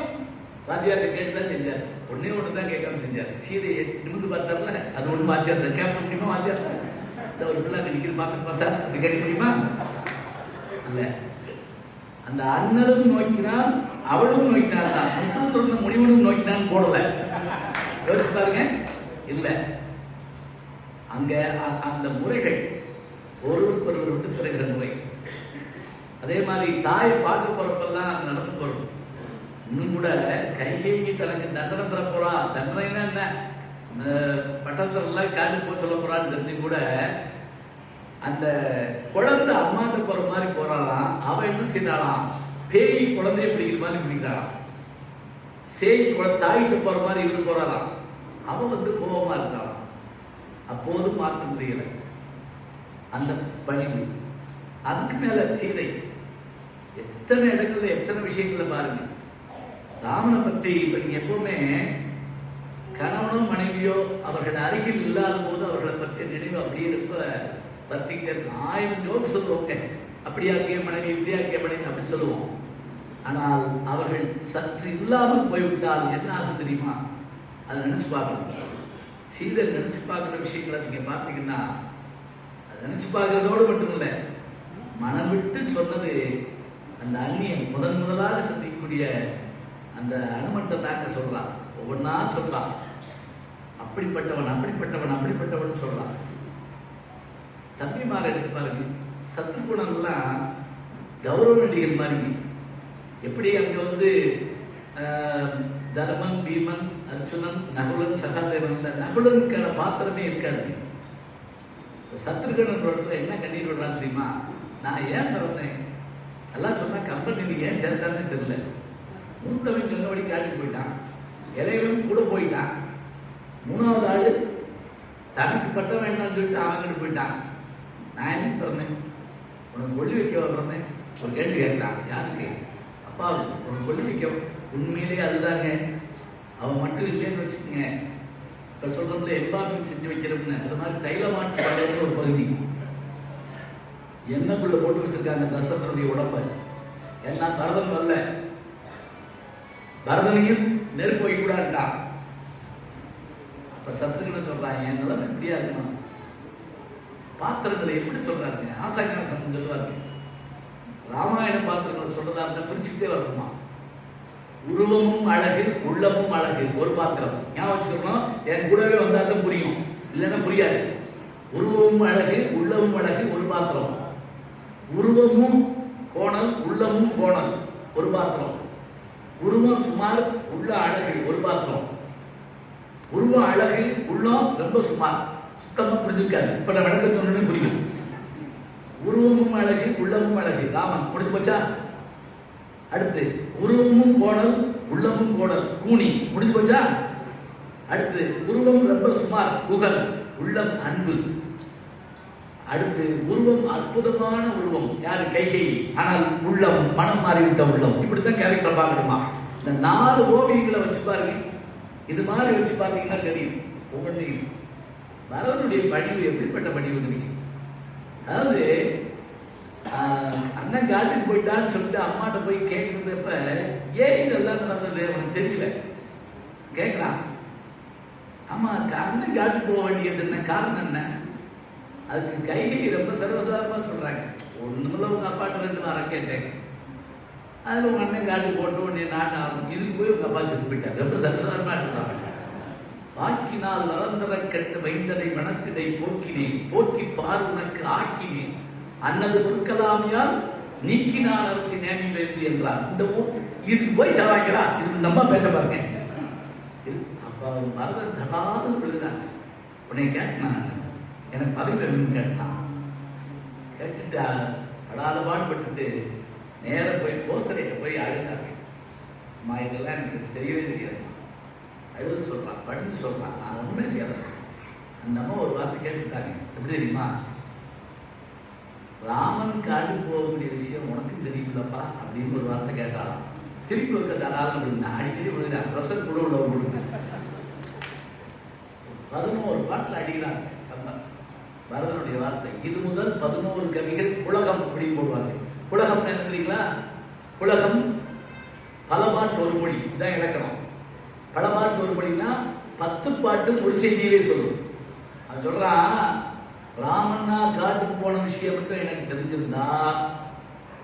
வாத்தியார்ட்ட கேட்டுதான் செஞ்சார். ஒன்னே ஒண்ணுதான் கேட்காம செஞ்சார். சீதையை நிமிந்து பார்த்தார்ல, அது ஒண்ணு வாத்தியார் தான் கேட்க முடியுமா? வாத்தியார் இந்த ஒரு பிள்ளை நிற்கிறது பார்க்கணுமா சார், அது கேட்க முடியுமா? அல்ல, அந்த அண்ணனும் நோக்கினான் அவளும் நோக்கினான் தான். முத்தம் தொடர்ந்த முனிவனும் நோக்கினான் போடல. யோசிச்சு பாருங்க. இல்ல, அங்க அந்த முறைகள் ஒருவருக்கு ஒருவர் விட்டு பிறகுற முறை. அதே மாதிரி தாயை பார்க்க போறப்பெல்லாம் நடந்து போறோம். இன்னும் கூட கைகேயி தனக்கு தண்டனை தர போறா. தண்டனைன்னா என்ன? பட்டத்துல எல்லாம் காட்டு போக சொல்ல போறான்னு தெரிஞ்சு கூட அந்த குழந்தை அம்மாட்ட போற மாதிரி போறாளாம். அவன் என்ன செய்யறாளாம்? பேய் குழந்தைய பிடிக்கிற மாதிரி பிடிக்கிறாளாம். சேய் தாயிட்டு போற மாதிரி இருந்து போறாளாம். அவன் கோபமா இருக்காளாம். அப்போது மாற்ற முடியல அந்த பணிவு. அதுக்கு மேல சீதை எத்தனை இடங்கள்ல எத்தனை விஷயங்கள்ல பாருங்க. ராமனை பத்தி இப்ப நீங்க எப்பவுமே கணவனோ மனைவியோ அவர்கள் அருகில் இல்லாத போது அவர்களை பற்றிய நினைவு அப்படியே இருப்ப பத்திக்க 1000 ஜோக் சொல்லுவோங்க. அப்படியாக்கிய மனைவி, இப்படியாக்கிய மனைவி அப்படி சொல்லுவோம். ஆனால் அவர்கள் சற்று இல்லாமல் போய்விட்டால் என்ன ஆகும் தெரியுமா? அதை நினைச்சு பார்க்கணும். சீதை நினைச்சு பார்க்கிற விஷயங்களை நீங்க பார்த்தீங்கன்னா, அதை நினைச்சு பார்க்கறதோடு மட்டும் இல்லை, மனம் விட்டு சொன்னது அந்த அந்நியன் முதலாக சந்திக்கக்கூடிய அந்த அனுமத்தை தாக்க சொல்றான். ஒவ்வொன்னா சொல்றான். அப்படிப்பட்டவன் அப்படிப்பட்டவன் அப்படிப்பட்டவன் சொல்றான். தம்பிமார எடுத்து பாருங்க. சத்ருகுணம்லாம் கௌரவ நடிகர் மாதிரி. எப்படி அங்க தர்மன், பீமன், அர்ஜுனன், நகுலன், சகாதேவன், நகுலனுக்கான பாத்திரமே இருக்காது. சத்ருகணன் இடத்துல என்ன கண்ணீர் விடுறான்னு தெரியுமா? நான் ஏன் பிறந்தேன் எல்லாம் சொன்னா கம்பெனி ஏன் சேர்த்தான்னு தெரியல. மூத்தவன் சொன்னபடி காட்டி போயிட்டான், இளையவன் கூட போயிட்டான், 3வது ஆளு தனக்கு பட்ட வேண்டாம்னு சொல்லிட்டு அவங்கிட்டு போயிட்டான். நான் என்ன பிறந்தேன்? உனக்கு கொள்ளி வைக்க பிறந்தேன். ஒரு கேள்வி கேட்டான். யாருக்கு? அப்பா, உனக்கு கொள்ளி வைக்க. உண்மையிலேயே அதுதாங்க. அவன் மட்டும் இல்லைன்னு வச்சுக்கோங்க. இப்ப சொல்றதுல எம்பாபிங் செஞ்சு வைக்கிறோம்னு அது மாதிரி தைலமாட்டு படையில ஒரு பகுதி எண்ணக்குள்ள போட்டு வச்சிருக்காங்க தசரனுடைய உடம்ப. ஏன்னா பரதன் வரல, பரதனையும் நெருப்பு வைக்கூடாதுட்டான். அப்ப சத்துருன்னு சொல்றாங்க, என் நிலம் எப்படியா இருக்கணும்? பாத்திரங்களை எப்படி சொல்றாங்க? ஆசாக்கான சமம் சொல்லுவாங்க. ராமாயண பாத்திரங்களை சொல்றதா இருந்தா பிரிச்சுக்கிட்டே வரணுமா? உருவமும் அழகு, உள்ளமும் அழகு. ஒரு பாத்திரம் ஞாபகம் வச்சுக்கணும். என் கூடவே வந்தாலும் புரியும், இல்லைன்னா புரியாது. உருவமும் அழகு, உள்ளமும் அழகு, ஒரு பாத்திரம். உருவமும் கோணல், உள்ளமும் கோணல், ஒரு பாத்திரம். உருவம் சுமார், உள்ள அழகு, ஒரு பாத்திரம். உருவம் அழகு, உள்ளம் ரொம்ப சுமார், சுத்தமா புரிஞ்சுக்காது. இப்ப நான் விளக்க சொன்னே புரியும். உருவமும் அழகு, உள்ளமும் அழகு. ராமன் முடிஞ்சு போச்சா? அடுத்து உருவமும் கோணல், உள்ளமும் கோணல், கூனி. முடிஞ்சு போச்சா? அடுத்து உருவம் ரொம்ப சுமார், புகழ், உள்ளம் அன்பு. அடுத்து உருவம் அற்புதமான உருவம், யாரு? கைகேயி. ஆனால் உள்ளம் மனம் மாறிவிட்ட உள்ளம். இப்படித்தான் கேரக்டர் பார்க்கணுமா? இந்த 4 ஓவியங்களை வச்சு பாருங்க. இது மாதிரி வச்சு பார்த்தீங்கன்னா தெரியும். ஒவ்வொன்றையும் பரதனுடைய படிவு எப்படிப்பட்ட படிவு. அதாவது அண்ணன் காட்டுக்கு போயிட்டான்னு சொல்லிட்டு அம்மாட்ட போய் கேட்கறப்ப ஏன் இதெல்லாம் நடந்தது அவனுக்கு தெரியல. கேட்கலாம், ஆமா அண்ணன் காட்டுக்கு போக வேண்டியது என்ன காரணம் என்ன? அதுக்கு கைகை ரொம்ப சர்வசாதாரணமா சொல்றாங்க. ஒண்ணுமில்ல, உங்க அப்பாட்ட 2 வாரம் கேட்டேன், அதுல உங்க அண்ணன் காட்டுக்கு போட்டு உடனே நான் இதுக்கு போய் உங்க அப்பா செத்து போயிட்டாங்க. ரொம்ப சர்வசாதாரணமா இருந்தாங்க. வாக்கினால் வளர்ந்தர கட்டு வைந்ததை மனத்திடை போக்கினேன், போக்கி பார் உனக்கு ஆக்கினேன், அன்னது பொருட்களாமியால் நீக்கினான் அரசு நேமிலிருந்து என்றார். இந்த இதுக்கு போய் செலவாங்களா? இதுக்கு நம்ம பேச பாருங்க. அப்ப மரதன் தடாது விழுகிறாங்க. உன்னை கேட்டான், எனக்கு பதவி வேணும்னு கேட்டான். கேட்டுட்டு அடாத பாடுபட்டு நேரம் போய் கோசரைட்ட போய் அழுந்தாங்க. அம்மா இதெல்லாம் எனக்கு தெரியவே தெரியாது. அழுது சொல்றான், படுத்து சொல்றான், நான் ஒண்ணுமே செய்யறேன். அந்த அம்மா ஒரு வார்த்தை கேட்டுட்டாங்க, எப்படி தெரியுமா? ராமன் காட்டுக்கு போகக்கூடிய விஷயம் உனக்கு தெரியுமில்லப்பா அப்படின்னு ஒரு வார்த்தை கேட்டாலும் திருப்பி வைக்க தராது அப்படின்னா அடிக்கடி விழுகிறான். ப்ரெஷர் கூட உள்ள கொடுங்க. 11 பாட்டில் அடிக்கிறாங்க கம்பன். பரதனுடைய வார்த்தை இது முதல் 11 கவிகள் புலகம் அப்படின்னு போடுவாங்க. புலகம் என்ன தெரியுங்களா? புலகம் பலபாட்டு ஒரு மொழி, இதான் இலக்கணம். பலபாட்டு ஒரு மொழினா 10 பாட்டு ஒரு செய்தியிலே சொல்லும். அது சொல்றான், ராமன்னா காட்டுக்கு போன விஷயம் மட்டும் எனக்கு தெரிஞ்சிருந்தா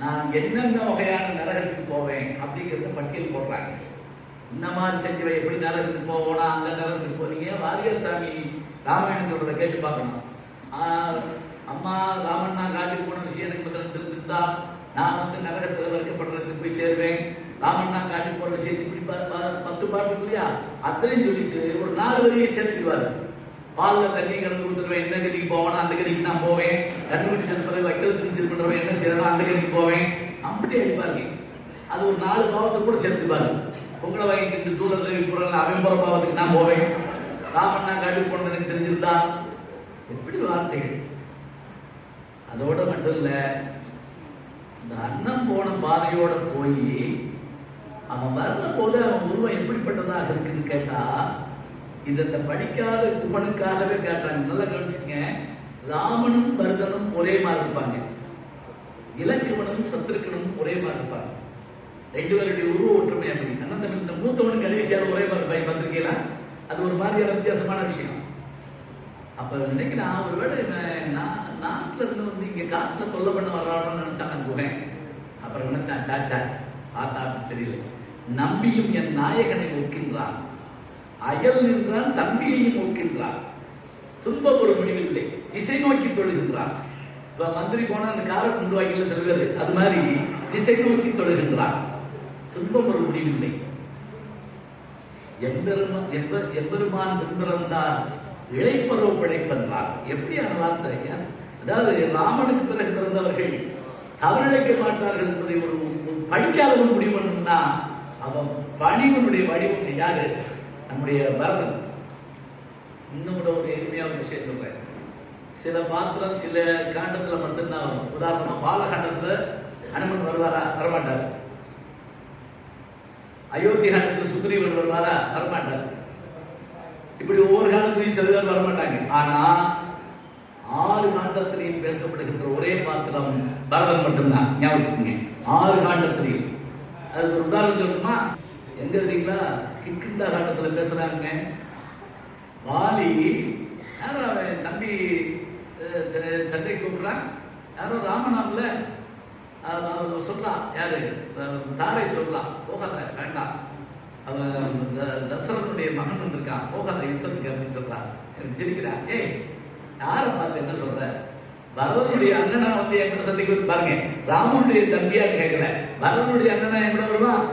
நான் என்னென்ன வகையான நரகத்துக்கு போவேன் அப்படிங்கிறத பட்டியல் போடுறாங்க. இந்த மாதிரி செஞ்சவை எப்படி நரகத்துக்கு போவோனா அந்த நரகத்துக்கு போனீங்க. வாரியார் சாமி ராமாயணத்தோட கேட்டு பார்க்கணும். அம்மா ராமன்னா காட்டுக்கு போன விஷயம் எனக்கு முதல்ல தெரிஞ்சிருந்தா நான் வந்து நரகத்தில் வறுக்கப்படுறதுக்கு போய் சேருவேன். ராமன்னா காட்டுக்கு போற விஷயத்தை இப்படி 10 பாட்டு இல்லையா, அத்தனையும் சொல்லிட்டு ஒரு 4 வரியை சேர்த்துக்குவாரு. பால்ல தண்ணி கலந்து ஊத்துறவன் என்ன கதிக்கு போவானா அந்த கதிக்கு நான் போவேன். கண்டுபிடி செலுத்துறது வைக்கல் திணிச்சல் பண்றவன் என்ன செய்யறான் அந்த கதிக்கு போவேன். அப்படி அடிப்பாருங்க. அது ஒரு 4 பாவத்தை கூட சேர்த்துப்பாரு. உங்களை வாங்கிட்டு தூரத்தில் போறாங்க அவன் போற பாவத்துக்கு நான் போவேன். ராமன்னா காட்டுக்கு போனது எனக்கு தெரிஞ்சிருந்தா எப்படி வார்த்தைகள். அதோட மட்டும் இல்ல, இந்த அண்ணன் போன பாதையோட போய் அவன் வர்ற போது அவன் உருவம் எப்படிப்பட்டதாக இருக்குன்னு கேட்டா இந்த படிக்காத குமனுக்காகவே காட்டுறாங்க. நல்லா கவனிச்சுங்க. ராமனும் பரதனும் ஒரே மாதிரி இருப்பாங்க. இலக்குவனும் சத்ருக்கனும் ஒரே மாதிரி இருப்பாங்க. 2 பேருடைய உருவ ஒற்றுமை அப்படி. ஆனால் இந்த மூத்தவனும் கடைசியாக ஒரே மாதிரி இருப்பாங்க. வந்திருக்கீங்களா? அது ஒரு மாதிரியான வித்தியாசமான விஷயம். அப்ப நினைக்கிறேன், ஒருவேளை நாட்டுல இருந்து வந்து இங்க காட்டுல தொல்லை பண்ண வர்றான்னு நினைச்சா நான் போவேன். அப்புறம் நினைச்சான், சாச்சா பார்த்தா தெரியல. நம்பியும் என் நாயகனை ஒக்கின்றான், அயல் நின்றான் தம்பியையும் ஒக்கின்றான், துன்பம் ஒரு முடிவில்லை திசை நோக்கி தொழுகின்றான். இப்ப மந்திரி போனா அந்த காரை கொண்டு வாங்கல செல்வது, அது மாதிரி திசை நோக்கி தொழுகின்றான், துன்பம் ஒரு முடிவில்லை. எம்பெருமான் பிறந்தார் இழைப்பரோ பிழைப்பென்றார். எப்படியான வார்த்தை? அதாவது ராமனுக்கு பிறகு பிறந்தவர்கள் தவறிழைக்க மாட்டார்கள் என்பதை ஒரு படிக்காதவன் முடிவு பண்ணணும்னா அவன் பணிவனுடைய வடிவம் யாரு? நம்முடைய பரதன். இன்னும் கூட ஒரு எளிமையான விஷயம் சொல்றேன். சில பாத்திரம் சில காண்டத்துல மட்டும்தான் வரும். உதாரணமா பாலகாண்டத்துல அனுமன் வருவாரா? வரமாட்டார். அயோத்தி காண்டத்துல சுக்ரீவன் வருவாரா? வரமாட்டார். இப்படி ஒவ்வொரு காலத்திலையும் சில பேர் வரமாட்டாங்க. ஆனா 6 காண்டத்திலையும் பேசப்படுகின்ற ஒரே பாத்திரம் பரதன் மட்டும்தான். ஞாபகம் 6 காண்டத்திலையும். அதுக்கு ஒரு உதாரணம் சொல்லணுமா? எங்க இருக்கீங்களா? கிஷ்கிந்தா காண்டத்துல பேசுறாங்க. வாலி யாரோ அவன் தம்பி சண்டை கூப்பிடுறான். யாரோ ராமநாமல சொல்லலாம். யாரு? தாரை சொல்லலாம். போகாத, வேண்டாம். அவன் தசரனுடைய மகன் வந்திருக்கான், போகாத யுத்தத்துக்கு அப்படின்னு சொல்றான். எனக்கு சிரிக்கிறான். ஏய், யாரை பார்த்து என்ன சொல்ற? பரதனுடைய அண்ணனா வந்து எங்க சண்டைக்கு வந்து பாருங்க. ராமனுடைய தம்பியா கேட்கல, பரதனுடைய அண்ணனா எங்க வருவான்?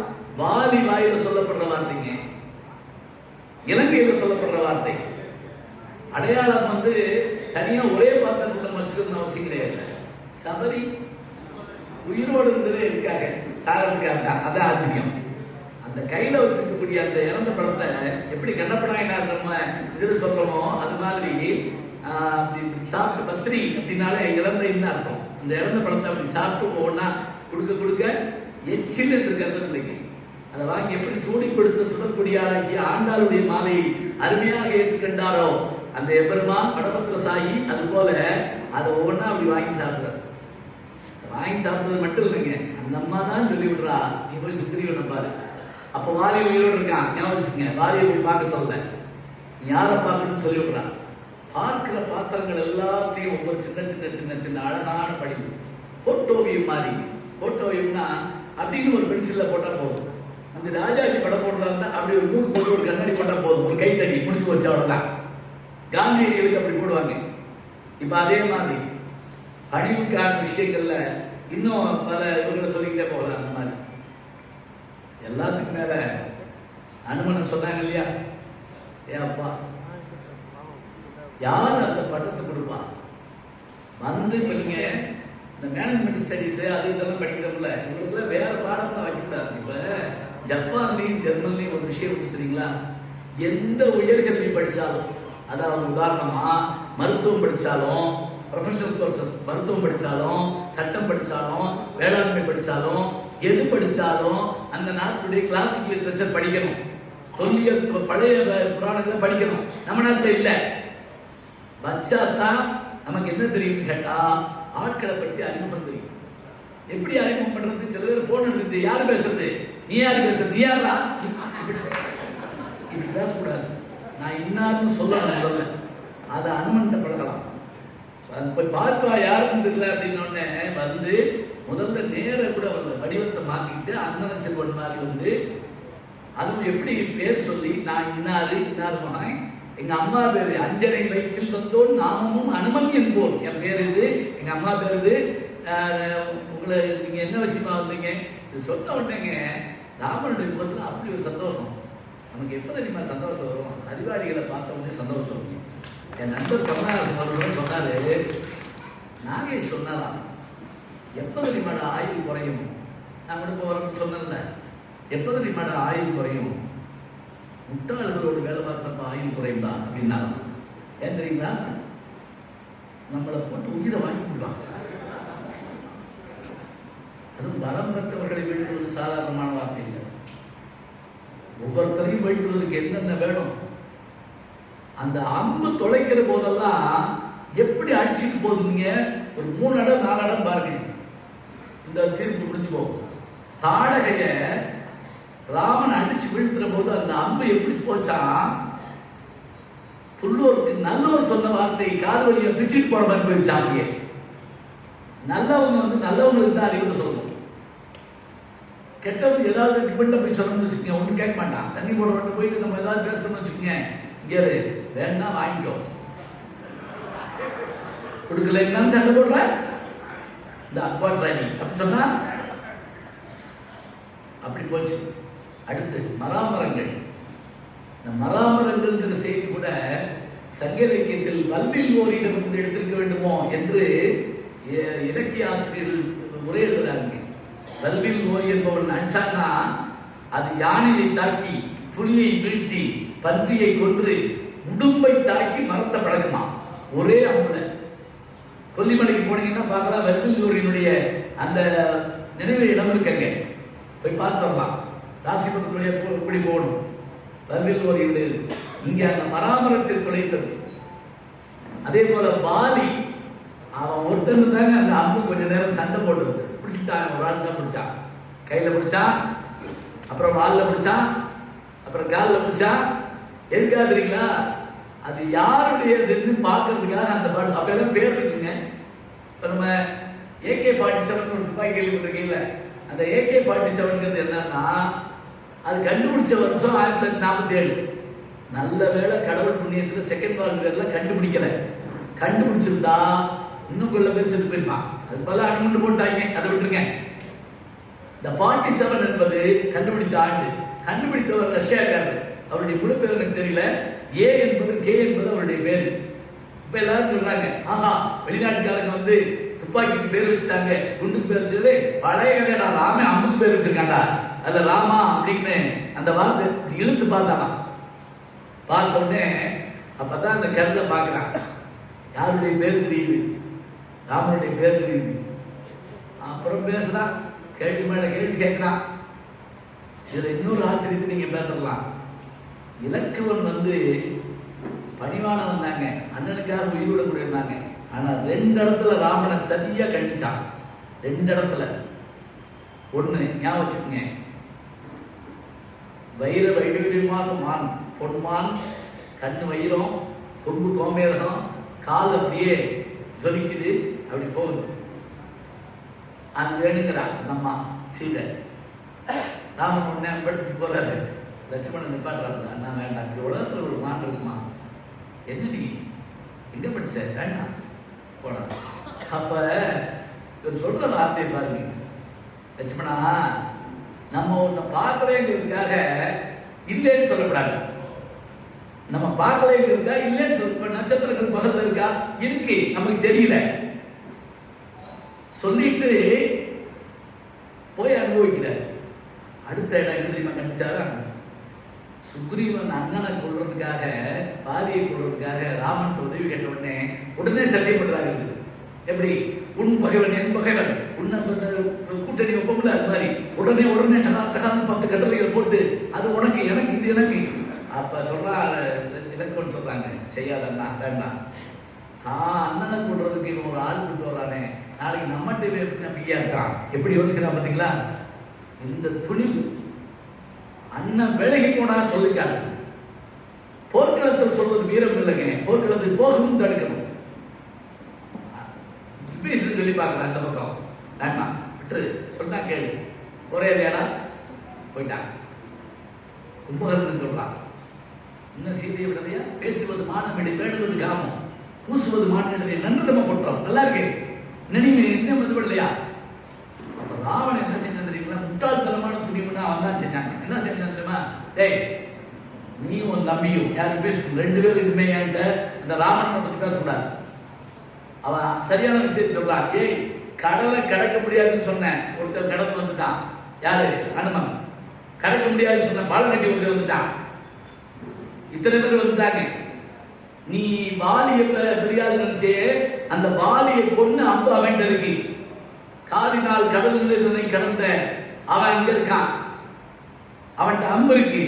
வாலி வாயில சொல்லப்படுற வார்த்தைங்க, இலங்கையில சொல்லப்படுற வார்த்தை. அடையாளம் வந்து தனியா ஒரே பாத்திரத்தை வச்சுக்கணும்னு அவசியம் கிடையாது. சபரி உயிரோடு இருந்ததே இருக்காங்க, சாகிறதுக்காக. அதான் ஆச்சரியம். அந்த கையில வச்சிருக்கக்கூடிய அந்த இறந்த பழத்தை எப்படி கண்ணப்படாயினார் நம்ம இது சொல்றோமோ அது மாதிரி சாப்பிட்டு பத்திரி அப்படின்னாலே இழந்தைன்னு அர்த்தம். அந்த இறந்த பழத்தை அப்படி சாப்பிட்டு ஒவ்வொன்னா கொடுக்க கொடுக்க எச்சில் இருக்கிறது இல்லைங்க. அதை வாங்கி எப்படி சூடி கொடுத்து சுடக்கூடியாளாக்கி ஆண்டாளுடைய மாலை அருமையாக ஏற்றுக்கண்டாரோ அந்த எபெருமான் படபத்திர சாயி, அது போல அதை ஒவ்வொன்னா அப்படி வாங்கி சாப்பிடுறாரு. வாங்கி சாப்பிடுறது மட்டும் இல்லைங்க, அந்த அம்மா தான் சொல்லி விடுறா, நீ போய் சுக்ரீவனை பாரு. அப்ப வாலி உயிரோடு இருக்கான், ஞாபகம். வாலியை போய் பார்க்க சொல்லல, நீ யாரை பார்க்கணும்னு சொல்லி விடுறான். பார்க்கிற பாத்திரங்கள் எல்லாத்தையும் ஒவ்வொரு சின்ன சின்ன சின்ன சின்ன அழகான படிப்பு, போட்டோவியம் மாதிரி. போட்டோவியம்னா அப்படின்னு ஒரு பென்சில்ல போட்டா போதும். அந்த ராஜாஜி படம் போடுறாருன்னா அப்படி ஒரு மூக்கு போட்டு ஒரு கண்ணாடி போட்டா போதும், ஒரு கைத்தடி முடிஞ்சு வச்சு, அவ்வளவுதான். காந்தியடிகளுக்கு அப்படி போடுவாங்க. இப்ப அதே மாதிரி பணிவுக்கான விஷயங்கள்ல இன்னும் பல இவங்களை சொல்லிக்கிட்டே போகலாம். அந்த மாதிரி எல்லாத்துக்கும் மேல அனுமன் சொன்னாங்க இல்லையா? ஏப்பா, யார் அந்த பட்டத்தை கொடுப்பா? வந்து நீங்க இந்த மேனேஜ்மெண்ட் ஸ்டடிஸ் அது இதெல்லாம் படிக்கிறோம்ல, இவங்களுக்குலாம் வேற பாடம்லாம் வைக்கிறாங்க. இப்ப ஜப்பான்லையும் ஜெர்மன்லையும் ஒரு விஷயம் வந்து தெரியுங்களா, எந்த உயர்கல்வி படிச்சாலும், அதாவது உதாரணமா மருத்துவம் படிச்சாலும், ப்ரொஃபஷனல் கோர்சஸ் மருத்துவம் படிச்சாலும், சட்டம் படிச்சாலும், வேளாண்மை படிச்சாலும், எது படிச்சாலும் அந்த நாட்டுடைய கிளாசிக் லிட்ரேச்சர் படிக்கணும். தொல்லியல் பழைய புராணங்களை படிக்கணும். நம்ம நாட்டுல இல்ல. வச்சாதான் நமக்கு என்ன தெரியும் கேட்டா ஆட்களை பற்றி அறிமுகம் தெரியும். எப்படி அறிமுகம் பண்றது? சில பேர் போன் எடுத்து யாரு பேசுறது, நீ யாரு பேசுறது, நீ யாரா, இப்படி பேசக்கூடாது. நான் இன்னார்னு சொல்லணும், அதை அனுமன்ட்ட பழகலாம். போய் பார்ப்பா யாருக்கும் தெரியல அப்படின்னு வந்து முதல்ல நேர கூட வடிவத்தை மாத்திக்கிட்டு அண்ணன் செல்வன் மாதிரி வந்து, அதுவும் எப்படி பேர் சொல்லி, நான் இன்னாரு இன்னாரு மகன், எங்க அம்மா பேரு அஞ்சனை வயிற்றில் வந்தோன் நாமமும் அனுமன் என்போம், என் பேர் இது, எங்க அம்மா பேர் இது, உங்களை நீங்க என்ன விஷயமா வந்தீங்க, இது சொன்ன உடனேங்க ராமனுடைய முகத்துல அப்படி ஒரு சந்தோஷம். நமக்கு எப்ப தெரியுமா சந்தோஷம் வரும்? அறிவாளிகளை பார்த்த உடனே சந்தோஷம் வரும். என் நண்பர் சொன்னாரு, நாகேஷ் சொன்னாராம், எப்ப தெரியுமா ஆயுள் குறையும், நான் கூட போறேன்னு சொன்னேன்ல, எப்ப தெரியுமா ஆயுள் குறையும், முட்டாள்களோடு வேலை பார்க்கறப்ப ஆயுள் குறையும்பா அப்படின்னா. ஏன் தெரியுங்களா? நம்மளை போட்டு உயிரை வாங்கி விடுவாங்க. அதுவும் பலம் பெற்றவர்களை வீழ்த்துவது சாதாரணமான வார்த்தை இல்லை. ஒவ்வொருத்தரையும் வீழ்த்துவதற்கு என்னென்ன வேணும், அந்த அம்பு தொலைக்கிற போதெல்லாம் எப்படி அடிச்சுட்டு போகுதுங்க. ஒரு 3 இடம் 4 இடம் பாருங்க, இந்த தீர்ப்பு முடிஞ்சு போகும். தாடகைய ராமன் அடிச்சு வீழ்த்துற போது அந்த அம்பு எப்படி போச்சா, புல்லோருக்கு நல்லோர் சொன்ன வார்த்தை காது வழியை பிச்சுட்டு போன மாதிரி போயிடுச்சாங்க. நல்லவங்க வந்து நல்லவங்களுக்கு தான் அறிவுரை சொல்லணும். கெட்டவங்க ஏதாவது டிபெண்ட போய் சொல்லணும்னு வச்சுக்கோங்க, ஒன்றும் கேட்க மாட்டான். தண்ணி போட வந்து போயிட்டு நம்ம ஏதாவது பேசணும்னு வச்சுக்கோங்க, இங்கே வேணா வாங்கிக்கோ, கொடுக்கல என்னன்னு சண்டை போடுற, இந்த அப்பா ட்ரைனிங் அப்படி சொன்னா அப்படி போச்சு. அடுத்து மராமரங்கள். இந்த மராமரங்கள் செய்தி கூட சங்க இலக்கியத்தில் வல்வில் ஓரிடம் வந்து எடுத்திருக்க வேண்டுமோ என்று இலக்கிய ஆசிரியர்கள் முறை எழுதுறாங்க. வல்வில் ஓரி என்பவன் அடிச்சான்னா அது யானையை தாக்கி, புலியை வீழ்த்தி, பன்றியை கொன்று, உடும்பை தாக்கி மரத்தை பழகுமா ஒரே அம்புல. கொல்லிமலைக்கு போனீங்கன்னா பார்க்கலாம், வல்வில் ஓரியினுடைய அந்த நினைவு இடம் இருக்கங்க, போய் பார்த்து வரலாம். ராசிபுரத்துடைய இப்படி போகணும், வல்வில் ஓரியுடைய இங்க அந்த மராமரத்தை துளைத்தது. அதே போல பாலி, அவன் ஒருத்தன் தாங்க அந்த அம்பு கொஞ்ச நேரம் சண்டை போட்டு பிடிச்சிட்டான். ஒரு ஆள் தான் பிடிச்சான், கையில பிடிச்சான், அப்புறம் வால்ல பிடிச்சான், அப்புறம் காலில் பிடிச்சான். எதுக்காக தெரியுங்களா? அது யாருடையதுன்னு பார்க்கறதுக்காக அந்த பால். அப்ப எல்லாம் பேர் இருக்குங்க. இப்ப நம்ம AK-47 ஒரு துப்பாக்கி கேள்விப்பட்டிருக்கீங்கள, அந்த AK-47 என்னன்னா அது கண்டுபிடிச்ச வருஷம் 1947. நல்ல வேளை கடவுள் புண்ணியத்துல செகண்ட் வேர்ல்ட் வார்ல கண்டுபிடிக்கல. கண்டுபிடிச்சிருந்தா இன்னும் கொள்ள பேர் செத்து போயிருப்பான். அது பல அணுகுண்டு போட்டாங்க, அதை விட்டுருங்க. இந்த 47 என்பது கண்டுபிடித்த ஆண்டு. கண்டுபிடித்தவர் ரஷ்யாக்காரர், அவருடைய முழு பேர் எனக்கு தெரியல. ஏ என்பது கே என்பது அவருடைய பேரு. இப்ப எல்லாரும் சொல்றாங்க, ஆஹா வெளிநாட்டுக்காரங்க வந்து துப்பாக்கிக்கு பேர் வச்சுட்டாங்க, குண்டுக்கு பேர் வச்சது பழைய கதைடா, ராமே அம்புக்கு பேர் வச்சிருக்காண்டா, அதுல ராமா அப்படின்னு அந்த வார்த்தை இழுத்து பார்த்தானா. பார்த்த உடனே அப்பதான் அந்த கருத்தை பார்க்கிறான், யாருடைய பேர் தெரியுது, ராமனுடைய பேர் தெரியுது. அப்புறம் பேசுறான், கேள்வி மேல கேள்வி கேட்கிறான். இதுல இன்னொரு ஆச்சரியத்தை நீங்க பேசலாம். இலக்குவன் வந்து பணிவானவன் தாங்க, அண்ணனுக்காக உயிரோட கூட இருந்தாங்க. ஆனா 2 இடத்துல ராமனை சரியா கண்டிச்சான். 2 இடத்துல. ஒண்ணு ஞாபகம் வச்சுக்கோங்க, வைர வைடூரியமாக மான், பொன்மான், கண்ணு வைரம், கொம்பு கோமேதகம், கால் அப்படியே ஜொலிக்குது, அப்படி போகுது. அங்க வேணுங்கிறான் நம்ம சீதை. ராமன் உடனே படுத்து போறாரு, லட்சுமணன் நிப்பாட்டுறாரு, அண்ணா வேண்டாம், இப்படி உலகத்தில் ஒரு மான் இருக்குமா, என்ன நீ எங்க படிச்ச, வேண்டாம் போட. அப்ப இவர் சொல்ற வார்த்தையை பாருங்க, லட்சுமணா நம்ம ஒன்ன பார்க்கலைங்கிறதுக்காக இல்லைன்னு சொல்லக்கூடாது. நம்ம பார்க்கலைங்கிறதுக்காக இல்லைன்னு சொல்ல, நட்சத்திரங்கள் பகல்ல இருக்கா, இருக்கு, நமக்கு தெரியல. சொல்லிட்டு போய் அனுபவிக்கிறார். அடுத்த இடம் என்ன தெரியுமா கணிச்சாரா? சுக்ரீவன் அண்ணனை கொள்றதுக்காக, பாதியை கொள்றதுக்காக ராமன் உதவி கேட்ட உடனே சத்தியம் பண்றாங்க. எப்படி? உன் பகைவன் என் பகைவன், உன்னை கூட்டணி வைப்போம்ல, அது மாதிரி உடனே டகான்னு 10 கட்டளைகளை போட்டு அது உனக்கு எனக்கு இது எனக்கு. அப்ப சொல்றா இலக்கணம் சொல்றாங்க, செய்யாதண்ணா வேண்டாம். அண்ணனை கொள்றதுக்கு இவன் ஒரு ஆள் கொண்டு வரானே, நாளைக்கு நம்மகிட்ட எப்படி நம்பிக்கையா இருக்கான், எப்படி யோசிக்கிறான் பாத்தீங்களா? இந்த துணிவு அண்ணன் விலகி போனா சொல்லிக்காரு. போர்க்களத்தில் சொல்வது வீரம் இல்லைங்க, போர்க்களத்துக்கு போகணும் தடுக்கணும். சொல்லி பார்க்கலாம் அந்த பக்கம் வேண்டாம் விட்டு சொன்னா கேளு, ஒரே இல்லையாடா போயிட்டான். கும்பகர்ணன் சொல்றான், இன்னும் சீதையை விடலையா? பேசுவது மானமிடை, பேணுவது காமம், பூசுவது மாநிலத்தை நன்று நம்ம போட்டோம். நல்லா இருக்கு, நினைவு இன்னும் வந்து இல்லையா? அப்ப ராவணன் என்ன செஞ்சான் தெரியுங்களா? முட்டாள்தனமான துணிவுனா அவன் தான் செஞ்சாங்க. என்ன செஞ்சான் தெரியுமா? டேய், நீ உன் தம்பியும் யாரும் பேசணும், 2 பேரும் இனிமே என்கிட்ட இந்த ராவணனை பத்தி பேசக்கூடாது. அவன் சரியான விஷயத்தை சொல்றான். ஏய், கடலை கடக்க முடியாதுன்னு சொன்னேன், ஒருத்தர் கடந்து வந்துட்டான். யாரு? அனுமன். கடக்க முடியாதுன்னு சொன்ன பாலநட்டி ஒருத்தர் வந்துட்டான். இத்தனை பேர் வந்துட்டாங்க. நீ வாலிய தெரியாது நினைச்சே, அந்த வாலியை கொண்டு அம்பு அவன் இருக்கு. காலினால் கடலில் கடந்த அவன் அங்க இருக்கான். அவன்கிட்ட அம்பு இருக்கு,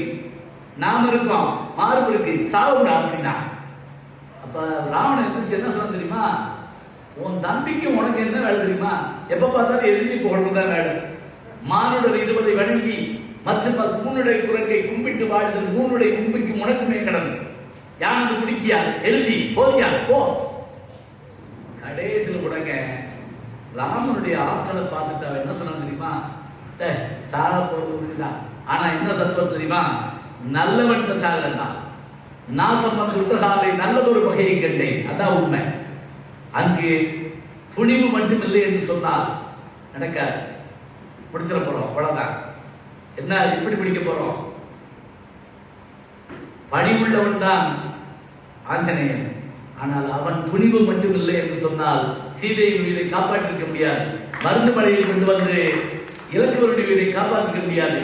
நாம இருக்கோம், மார்பு இருக்கு, சாவுடா அப்படின்னா. அப்ப ராவணன் எந்திரிச்சு என்ன சொன்ன தெரியுமா? உன் தம்பிக்கு உனக்கு என்ன வேலை தெரியுமா? எப்ப பார்த்தாலும் எதிர்த்து புகழ்றதுதான் வேலை. மானுடர் 20 வணங்கி மற்றும் கூனுடை குரங்கை கும்பிட்டு வாழ்தல் மூனுடை கும்பிக்கு உனக்குமே கடந்து யானது குடிக்கியா எழுதி போதியா போ. கடைசியில் கூடங்க ராமனுடைய ஆற்றலை பார்த்துட்டு அவன் என்ன சொன்ன தெரியுமா? சாக போறதுதான். ஆனா என்ன சந்தோஷம் தெரியுமா? நல்லவன் சாகலன்னா நாசம் வந்து உத்தசாலை நல்லதொரு வகையை கண்டேன். அதான் உண்மை. அங்கு துணிவு மட்டுமில்லை என்று சொன்னால் நடக்காது. பிடிச்சிட போறோம், அவ்வளவுதான். என்ன எப்படி பிடிக்க போறோம்? பணிவுள்ளவன் தான் ஆஞ்சநேயன். ஆனால் அவன் துணிவு மட்டுமில்லை என்று சொன்னால் சீதையின் உயிரை காப்பாற்றிருக்க முடியாது. மருந்து மலையில் கொண்டு வந்து இலக்குவருடைய உயிரை காப்பாற்றிருக்க முடியாது.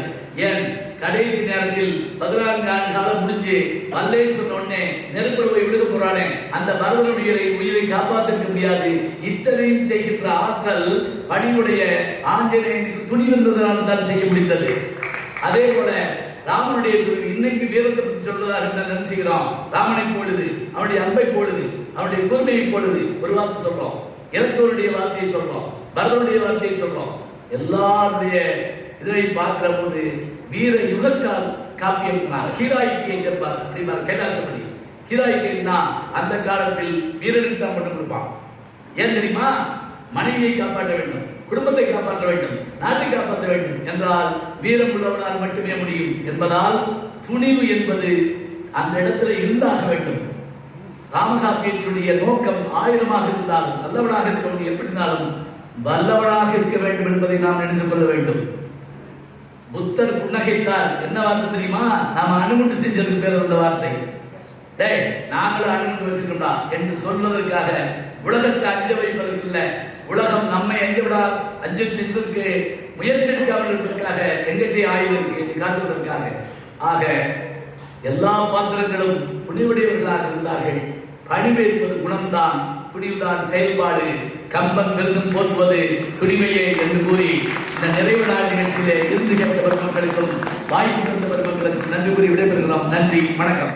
ஏன்? கடைசி நேரத்தில் 14 ஆண்டு காலம் முடிஞ்சு வல்லேன்னு சொன்ன உடனே நெருப்புல போய் விழுக போறானே, அந்த பரதனுடைய உயிரை காப்பாற்றிருக்க முடியாது. இத்தனையும் செய்கின்ற ஆற்றல் பணிவுடைய ஆஞ்சநேயனுக்கு துணிவென்றதால் தான் செய்ய முடிந்தது. அதே போல ராமனுடைய இன்னைக்கு வீரத்தை பற்றி சொல்வதாக என்ன செய்கிறோம்? ராமனை பொழுது, அவனுடைய அன்பை பொழுது, அவனுடைய பொறுமையை பொழுது ஒரு வார்த்தை சொல்றோம். இலக்குவருடைய வார்த்தையை சொல்றோம், பரதனுடைய வார்த்தையை சொல்றோம். எல்லாருடைய இதை பார்க்கிற போது வீர யுக காப்பியம் ஹீராய்க்கியை கேட்பார். அப்படிமார் கைலாசபடி ஹீராய்க்கியா அந்த காலத்தில் வீரனுக்கு தான் மட்டும் கொடுப்பான். ஏன் தெரியுமா? மனைவியை காப்பாற்ற வேண்டும், குடும்பத்தை காப்பாற்ற வேண்டும், நாட்டை காப்பாற்ற வேண்டும் என்றால் வீரம் உள்ளவனால் மட்டுமே முடியும் என்பதால் துணிவு என்பது அந்த இடத்துல இருந்தாக வேண்டும். ராமகாப்பியத்தினுடைய நோக்கம் 1000 இருந்தாலும் நல்லவனாக இருக்க எப்படினாலும் வல்லவனாக இருக்க வேண்டும் என்பதை நாம் நினைத்து கொள்ள வேண்டும். புத்தர் புன்னகைத்தார். என்ன வார்த்தை தெரியுமா? நாம அணுகுண்டு செஞ்சதுக்கு பேர் வந்த வார்த்தை. டேய், நாங்களும் அணுகுண்டு வச்சிருக்கோம்டா என்று சொல்வதற்காக, உலகத்தை அஞ்ச வைப்பதற்கு இல்ல, உலகம் நம்மை அஞ்ச சென்றதற்கு முயற்சி எடுக்காமல் இருப்பதற்காக எங்கிட்டே ஆயுதம் இருக்கு என்று காட்டுவதற்காக. ஆக எல்லா பாத்திரங்களும் துணிவுடையவர்களாக இருந்தார்கள். பணிவேற்பது குணம்தான், துணிவுதான் செயல்பாடு. கம்பன் பெருந்தும் போற்றுவது துணிமையே என்று கூறி இந்த நிறைவு நாள் நிகழ்ச்சியிலே இருந்து கேட்ட பெருமக்களுக்கும் வாய்ப்பு தந்த பெருமக்களுக்கும் நன்றி கூறி விடைபெறுகிறோம். நன்றி, வணக்கம்.